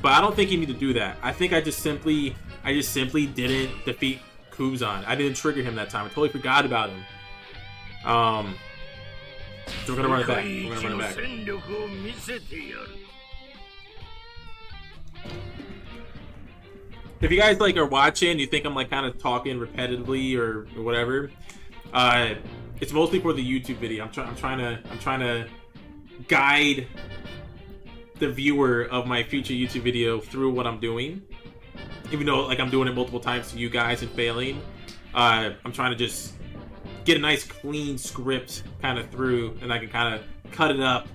But I don't think you need to do that. I think I just simply didn't defeat Kuzan. I didn't trigger him that time. I totally forgot about him. So we're gonna run it back. If you guys like are watching, you think I'm like kind of talking repetitively or whatever, it's mostly for the YouTube video. I'm trying to guide the viewer of my future YouTube video through what I'm doing. Even though like I'm doing it multiple times to you guys and failing, I'm trying to just get a nice clean script kind of through, and I can kind of cut it up,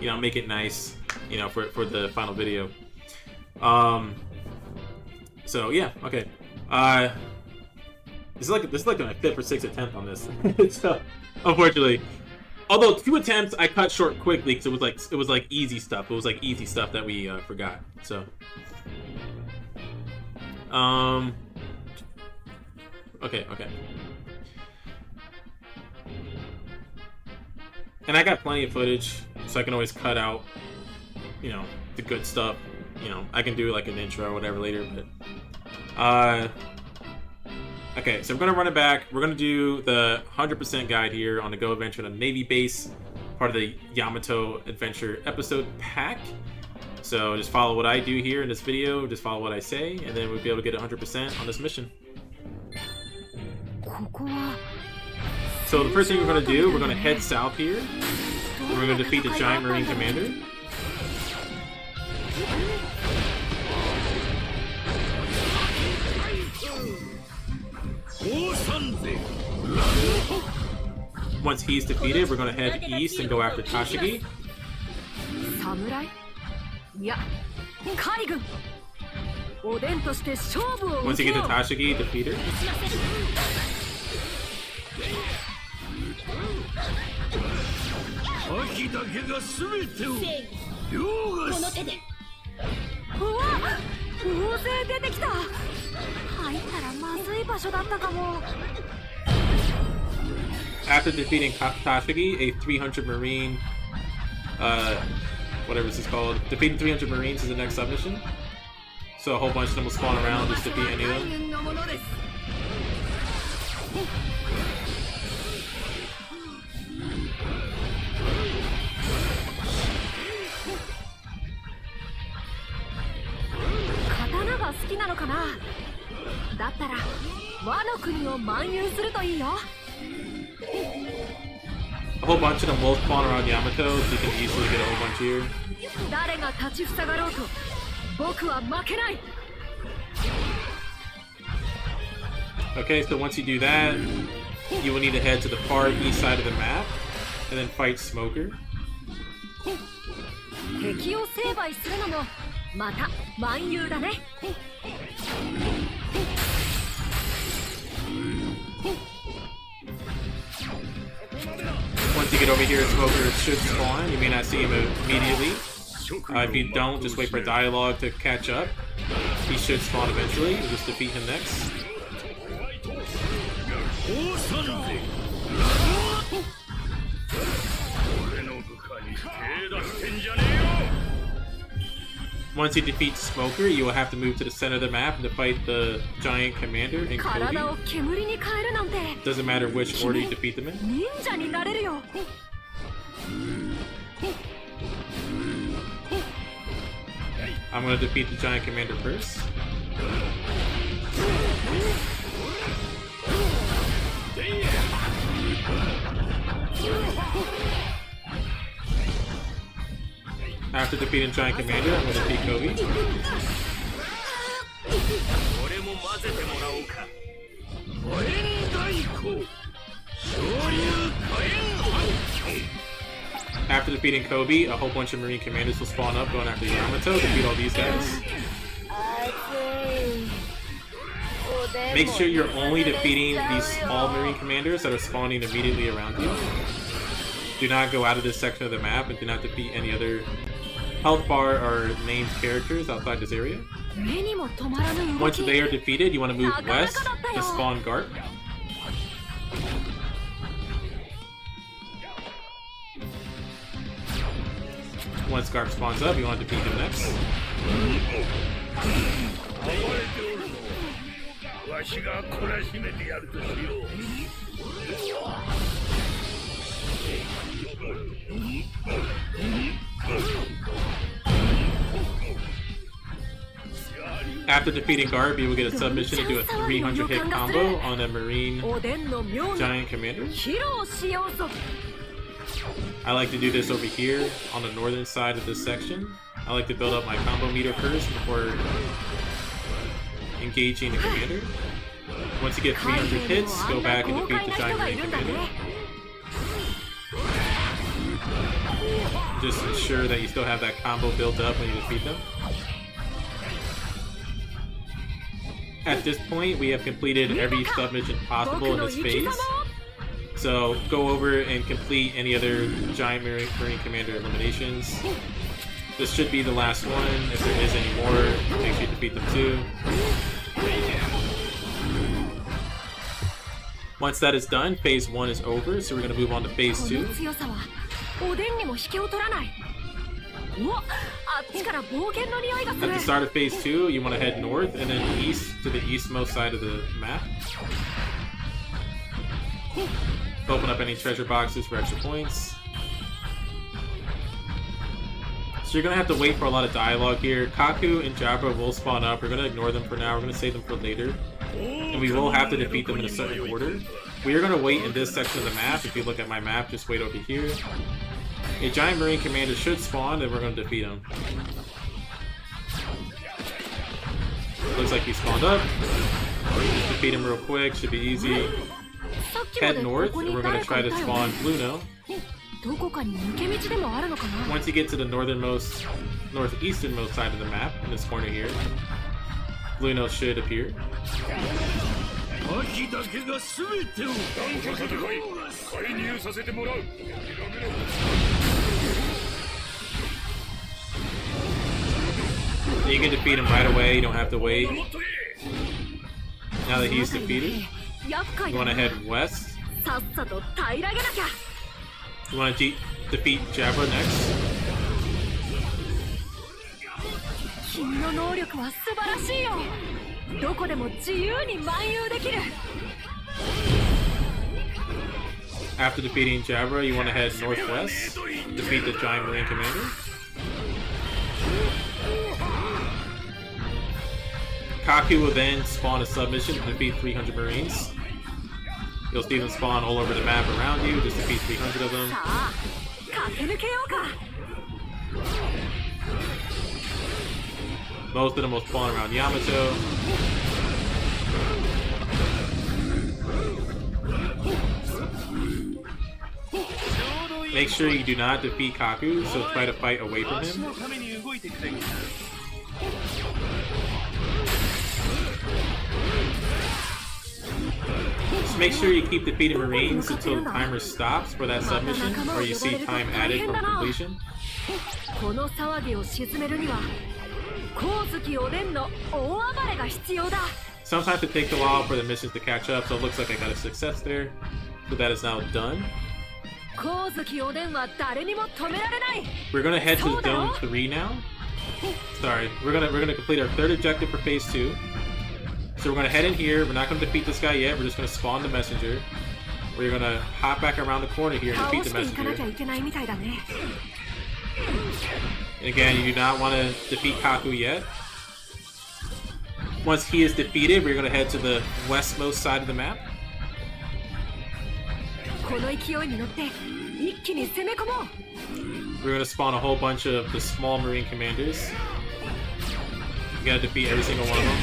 you know, make it nice, you know, for the final video. So yeah, okay. This is like my 5th or 6th attempt on this. So unfortunately, although 2 attempts I cut short quickly because it was like easy stuff. It was like easy stuff that we forgot. So okay. And I got plenty of footage, so I can always cut out, you know, the good stuff. You know, I can do like an intro or whatever later, but okay, so we're gonna run it back. We're gonna do the 100% guide here on the Go Adventure on the Navy base, part of the Yamato Adventure episode pack. So just follow what I do here in this video, just follow what I say, and then we'll be able to get 100% on this mission. So the first thing we're gonna do, we're gonna head south here, and we're gonna defeat the giant Marine commander. Once he's defeated, we're going to head east and go after Tashigi. Once you get to Tashigi, defeat her. After defeating Tashigi, a 300 Marine, whatever this is called, defeating 300 Marines is the next submission. So a whole bunch of them will spawn around, just defeat any of them. A whole bunch of them will spawn around Yamato, so you can easily get a whole bunch here. Okay, so once you do that, you will need to head to the far east side of the map, and then fight Smoker. Once you get over here, Smoker should spawn. You may not see him immediately. If you don't, just wait for dialogue to catch up. He should spawn eventually. We'll just defeat him next. Once you defeat Smoker, you will have to move to the center of the map to fight the giant commander and Koei. Doesn't matter which order you defeat them in. I'm gonna defeat the giant commander first. After defeating giant commander, I'm gonna defeat Koei. After defeating Koei, a whole bunch of Marine commanders will spawn up going after Yamato, defeat all these guys. Make sure you're only defeating these small Marine commanders that are spawning immediately around you. Do not go out of this section of the map and do not defeat any other health bar or named characters outside this area. Once they are defeated, you want to move west to spawn Garp. Once Garp spawns up, you want to defeat him next. After defeating Garp, you will get a submission to do a 300 hit combo on a Marine Giant Commander. I like to do this over here on the northern side of this section. I like to build up my combo meter first before engaging the commander. Once you get 300 hits, go back and defeat the Giant Marine Commander. Just ensure that you still have that combo built up when you defeat them. At this point, we have completed every submission possible in this phase. So go over and complete any other Giant Marine Commander eliminations. This should be the last one. If there is any more, make sure you defeat them too. Once that is done, phase 1 is over, so we're going to move on to phase 2. At the start of phase 2, you want to head north and then east to the eastmost side of the map. Open up any treasure boxes for extra points. So you're going to have to wait for a lot of dialogue here. Kaku and Jabra will spawn up. We're going to ignore them for now. We're going to save them for later. And we will have to defeat them in a certain order. We are going to wait in this section of the map. If you look at my map, just wait over here. A Giant Marine Commander should spawn and we're going to defeat him. Looks like he spawned up. Just defeat him real quick. Should be easy. Head north and we're going to try to spawn Bluno. Once you get to the northeasternmost side of the map, in this corner here, Bluno should appear. You can defeat him right away, you don't have to wait. Now that he's defeated, you want to head west. You want to defeat Jabra next. After defeating Jabra, you want to head northwest, defeat the Giant Marine Commander. Kaku will then spawn a submission to defeat 300 Marines. You'll see them spawn all over the map around you, just defeat 300 of them. Most of them will spawn around Yamato. Make sure you do not defeat Kaku, so try to fight away from him. Just make sure you keep defeating Marines until the timer stops for that submission, or you see time added from completion. この騒ぎを鎮めるには光月おでんの大暴れが必要だ。 Sometimes it takes a while for the missions to catch up, so it looks like I got a success there. So that is now done. 光月おでんは誰にも止められない。 We're gonna head to Zone 3 now. Sorry, we're gonna complete our third objective for Phase 2. So we're gonna head in here. We're not gonna defeat this guy yet. We're just gonna spawn the messenger. We're gonna hop back around the corner here and defeat the messenger. And again, you do not want to defeat Kaku yet. Once he is defeated, we're going to head to the westmost side of the map. We're going to spawn a whole bunch of the small Marine commanders. You gotta defeat every single one of them.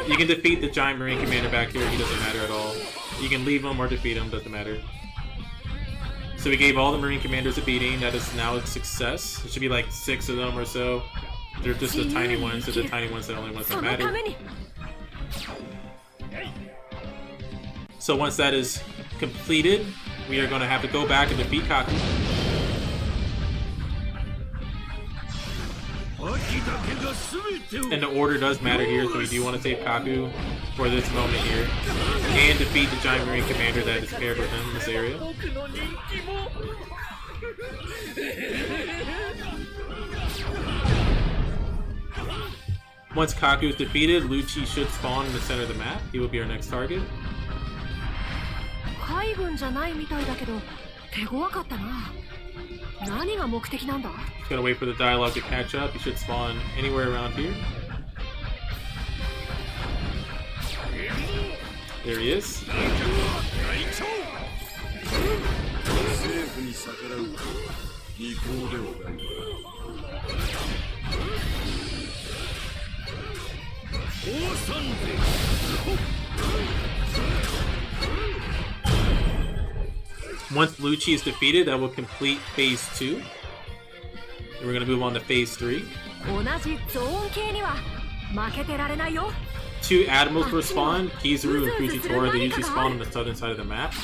You can defeat the giant Marine commander back here, he doesn't matter at all. You can leave him or defeat him, doesn't matter. So we gave all the Marine commanders a beating, that is now a success. It should be like 6 of them or so. They're just the tiny ones, so the tiny ones are the only ones that matter. So once that is completed, we are going to have to go back and defeat Kaku. And the order does matter here, so we do want to save Kaku for this moment here. And defeat the giant Marine commander that is paired with him in this area. Once Kaku is defeated, Lucci should spawn in the center of the map. He will be our next target. Just gotta wait for the dialogue to catch up. He should spawn anywhere around here. There he is. Once Lucci is defeated, that will complete Phase 2. And we're going to move on to Phase 3. 2 admirals will spawn, Kizaru and Fujitora. They usually spawn on the southern side of the map.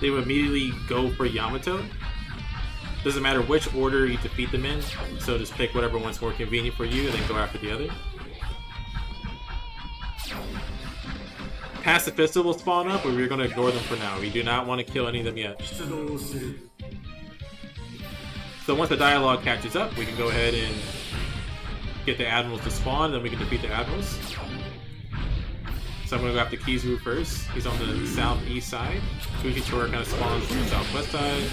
They will immediately go for Yamato. Doesn't matter which order you defeat them in, so just pick whatever one's more convenient for you and then go after the other. Pacifista will spawn up, but we're going to ignore them for now. We do not want to kill any of them yet. So once the dialogue catches up, we can go ahead and get the admirals to spawn, then we can defeat the admirals. So I'm going to go after Kizaru first. He's on the southeast side. Fujitora kind of spawns on the southwest side.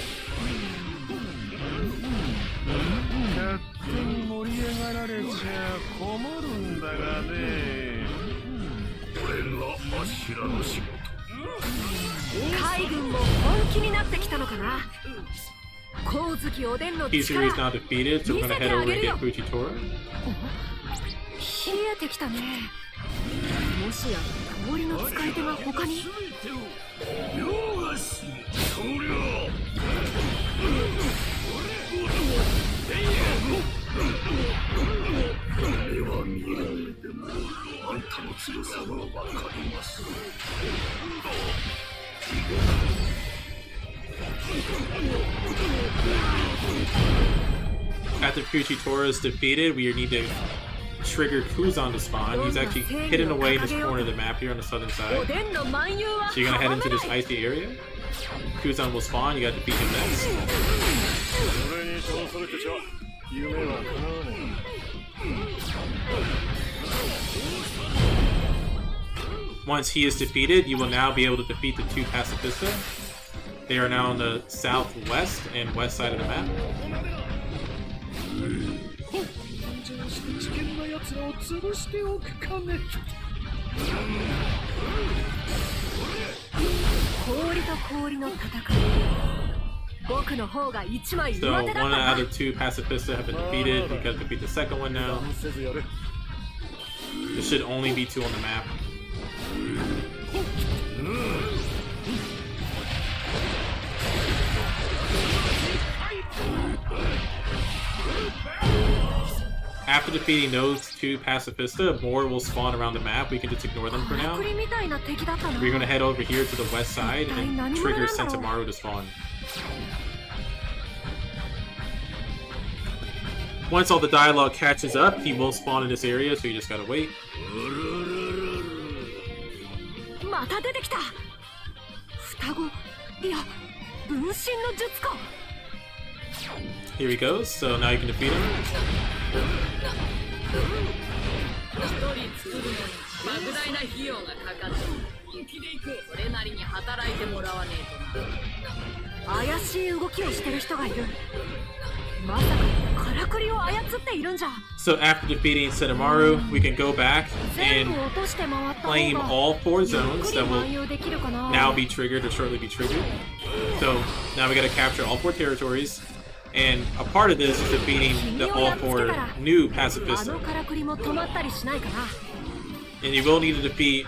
Kizaru is now defeated, so we're going to head over and get Fujitora. After Fujitora is defeated, we need to trigger Kuzan to spawn. He's actually hidden away in this corner of the map here on the southern side. So you're gonna head into this icy area. Kuzan will spawn, you gotta defeat him next. Once he is defeated, you will now be able to defeat the 2 Pacifista. They are now on the southwest and west side of the map. So one out of 2 Pacifista have been defeated. We gotta defeat the second one now. There should only be 2 on the map. after defeating those two pacifista, more will spawn around the map. We can just ignore them for now. We're gonna head over here to the west side and trigger Sentomaru to spawn. Once all the dialogue catches up, he will spawn in this area, so you just gotta wait. Here he goes, so now you can defeat him. So after defeating Sentomaru, we can go back and claim all 4 zones that will now be triggered or shortly be triggered. So now we gotta capture all 4 territories, and a part of this is defeating all 4 new pacifista. And you will need to defeat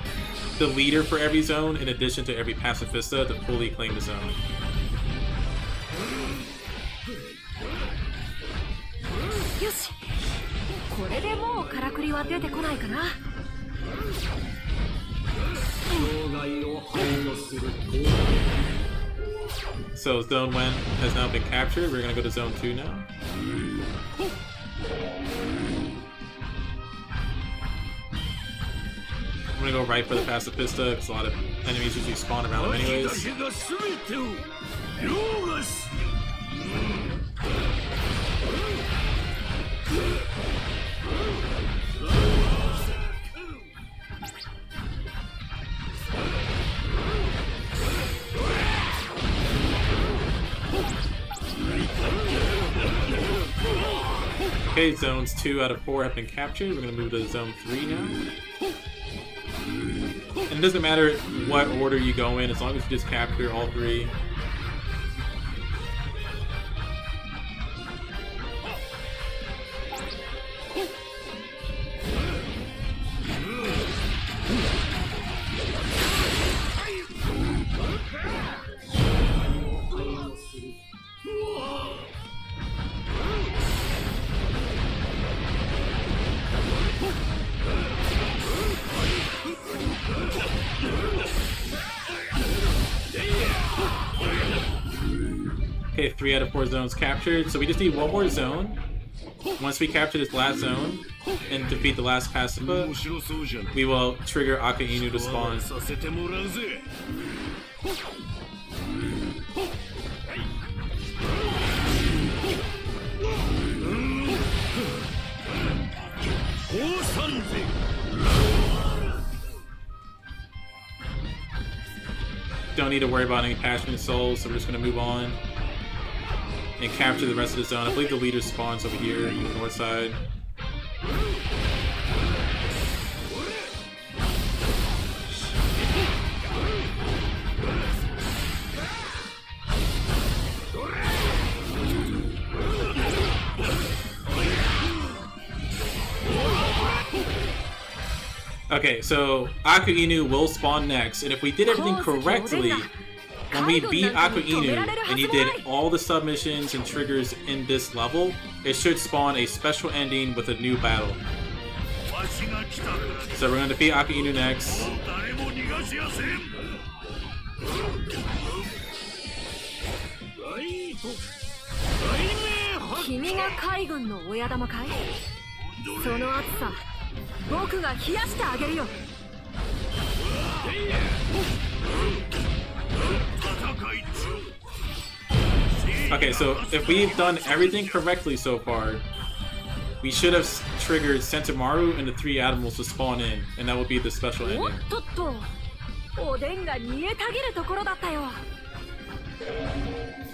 the leader for every zone in addition to every pacifista to fully claim the zone. So Zone 1 has now been captured. We're gonna go to Zone 2 now. I'm gonna go right for the pacifista because a lot of enemies usually spawn around them anyways. Okay, zones 2 out of 4 have been captured. We're gonna move to zone 3 now. And it doesn't matter what order you go in, as long as you just capture all 3. Okay, 3 out of 4 zones captured, so we just need one more zone. Once we capture this last zone and defeat the last pacifica, we will trigger Aka Inu to spawn. Don't need to worry about any passionate souls, so we're just going to move on and capture the rest of the zone. I believe the leader spawns over here on the north side. Okay, so Aka Inu will spawn next, and if we did everything correctly, when we beat Aka Inu and he did all the submissions and triggers in this level, it should spawn a special ending with a new battle. So we're going to defeat Aka Inu next. Okay, so if we've done everything correctly so far, we should have triggered Sentomaru and the 3 animals to spawn in, and that would be the special ending.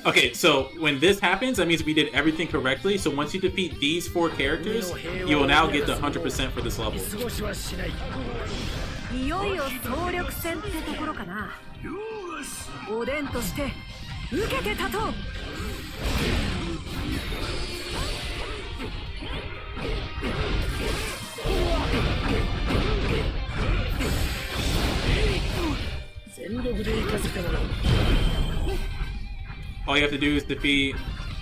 Okay, so when this happens, that means we did everything correctly. So once you defeat these 4 characters, you will now get the 100% for this level. All you have to do is defeat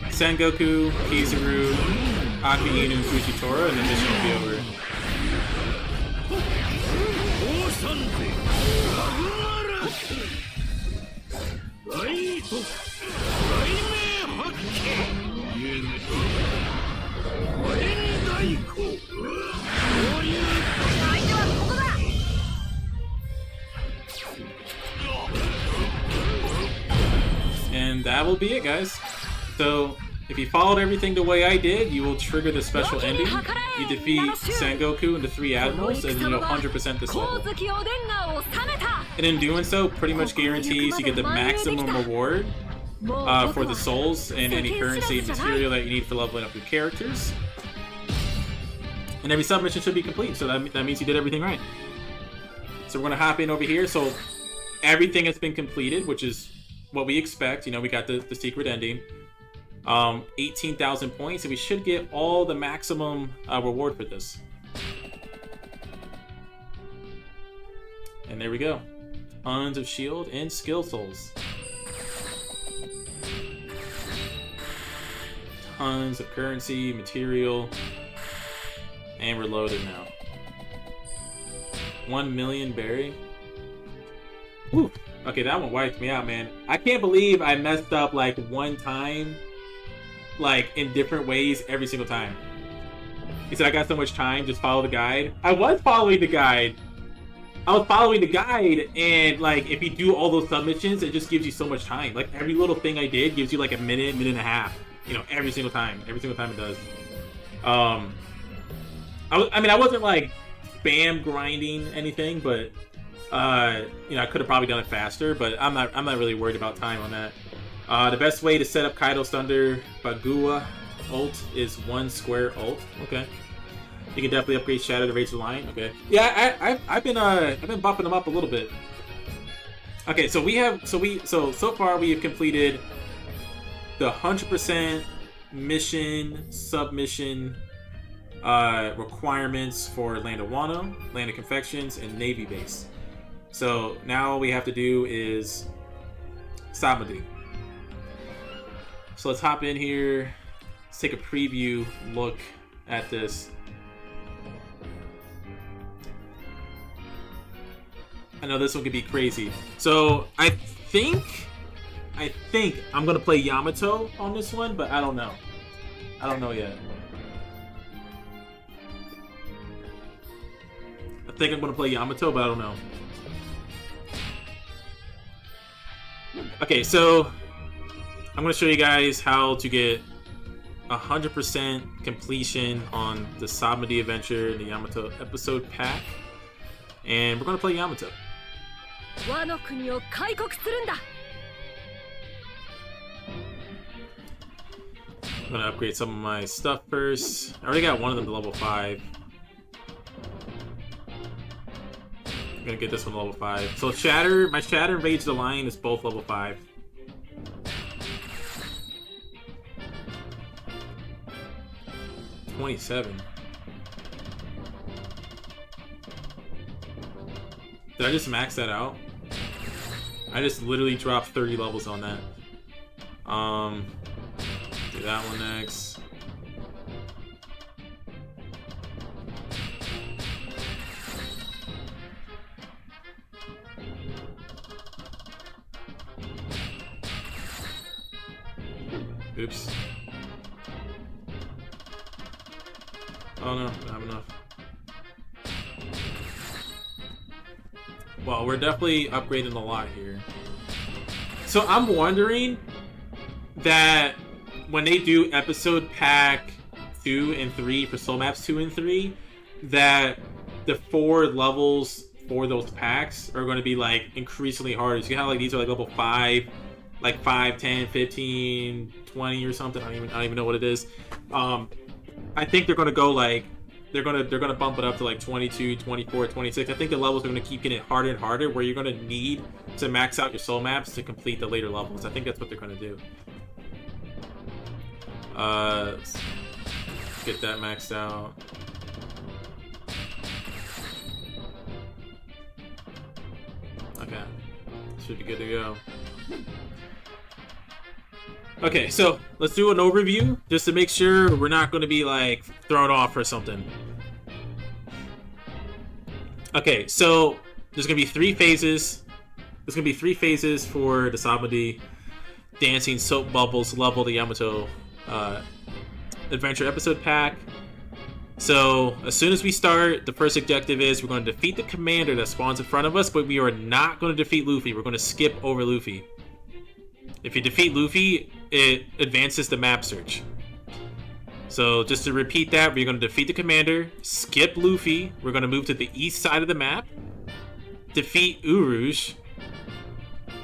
Sengoku, Kizaru, Aki Inu Fushitora, and the mission will be over. And that will be it, guys. So, if you followed everything the way I did, you will trigger the special ending. You defeat Sengoku and the 3 admirals, and you'll 100% this level. And in doing so, pretty much guarantees you get the maximum reward for the souls and any currency and material that you need for leveling up your characters. And every submission should be complete, so that means you did everything right. So we're going to hop in over here. So everything has been completed, which is what we expect. You know, we got the secret ending. 18,000 points, and we should get all the maximum reward for this. And there we go. Tons of shield and skill souls. Tons of currency, material, and we're loaded now. 1 million berry. Whew. Okay, that one wiped me out, man. I can't believe I messed up like one time, like in different ways every single time. He said I got so much time, just follow the guide. I was following the guide. And like if you do all those submissions, it just gives you so much time. Like every little thing I did gives you like a minute and a half. You know, every single time it does. I mean, I wasn't like spam grinding anything, but you know, I could have probably done it faster. But I'm not really worried about time on that. The best way to set up Kaido's Thunder Bagua ult is 1 square ult. Okay. You can definitely upgrade Shadow to Rage the Lion. Okay. Yeah, I've been buffing them up a little bit. Okay, so so far we have completed the 100% mission submission requirements for Land of Wano, Land of Confections, and Navy Base. So now all we have to do is Samadhi. So let's hop in here. Let's take a preview look at this. I know this one could be crazy. So I think I'm gonna play Yamato on this one, but I don't know. I don't know yet. I think I'm gonna play Yamato, but I don't know. Okay, so I'm gonna show you guys how to get 100% completion on the Samadhi Adventure and the Yamato episode pack, and we're gonna play Yamato. I'm gonna upgrade some of my stuff first. I already got one of them to level 5. I'm gonna get this one to level 5. So my Shatter and Rage the Lion is both level 5. $27. Did I just max that out? I just literally dropped 30 levels on that. Do that one next. Oops. Oh no, I don't have enough. Well, we're definitely upgrading a lot here. So I'm wondering that when they do episode pack 2 and 3 for Soul Maps 2 and 3, that the 4 levels for those packs are going to be like increasingly harder. So you have like these are like level 5, like 5, 10, 15, 20 or something. I don't even know what it is. I think they're going to go like they're gonna bump it up to like 22, 24, 26. I think the levels are gonna keep getting harder and harder, where you're gonna need to max out your soul maps to complete the later levels. I think that's what they're gonna do. Let's get that maxed out. Okay, should be good to go. Okay, so let's do an overview just to make sure we're not going to be like thrown off or something. Okay, so there's going to be 3 phases. There's going to be 3 phases for the Samadhi Dancing Soap Bubbles Level the Yamato Adventure Episode Pack. So as soon as we start, the first objective is we're going to defeat the commander that spawns in front of us, but we are not going to defeat Luffy. We're going to skip over Luffy. If you defeat Luffy, it advances the map search. So just to repeat that, we're going to defeat the commander, skip Luffy, we're going to move to the east side of the map, defeat Urouge,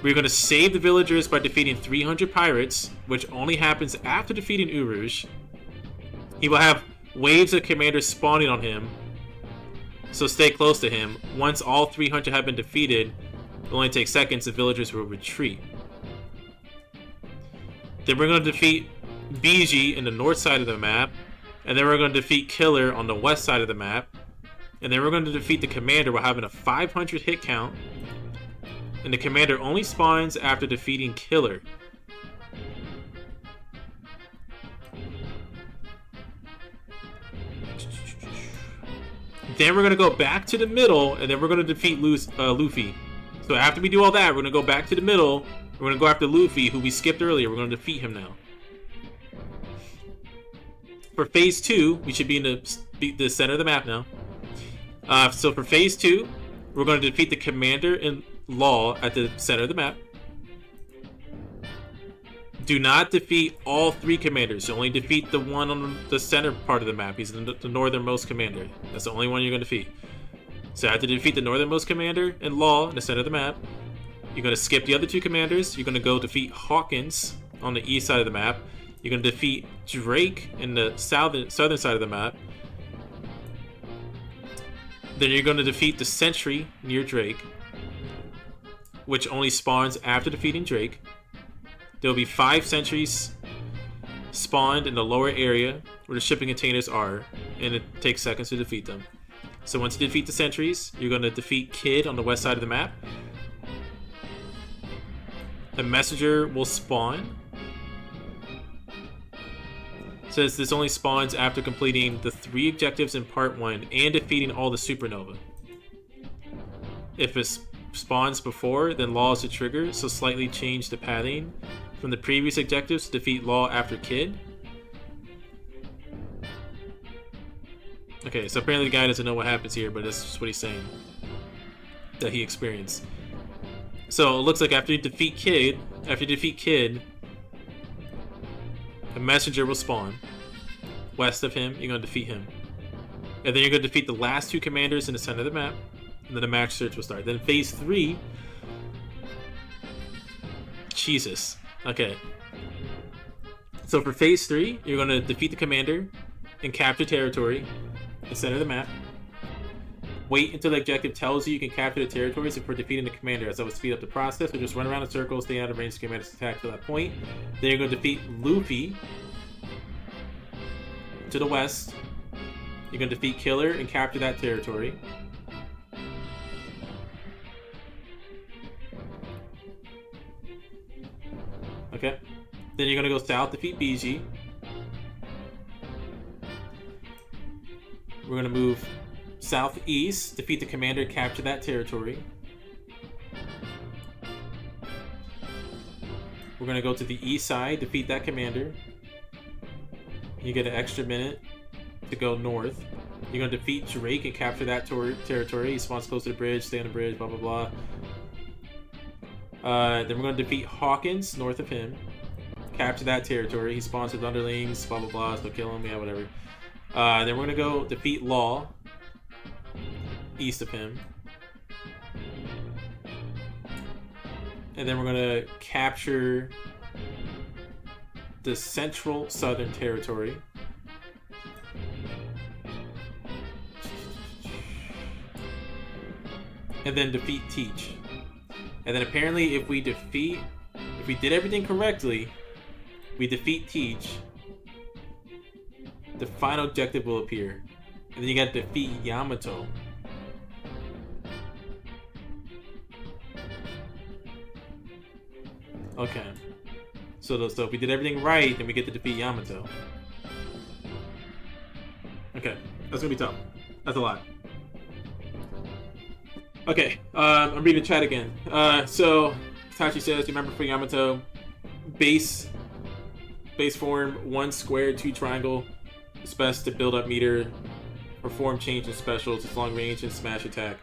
we're going to save the villagers by defeating 300 pirates, which only happens after defeating Urouge. He will have waves of commanders spawning on him, so stay close to him. Once all 300 have been defeated, it will only take seconds, the villagers will retreat. Then we're going to defeat Biji in the north side of the map, and then we're going to defeat Killer on the west side of the map, and then we're going to defeat the commander while having a 500 hit count, and the commander only spawns after defeating Killer. Then we're going to go back to the middle, and then we're going to defeat Luffy. So after we do all that, we're going to go back to the middle. We're going to go after Luffy, who we skipped earlier. We're going to defeat him now. For phase 2, we should be in the center of the map now. So for phase 2, we're going to defeat the commander in Law at the center of the map. Do not defeat all 3 commanders. You only defeat the one on the center part of the map. He's the northernmost commander. That's the only one you're going to defeat. So after you defeat the northernmost commander in Law in the center of the map, you're going to skip the other 2 commanders. You're going to go defeat Hawkins on the east side of the map. You're going to defeat Drake in the southern side of the map. Then you're going to defeat the Sentry near Drake, which only spawns after defeating Drake. There will be 5 sentries spawned in the lower area where the shipping containers are, and it takes seconds to defeat them. So once you defeat the sentries, you're going to defeat Kid on the west side of the map. A messenger will spawn. It says this only spawns after completing the 3 objectives in part 1 and defeating all the supernova. If it spawns before, then Law is the trigger, so slightly change the pathing from the previous objectives to defeat Law after Kid. Okay, so apparently the guy doesn't know what happens here, but that's just what he's saying that he experienced. So it looks like after you defeat Kid, a messenger will spawn. West of him, you're going to defeat him. And then you're going to defeat the last 2 commanders in the center of the map. And then the match search will start. Then phase 3. Jesus. Okay. So for phase 3, you're going to defeat the commander and capture territory in the center of the map. Wait until the objective tells you can capture the territories before defeating the commander, as that will speed up the process. So just run around in circles, stay out of range of the commander's attack to that point. Then you're going to defeat Luffy to the west. You're going to defeat Killer and capture that territory. Okay. Then you're going to go south, defeat Biji. We're going to move southeast, defeat the commander, capture that territory. We're going to go to the east side, defeat that commander. You get an extra minute to go north. You're going to defeat Drake and capture that territory. He spawns close to the bridge, stay on the bridge, blah, blah, blah. Then we're going to defeat Hawkins, north of him. Capture that territory. He spawns with underlings, blah, blah, blah, so kill him, yeah, whatever. Then we're going to go defeat Law, east of him. And then we're going to capture the central southern territory. And then defeat Teach. And then apparently if we did everything correctly, we defeat Teach, the final objective will appear. And then you gotta defeat Yamato. Okay. So if we did everything right, then we get to defeat Yamato. Okay, that's gonna be tough. That's a lot. Okay, I'm reading the chat again. So Tachi says, you remember for Yamato, base form, 1 square, 2 triangle. It's best to build up meter, perform change in specials, it's long range and smash attack.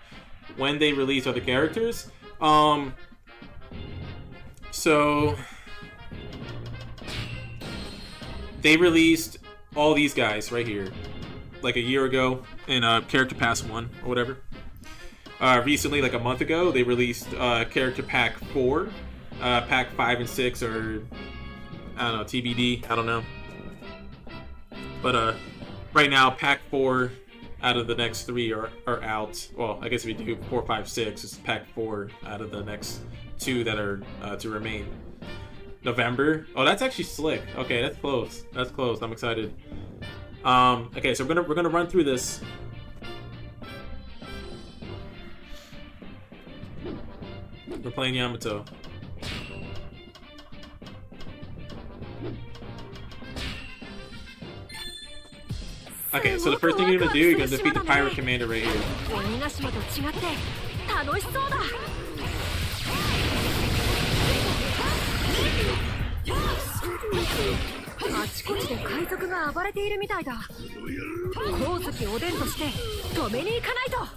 When they release other characters, so they released all these guys right here, like a year ago in Character Pass 1 or whatever. Recently, like a month ago, they released Character Pack 4. Pack 5 and 6 are, I don't know, TBD, I don't know. But right now, Pack 4 out of the next 3 are out. Well, I guess if we do 4, 5, 6, it's Pack 4 out of the next 2 that are to remain. November. Oh, that's actually slick. Okay, that's close. That's close. I'm excited. Okay, so we're gonna run through this. We're playing Yamato. Okay, so the first thing you're gonna do, you're gonna defeat the pirate commander right here.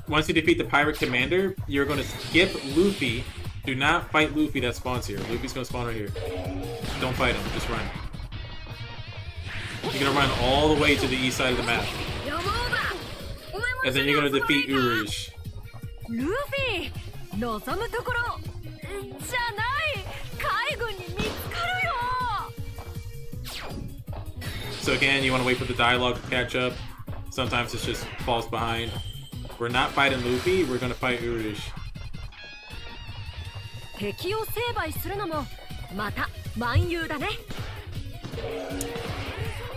Once you defeat the pirate commander, you're gonna skip Luffy. Do not fight Luffy that spawns here. Luffy's gonna spawn right here. Don't fight him, just run. You're gonna run all the way to the east side of the map. And then you're gonna defeat Urush. So again, you wanna wait for the dialogue to catch up. Sometimes it just falls behind. We're not fighting Luffy, we're gonna fight Urush.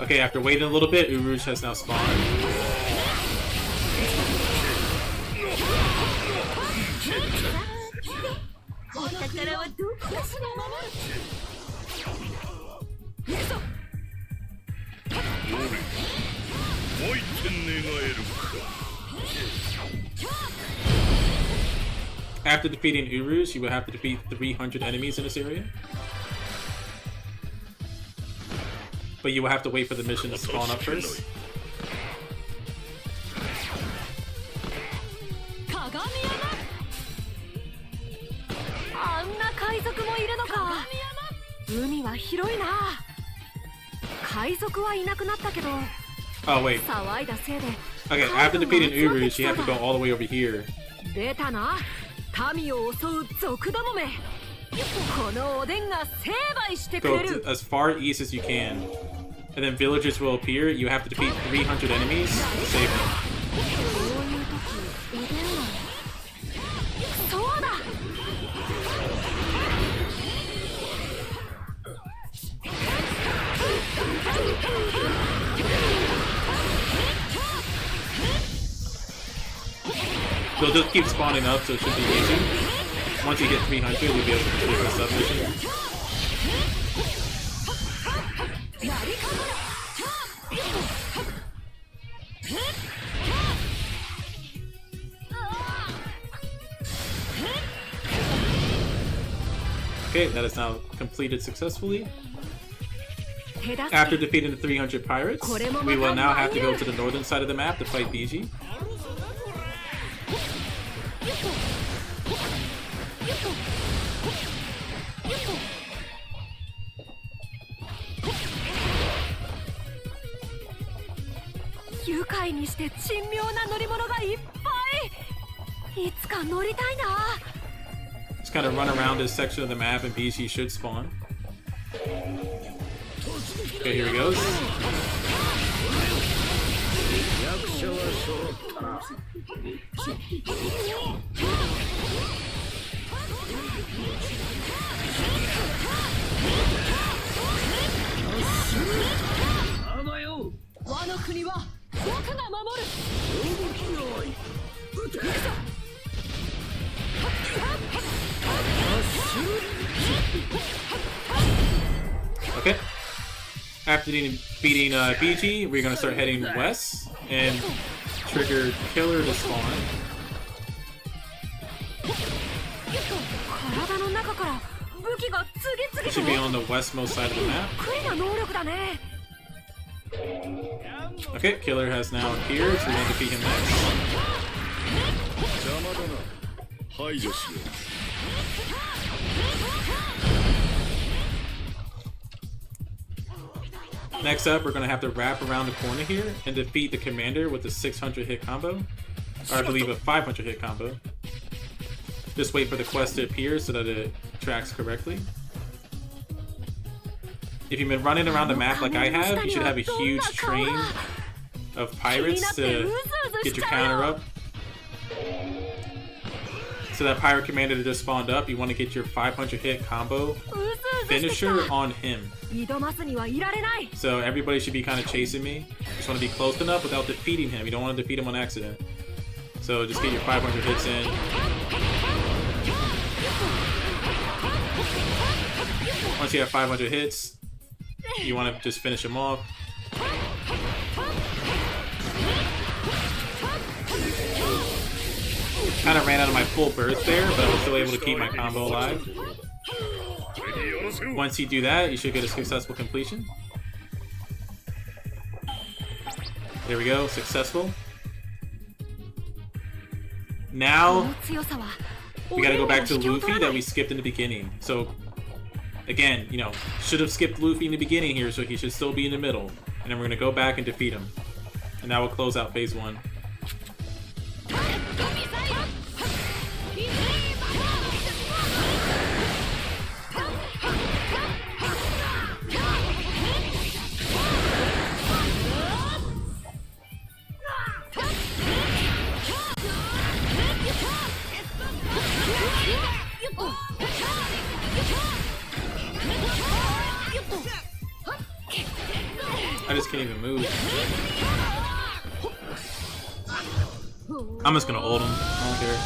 Okay, after waiting a little bit, Urush has now spawned. After defeating Urush, you will have to defeat 300 enemies in this area. But you will have to wait for the mission to spawn up first. Oh wait. Okay, after defeating Urush, you have to go all the way over here. Go as far east as you can. And then villagers will appear. You have to defeat 300 enemies to save them. They'll just keep spawning up, so it should be easy. Once you get 300, you'll be able to complete the submission. Okay, that is now completed successfully. After defeating the 300 pirates, we will now have to go to the northern side of the map to fight Biji. Just kind of run around this section of the map and BG should spawn. Okay, here he goes. after beating BG, we're gonna start heading west and trigger Killer to spawn. It should be on the westmost side of the map. Okay, Killer has now appeared, so we're gonna defeat him next. Next up, we're gonna have to wrap around the corner here and defeat the commander with a 600 hit combo. Or I believe a 500 hit combo. Just wait for the quest to appear so that it tracks correctly. If you've been running around the map like I have, you should have a huge train of pirates to get your counter up. So that pirate commander that just spawned up, you want to get your 500 hit combo finisher on him. So everybody should be kind of chasing me. Just want to be close enough without defeating him. You don't want to defeat him on accident. So just get your 500 hits in. Once you have 500 hits, you want to just finish him off. Kind of ran out of my full burst there, but I was still able to keep my combo alive. Once you do that, you should get a successful completion. There we go, successful. Now, we gotta go back to Luffy that we skipped in the beginning. So, again, you know, should have skipped Luffy in the beginning here, so he should still be in the middle. And then we're gonna go back and defeat him. And that will close out phase 1. I just can't even move. I'm just gonna ult him. I don't care.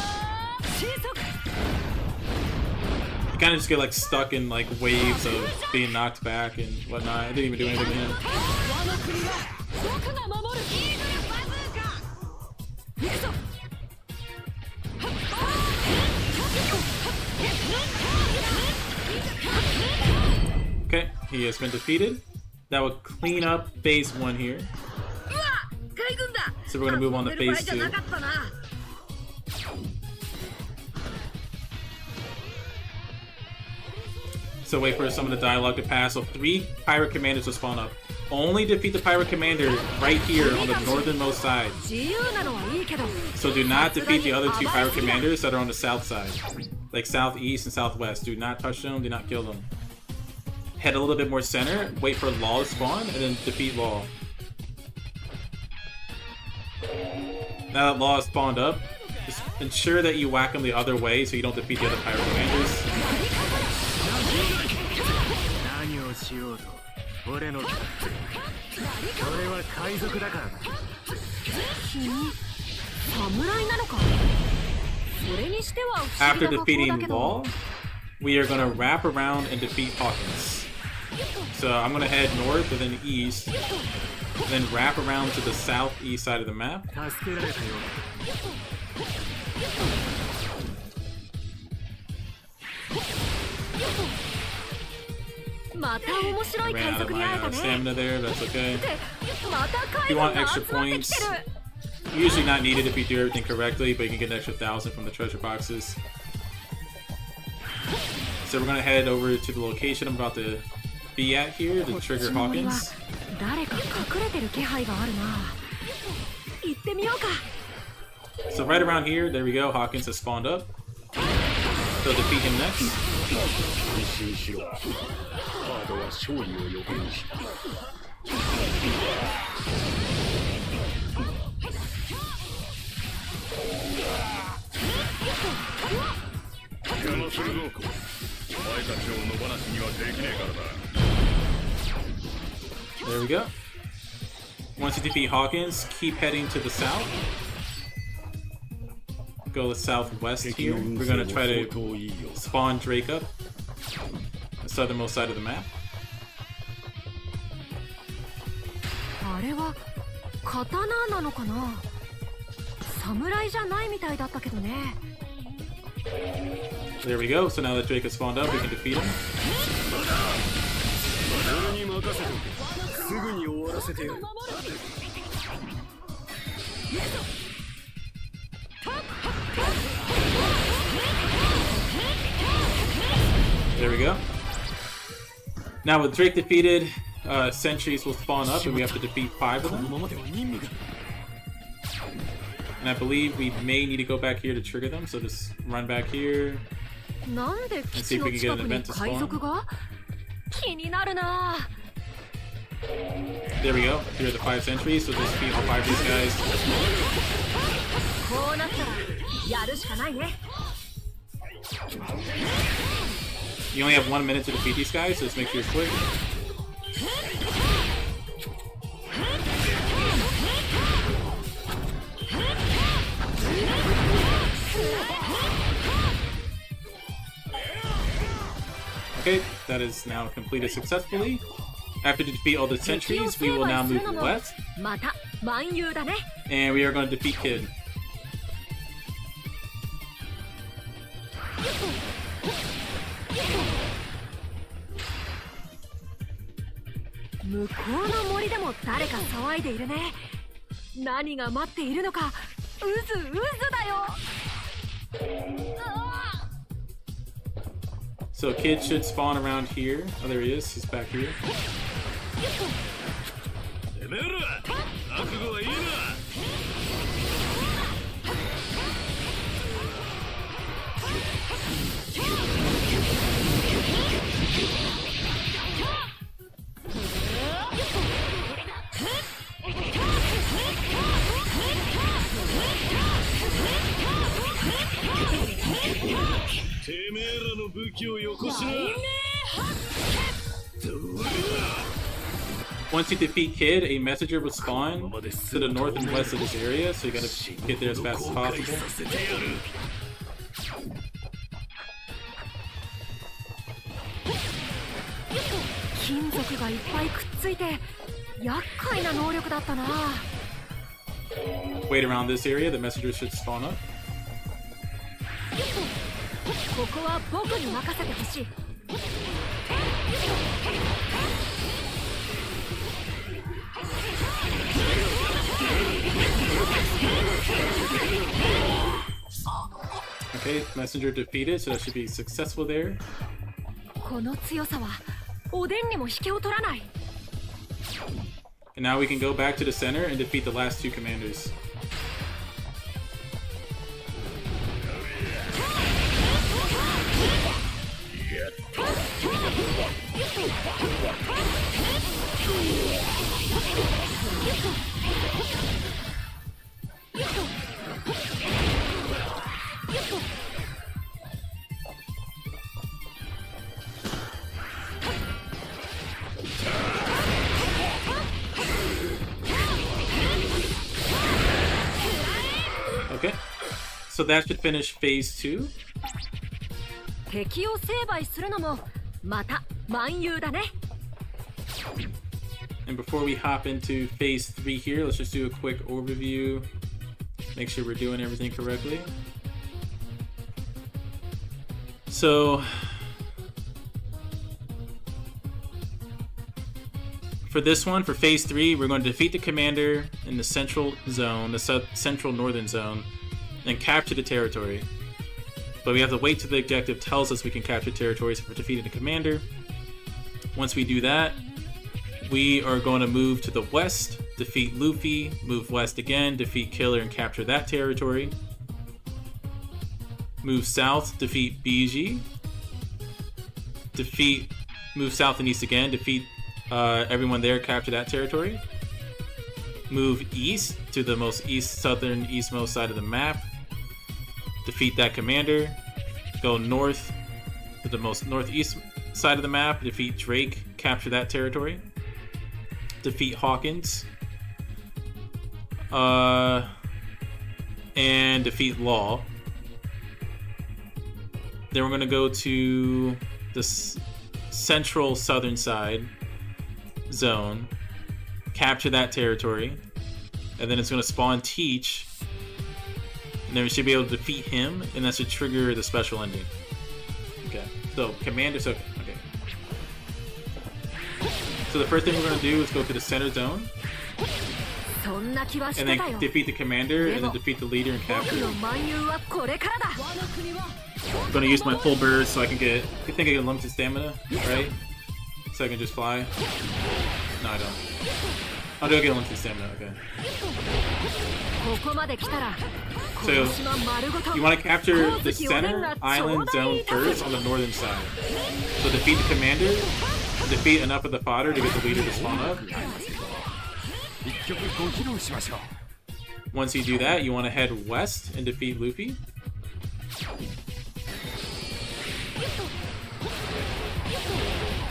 You kind of just get like stuck in like waves of being knocked back and whatnot. I didn't even do anything to him. Okay, he has been defeated. That will clean up phase 1 here. So we're gonna move on to phase 2. So wait for some of the dialogue to pass. So 3 pirate commanders will spawn up. Only defeat the pirate commander right here on the northernmost side. So do not defeat the other 2 pirate commanders that are on the south side. Like southeast and southwest. Do not touch them, do not kill them. Head a little bit more center, wait for Law to spawn, and then defeat Law. Now that Law has spawned up, just ensure that you whack him the other way so you don't defeat the other pirate commanders. After defeating Law, we are going to wrap around and defeat Hawkins. So I'm going to head north and then east, and then wrap around to the southeast side of the map. I ran out of my stamina there, that's okay. If you want extra points, usually not needed if you do everything correctly, but you can get an extra 1,000 from the treasure boxes. So we're going to head over to the location I'm about to be at here to trigger Hawkins. So right around here, there we go, Hawkins has spawned up. So defeat him next. There we go. Once you defeat Hawkins, keep heading to the south. Go to southwest here. We're going to try to spawn Drake up, the southernmost side of the map. あれは刀なのかな。侍じゃないみたいだったけどね。 There we go. So now that Drake has spawned up, we can defeat him. There we go. Now with Drake defeated, sentries will spawn up and we have to defeat 5 of them. And I believe we may need to go back here to trigger them, so just run back here. なんで基地の近くに海賊が？気になるな。 There we go. Here are the 5 sentries, so just defeat all 5 of these guys. こうなったらやるしかないね。 You only have 1 minute to defeat these guys, so just make sure you're quick. Okay, that is now completed successfully. After you defeat all the sentries, we will now move west. And we are going to defeat Kid. So Kid should spawn around here. Oh, there he is. He's back here. Once you defeat Kid, a messenger will spawn to the north and west of this area, so you gotta get there as fast as possible. Wait around this area, the messenger should spawn up. Okay, messenger defeated, so that should be successful there. And now we can go back to the center and defeat the last 2 commanders. Okay, so that should finish phase 2. And before we hop into phase 3 here, let's just do a quick overview. Make sure we're doing everything correctly. So for this one, for phase 3, we're going to defeat the commander in the central zone, the central northern zone, and capture the territory. But we have to wait till the objective tells us we can capture territories if we're defeating the commander. Once we do that, we are going to move to the west, defeat Luffy, move west again, defeat Killer and capture that territory. Move south, defeat BG. Move south and east again, defeat everyone there, capture that territory. Move east to the most eastmost side of the map. Defeat that commander. Go north to the most northeast side of the map. Defeat Drake. Capture that territory. Defeat Hawkins. And defeat Law. Then we're going to go to the central southern side zone. capture that territory, and then it's going to spawn Teach, and then we should be able to defeat him, and that should trigger the special ending. Okay, so Commander, so okay. So the first thing we're going to do is go to the center zone, and then defeat the commander, and then defeat the leader and capture. I'm going to use my full burst so I think I get unlimited stamina, right? So I can just fly. No, I don't. Oh, do I get unlimited stamina? Okay. So you want to capture the center island zone first on the northern side. So defeat the commander, defeat enough of the fodder to get the leader to spawn up. Once you do that, you want to head west and defeat Luffy.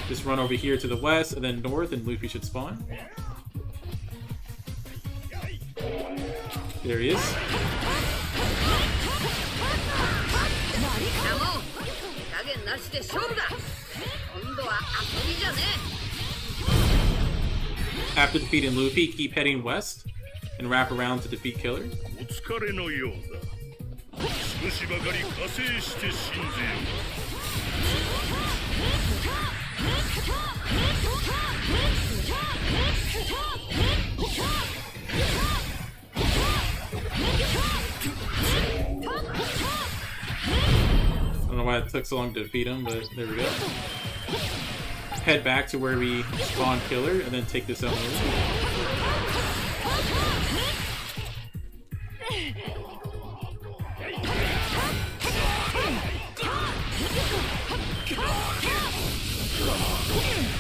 Just run over here to the west and then north, and Luffy should spawn. There he is. After defeating Luffy, keep heading west and wrap around to defeat Killer. I don't know why it took so long to defeat him, but there we go. Head back to where we spawned Killer, and then take this out.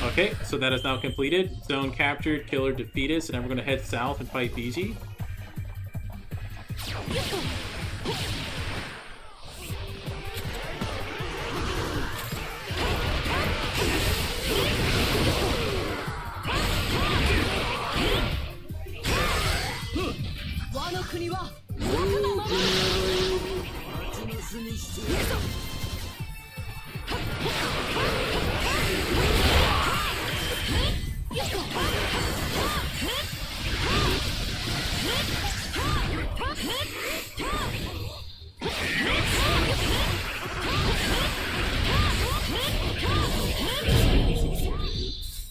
Okay, so that is now completed. Zone captured, Killer defeated, so now we're going to head south and fight BG.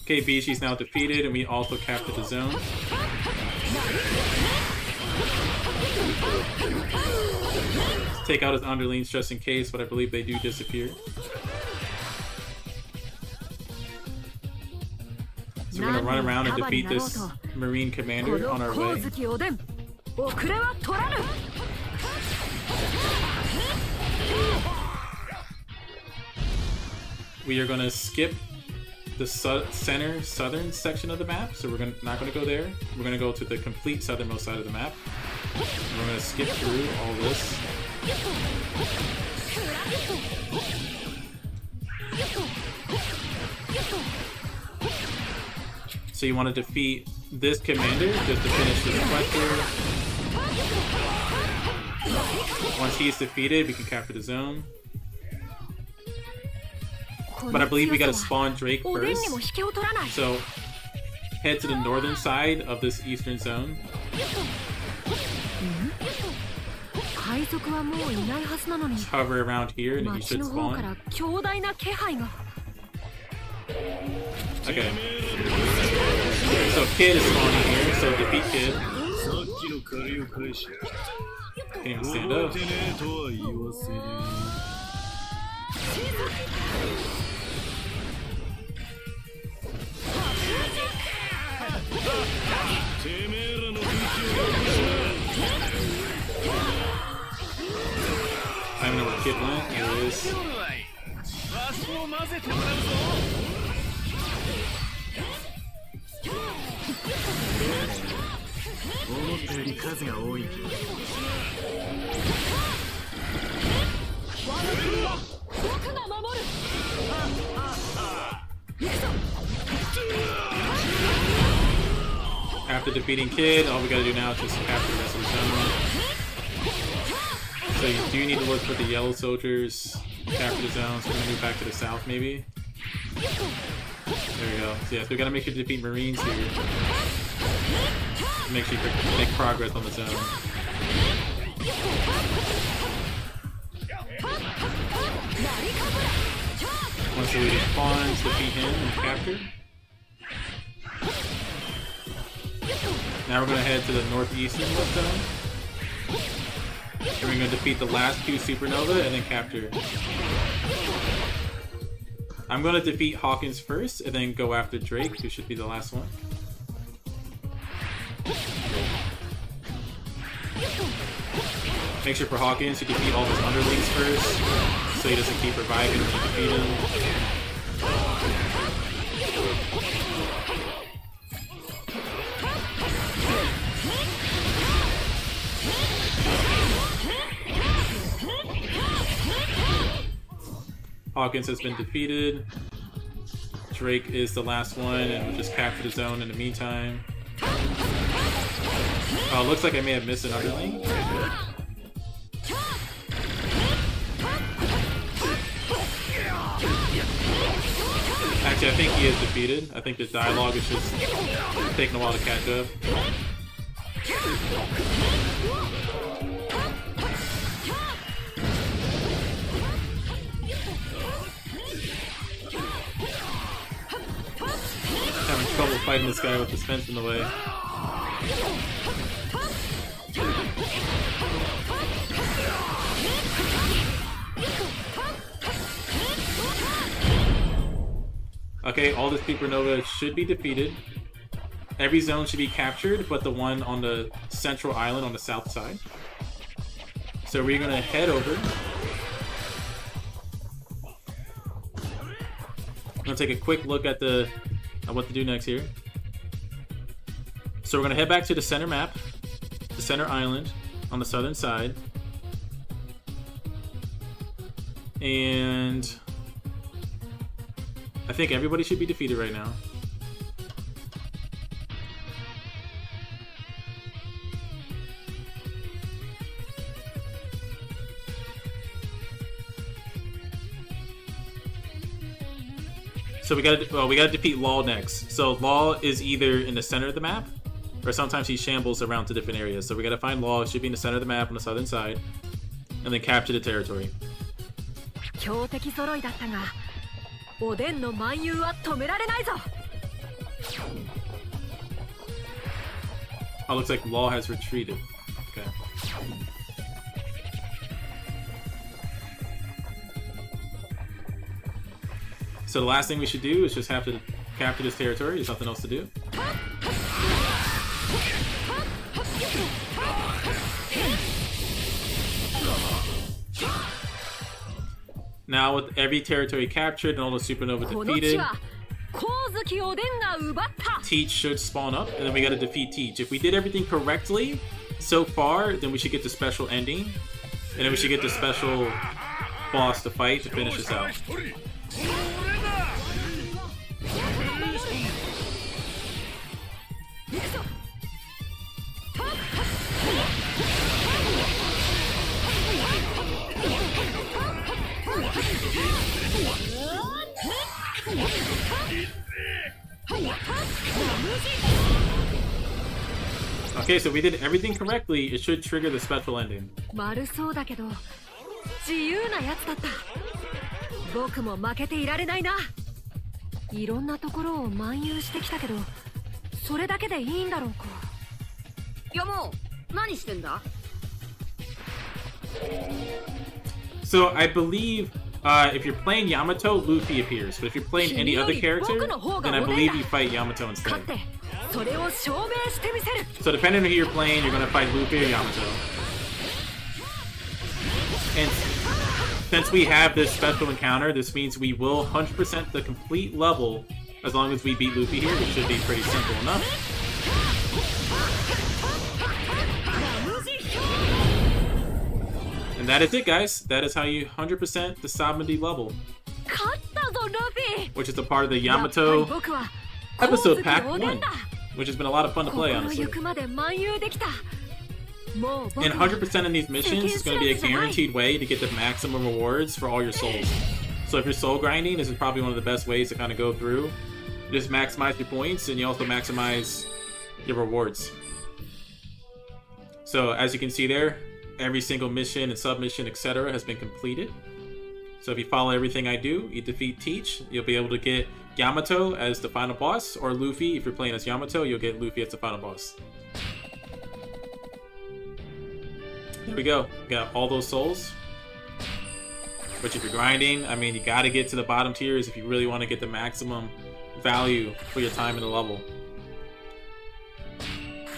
Okay, BG's now defeated, and we also captured the zone. Let's take out his underlings just in case, but I believe they do disappear. So we're gonna run around and defeat this Marine commander on our way. We are gonna skip the center southern section of the map, so we're not going to go there. We're going to go to the complete southernmost side of the map. And we're going to skip through all this. So you want to defeat this commander just to finish this quest here. Once he's defeated, we can capture the zone. But I believe we gotta spawn Drake first. So head to the northern side of this eastern zone. Just hover around here and he should spawn. Okay. So Kid is spawning here, so defeat Kid. Can't even stand up. I don't know where Kid went. Here it is. After defeating Kid, all we gotta do now is just capture the rest of the zone. So you do need to look for the yellow soldiers, capture the zone, so we're gonna move back to the south maybe. There we go. So yeah, so we gotta make sure to defeat Marines here. make sure you make progress on the zone. Once the leader spawns, defeat him and capture. Now we're going to head to the northeastern zone. And we're going to defeat the last 2 supernova and then capture. I'm going to defeat Hawkins first and then go after Drake, who should be the last one. Make sure for Hawkins to defeat all his underlings first, so he doesn't keep reviving when you defeat him. Hawkins has been defeated. Drake is the last one, and we'll just capture the zone in the meantime. Oh, looks like I may have missed an underling. Actually, I think he is defeated. I think the dialogue is just taking a while to catch up. Having trouble fighting this guy with this fence in the way. Okay, all the supernova should be defeated. Every zone should be captured, but the one on the central island on the south side. So we're gonna head over. I'm gonna take a quick look at what to do next here. So we're gonna head back to the center map, the center island on the southern side, and I think everybody should be defeated right now. So we gotta defeat Law next. So Law is either in the center of the map, or sometimes he shambles around to different areas. So we gotta find Law. It should be in the center of the map on the southern side, and then capture the territory. Oh, looks like Law has retreated. Okay. So the last thing we should do is just have to capture this territory. There's nothing else to do. Now with every territory captured and all the supernova defeated, Teach should spawn up, and then we gotta defeat Teach. If we did everything correctly so far, then we should get the special ending, and then we should get the special boss to fight to finish us out. Okay, so we did everything correctly. It should trigger the special ending. So I believe if you're playing Yamato, Luffy appears. But if you're playing any other character, then I believe you fight Yamato instead. So depending on who you're playing, you're going to fight Luffy or Yamato. And since we have this special encounter, this means we will 100% the complete level as long as we beat Luffy here, which should be pretty simple enough. And that is it, guys. That is how you 100% the Samadhi level. Which is a part of the Yamato episode pack 1. Which has been a lot of fun to play, honestly. And 100% of these missions is going to be a guaranteed way to get the maximum rewards for all your souls. So if you're soul grinding, this is probably one of the best ways to kind of go through. You just maximize your points, and you also maximize your rewards. So as you can see there, every single mission and submission, etc. has been completed. So if you follow everything I do, you defeat Teach, you'll be able to get Yamato as the final boss, or Luffy. If you're playing as Yamato, you'll get Luffy as the final boss. There we go. We got all those souls. Which if you're grinding, I mean, you gotta get to the bottom tiers if you really want to get the maximum value for your time in the level.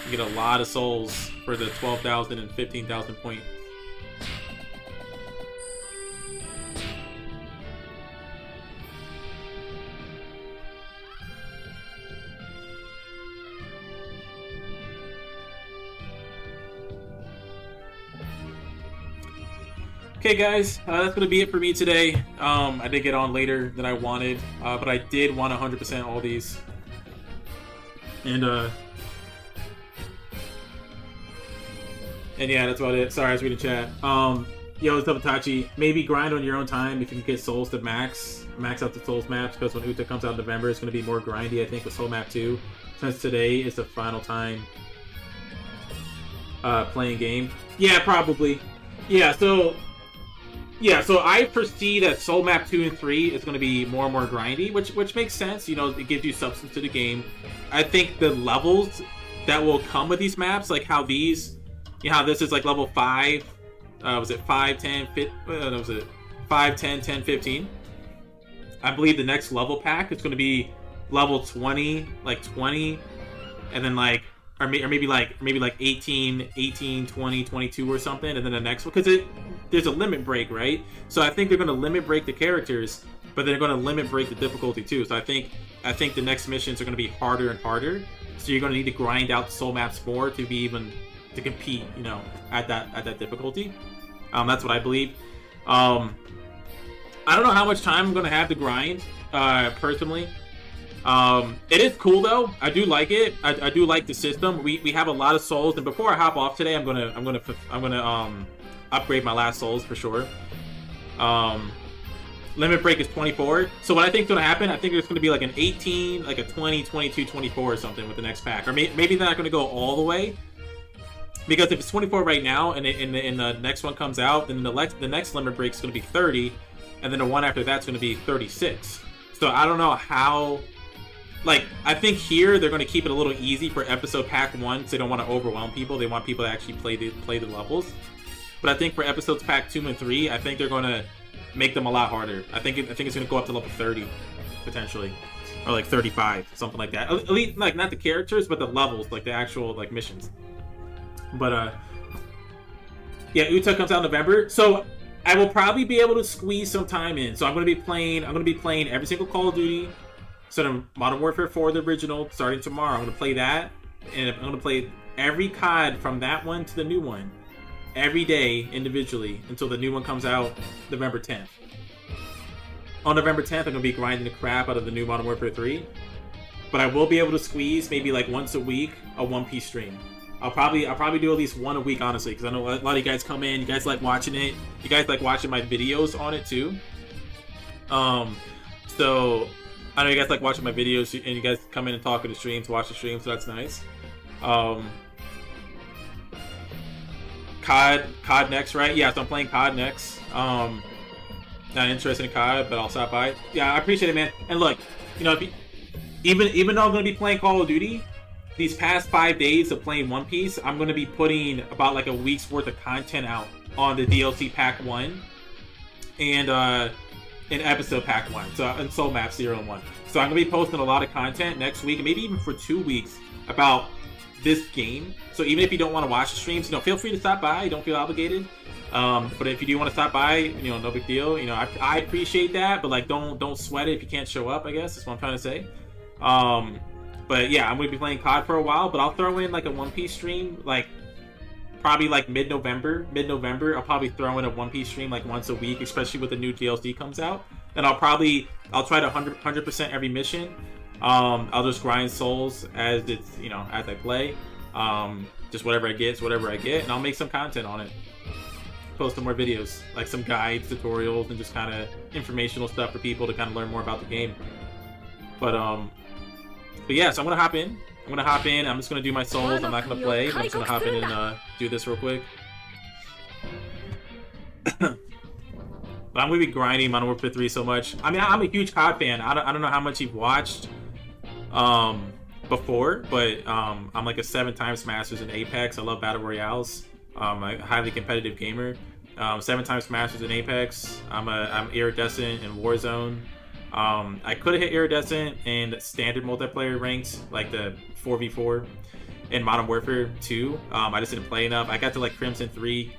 You get a lot of souls for the 12,000 and 15,000 point. Okay guys, that's going to be it for me today. I did get on later than I wanted, but I did want 100% all these. And yeah, that's about it. Sorry, I was reading chat. Yo, it's Itachi. Maybe grind on your own time if you can get souls to max out the souls maps, because when Uta comes out in November, it's going to be more grindy, I think, with Soul Map 2. Since today is the final time playing game. Yeah, probably. Yeah, so I foresee that Soul Map 2 and 3 is going to be more and more grindy, which makes sense. You know, it gives you substance to the game. I think the levels that will come with these maps, like how these, you know, how this is like level 5, was it 5, 10, 15, was it 5, 10, 10, 15? I believe the next level pack is going to be level 20, like 20, and then like, or maybe like 18, 20, 22 or something, and then the next one, because there's a limit break, right? So I think they're going to limit break the characters, but they're going to limit break the difficulty too. So I think the next missions are going to be harder and harder. So you're going to need to grind out the soul maps more to be even to compete, you know, at that difficulty. That's what I believe. I don't know how much time I'm going to have to grind, personally. It is cool though. I do like it. I do like the system. We have a lot of souls, and before I hop off today, I'm gonna upgrade my last souls for sure. Limit break is 24. So what I think is gonna happen, I think there's gonna be like an 18, like a 20, 22, 24 or something with the next pack, or maybe they're not gonna go all the way. Because if it's 24 right now, and the next one comes out, then the next limit break is gonna be 30, and then the one after that's gonna be 36. So I don't know how. Like, I think here they're going to keep it a little easy for episode pack 1, because they don't want to overwhelm people. They want people to actually play the levels. But I think for episodes pack 2 and 3, I think they're going to make them a lot harder. I think it's going to go up to level 30, potentially. Or like 35, something like that. At least, like, not the characters, but the levels, like the actual, like, missions. But, yeah, Uta comes out in November. So, I will probably be able to squeeze some time in. So I'm going to be playing every single Call of Duty. So Modern Warfare 4, the original, starting tomorrow. I'm going to play that, and I'm going to play every COD from that one to the new one, every day, individually, until the new one comes out November 10th. On November 10th, I'm going to be grinding the crap out of the new Modern Warfare 3, but I will be able to squeeze maybe like once a week a One Piece stream. I'll probably do at least one a week, honestly, because I know a lot of you guys come in, you guys like watching it, you guys like watching my videos on it too. So I know you guys like watching my videos, and you guys come in and talk in the streams, watch the streams, so that's nice. COD next, right? Yeah, so I'm playing COD next. Not interested in COD, but I'll stop by. Yeah, I appreciate it, man. And look, you know, even though I'm going to be playing Call of Duty, these past 5 days of playing One Piece, I'm going to be putting about like a week's worth of content out on the DLC Pack 1 and in episode pack 1, so in Soul Map 0 and 1. So I'm gonna be posting a lot of content next week, and maybe even for 2 weeks, about this game. So even if you don't want to watch the streams, you know, feel free to stop by. Don't feel obligated. But if you do want to stop by, you know, no big deal. You know, I appreciate that, but like, don't sweat it if you can't show up. I guess that's what I'm trying to say. But yeah, I'm gonna be playing COD for a while, but I'll throw in like a One Piece stream, like probably like mid-November. I'll probably throw in a One Piece stream like once a week, especially when the new DLC comes out. And I'll try to 100% every mission. I'll just grind souls as it's, you know, as I play. Just whatever I get is whatever I get, and I'll make some content on it. Post some more videos, like some guides, tutorials, and just kind of informational stuff for people to kind of learn more about the game. But yeah, so I'm gonna hop in. I'm gonna hop in. I'm just gonna do my souls. I'm not gonna play, but I'm just gonna hop in and do this real quick. But I'm gonna be grinding Modern Warfare 3 so much. I mean, I'm a huge COD fan. I don't know how much you've watched before, but I'm like a 7-time Masters in Apex. I love battle royales. I'm a highly competitive gamer. 7-time Masters in Apex. I'm iridescent in Warzone. I could have hit iridescent in standard multiplayer ranks, like the 4v4 in Modern Warfare 2. I just didn't play enough. I got to like Crimson 3,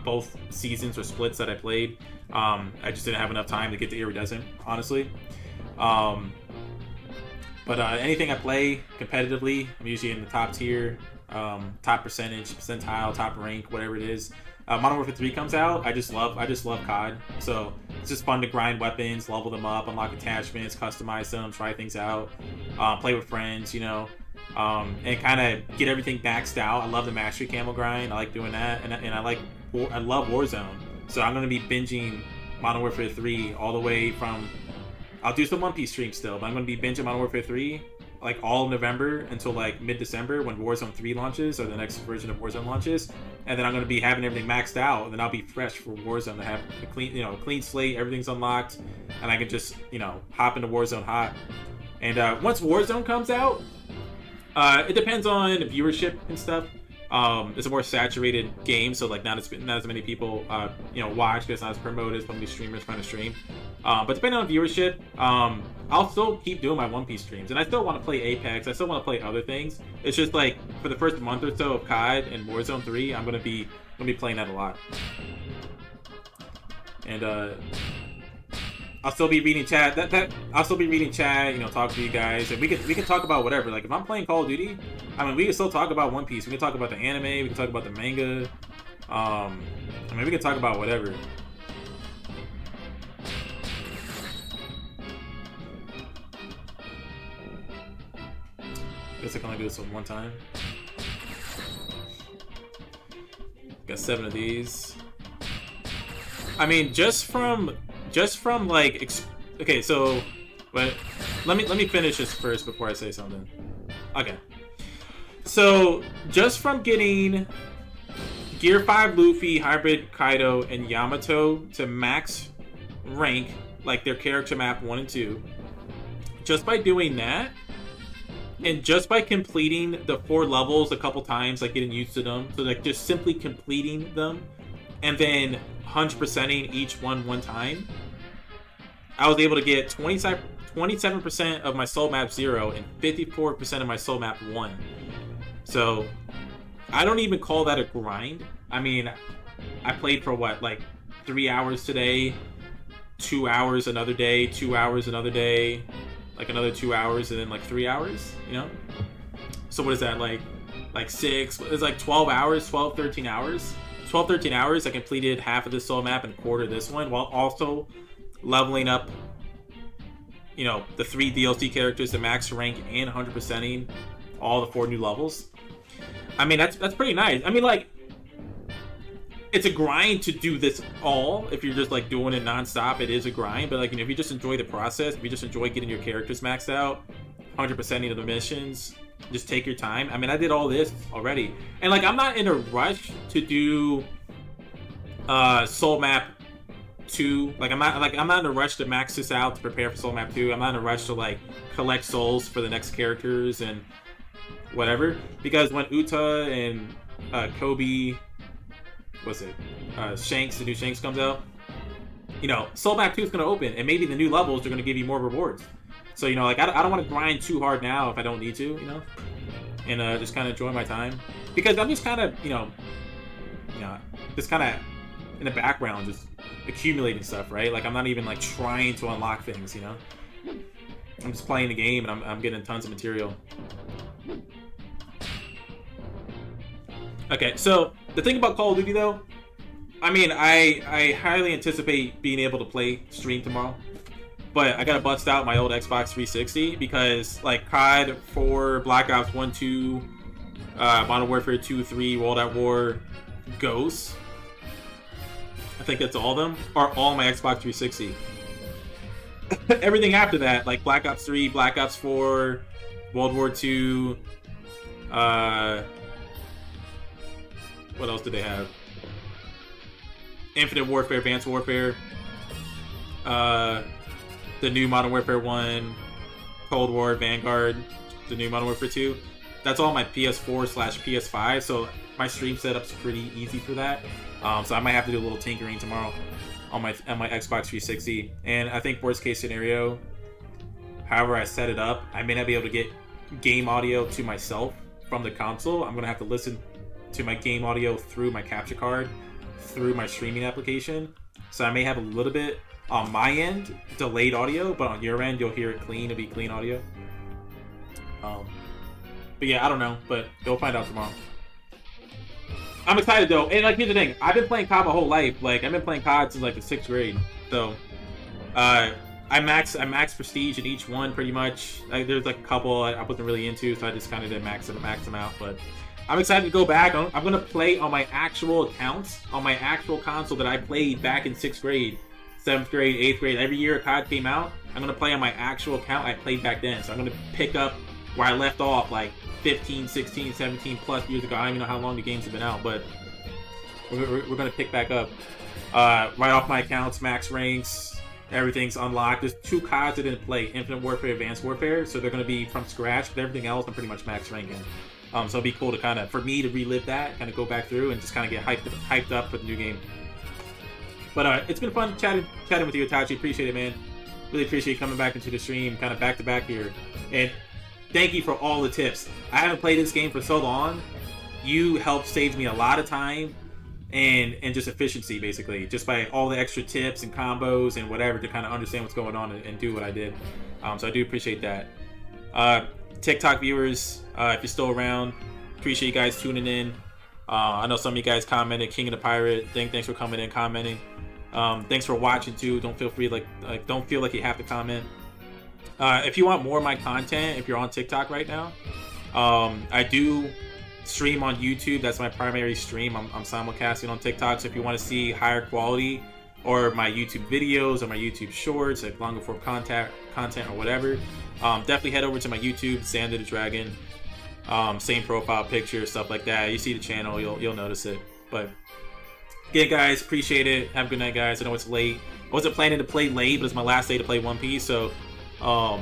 both seasons or splits that I played. I just didn't have enough time to get to iridescent, honestly. But anything I play competitively, I'm usually in the top tier, top percentile, top rank, whatever it is. Modern Warfare 3 comes out, I just love COD. So it's just fun to grind weapons, level them up, unlock attachments, customize them, try things out, play with friends, you know, and kind of get everything maxed out. I love the mastery camo grind. I like doing that, and I love Warzone. So I'm gonna be binging Modern Warfare 3 all the way from. I'll do some One Piece streams still, but I'm gonna be binging Modern Warfare 3 like all of November until like mid-December when Warzone 3 launches, or the next version of Warzone launches, and then I'm gonna be having everything maxed out, and then I'll be fresh for Warzone to have a clean slate, everything's unlocked, and I can just hop into Warzone hot. And once Warzone comes out, it depends on viewership and stuff. It's a more saturated game, so like not as many people watch, because it's not as promoted, so many streamers trying to stream. But depending on viewership, I'll still keep doing my One Piece streams, and I still want to play Apex. I still want to play other things. It's just like for the first month or so of COD and Warzone 3, I'm gonna be playing that a lot. And I'll still be reading chat. I'll still be reading chat. Talk to you guys, and we can talk about whatever. Like if I'm playing Call of Duty, I mean, we can still talk about One Piece. We can talk about the anime. We can talk about the manga. I mean, we can talk about whatever. Guess I can only do this one time. Got 7 of these. I mean, just from like, okay, so, but let me finish this first before I say something. Okay, so just from getting Gear 5 Luffy, Hybrid Kaido, and Yamato to max rank, like their character map 1 and 2, just by doing that, and just by completing the 4 levels a couple times, like getting used to them, so like just simply completing them, and then 100%ing each one time, I was able to get 27% of my soul map 0 and 54% of my soul map 1. So I don't even call that a grind. I mean, I played for what, like 3 hours today, 2 hours another day, 2 hours another day, like another 2 hours, and then like 3 hours, So what is that, like 6? It's like 12 hours, 13 hours. 13 hours, I completed half of this soul map and a quarter of this one, while also leveling up, the 3 DLC characters to max rank and 100%ing all the 4 new levels. I mean, that's pretty nice. I mean, like, it's a grind to do this all. If you're just like doing it nonstop, it is a grind. But like, if you just enjoy the process, if you just enjoy getting your characters maxed out, 100%ing of the missions, just take your time. I mean, I did all this already, and like, I'm not in a rush to do Soul Map 2. Like, I'm not in a rush to max this out to prepare for Soul Map 2. I'm not in a rush to like collect souls for the next characters and whatever, because when Uta and Kobe, Shanks, the new Shanks comes out, Soul Map 2 is going to open, and maybe the new levels are going to give you more rewards. So, like, I don't want to grind too hard now if I don't need to, and just kind of enjoy my time, because I'm just kind of, just kind of in the background, just accumulating stuff, right? Like, I'm not even like trying to unlock things, I'm just playing the game, and I'm getting tons of material. Okay, so the thing about Call of Duty, though, I mean, I highly anticipate being able to play stream tomorrow, but I gotta bust out my old Xbox 360, because like COD 4, Black Ops 1, 2, Modern Warfare 2, 3, World at War, Ghosts, I think that's all of them, are all my Xbox 360. Everything after that, like Black Ops 3, Black Ops 4, World War 2, What else did they have? Infinite Warfare, Advanced Warfare, the new Modern Warfare 1, Cold War, Vanguard, the new Modern Warfare 2. That's all my PS4/PS5, so my stream setup's pretty easy for that. So I might have to do a little tinkering tomorrow on my Xbox 360. And I think worst case scenario, however I set it up, I may not be able to get game audio to myself from the console. I'm gonna have to listen to my game audio through my capture card, through my streaming application. So I may have a little bit on my end delayed audio, but on your end you'll hear it clean. It'll be clean audio. But yeah, I don't know, but you'll find out tomorrow. I'm excited though, and like here's the thing: I've been playing COD my whole life. Like I've been playing COD since like the 6th grade. So I max prestige in each one pretty much. There's like a couple I wasn't really into, so I just kind of did max them out. But I'm excited to go back. I'm gonna play on my actual accounts, on my actual console that I played back in 6th grade, 7th grade, 8th grade. Every year COD came out, I'm gonna play on my actual account I played back then. So I'm gonna pick up where I left off like 15, 16, 17 plus years ago. I don't even know how long the games have been out, but we're going to pick back up. Right off my accounts, max ranks, everything's unlocked. There's 2 CODs I didn't play, Infinite Warfare, Advanced Warfare, so they're going to be from scratch, but everything else I'm pretty much max ranking. So it'll be cool to kind of, for me to relive that, kind of go back through and just kind of get hyped up for the new game. But it's been fun chatting with you, Itachi. Appreciate it, man. Really appreciate you coming back into the stream, kind of back to back here. And thank you for all the tips. I haven't played this game for so long. You helped save me a lot of time and just efficiency, basically, just by all the extra tips and combos and whatever to kind of understand what's going on and do what I did. So I do appreciate that. TikTok viewers, if you're still around, appreciate you guys tuning in. I know some of you guys commented, King of the Pirate. Thanks for coming in, commenting. Thanks for watching too. Don't feel free don't feel like you have to comment. If you want more of my content, if you're on TikTok right now, I do stream on YouTube. That's my primary stream. I'm simulcasting on TikTok. So if you want to see higher quality or my YouTube videos or my YouTube shorts, like longer form content or whatever, definitely head over to my YouTube, XanderTheDragon. Same profile picture, stuff like that. You see the channel, you'll notice it. But again, guys, appreciate it. Have a good night, guys. I know it's late. I wasn't planning to play late, but it's my last day to play One Piece, so I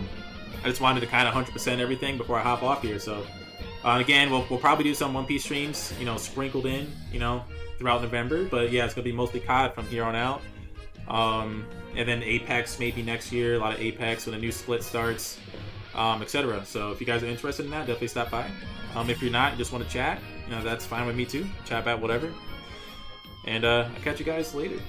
just wanted to kind of 100% everything before I hop off here. So again, we'll probably do some One Piece streams, sprinkled in, throughout November. But yeah, it's gonna be mostly COD from here on out. And then Apex maybe next year. A lot of Apex when the new split starts, etc. So if you guys are interested in that, definitely stop by. If you're not, you just want to chat, that's fine with me too. Chat about whatever. And I'll catch you guys later.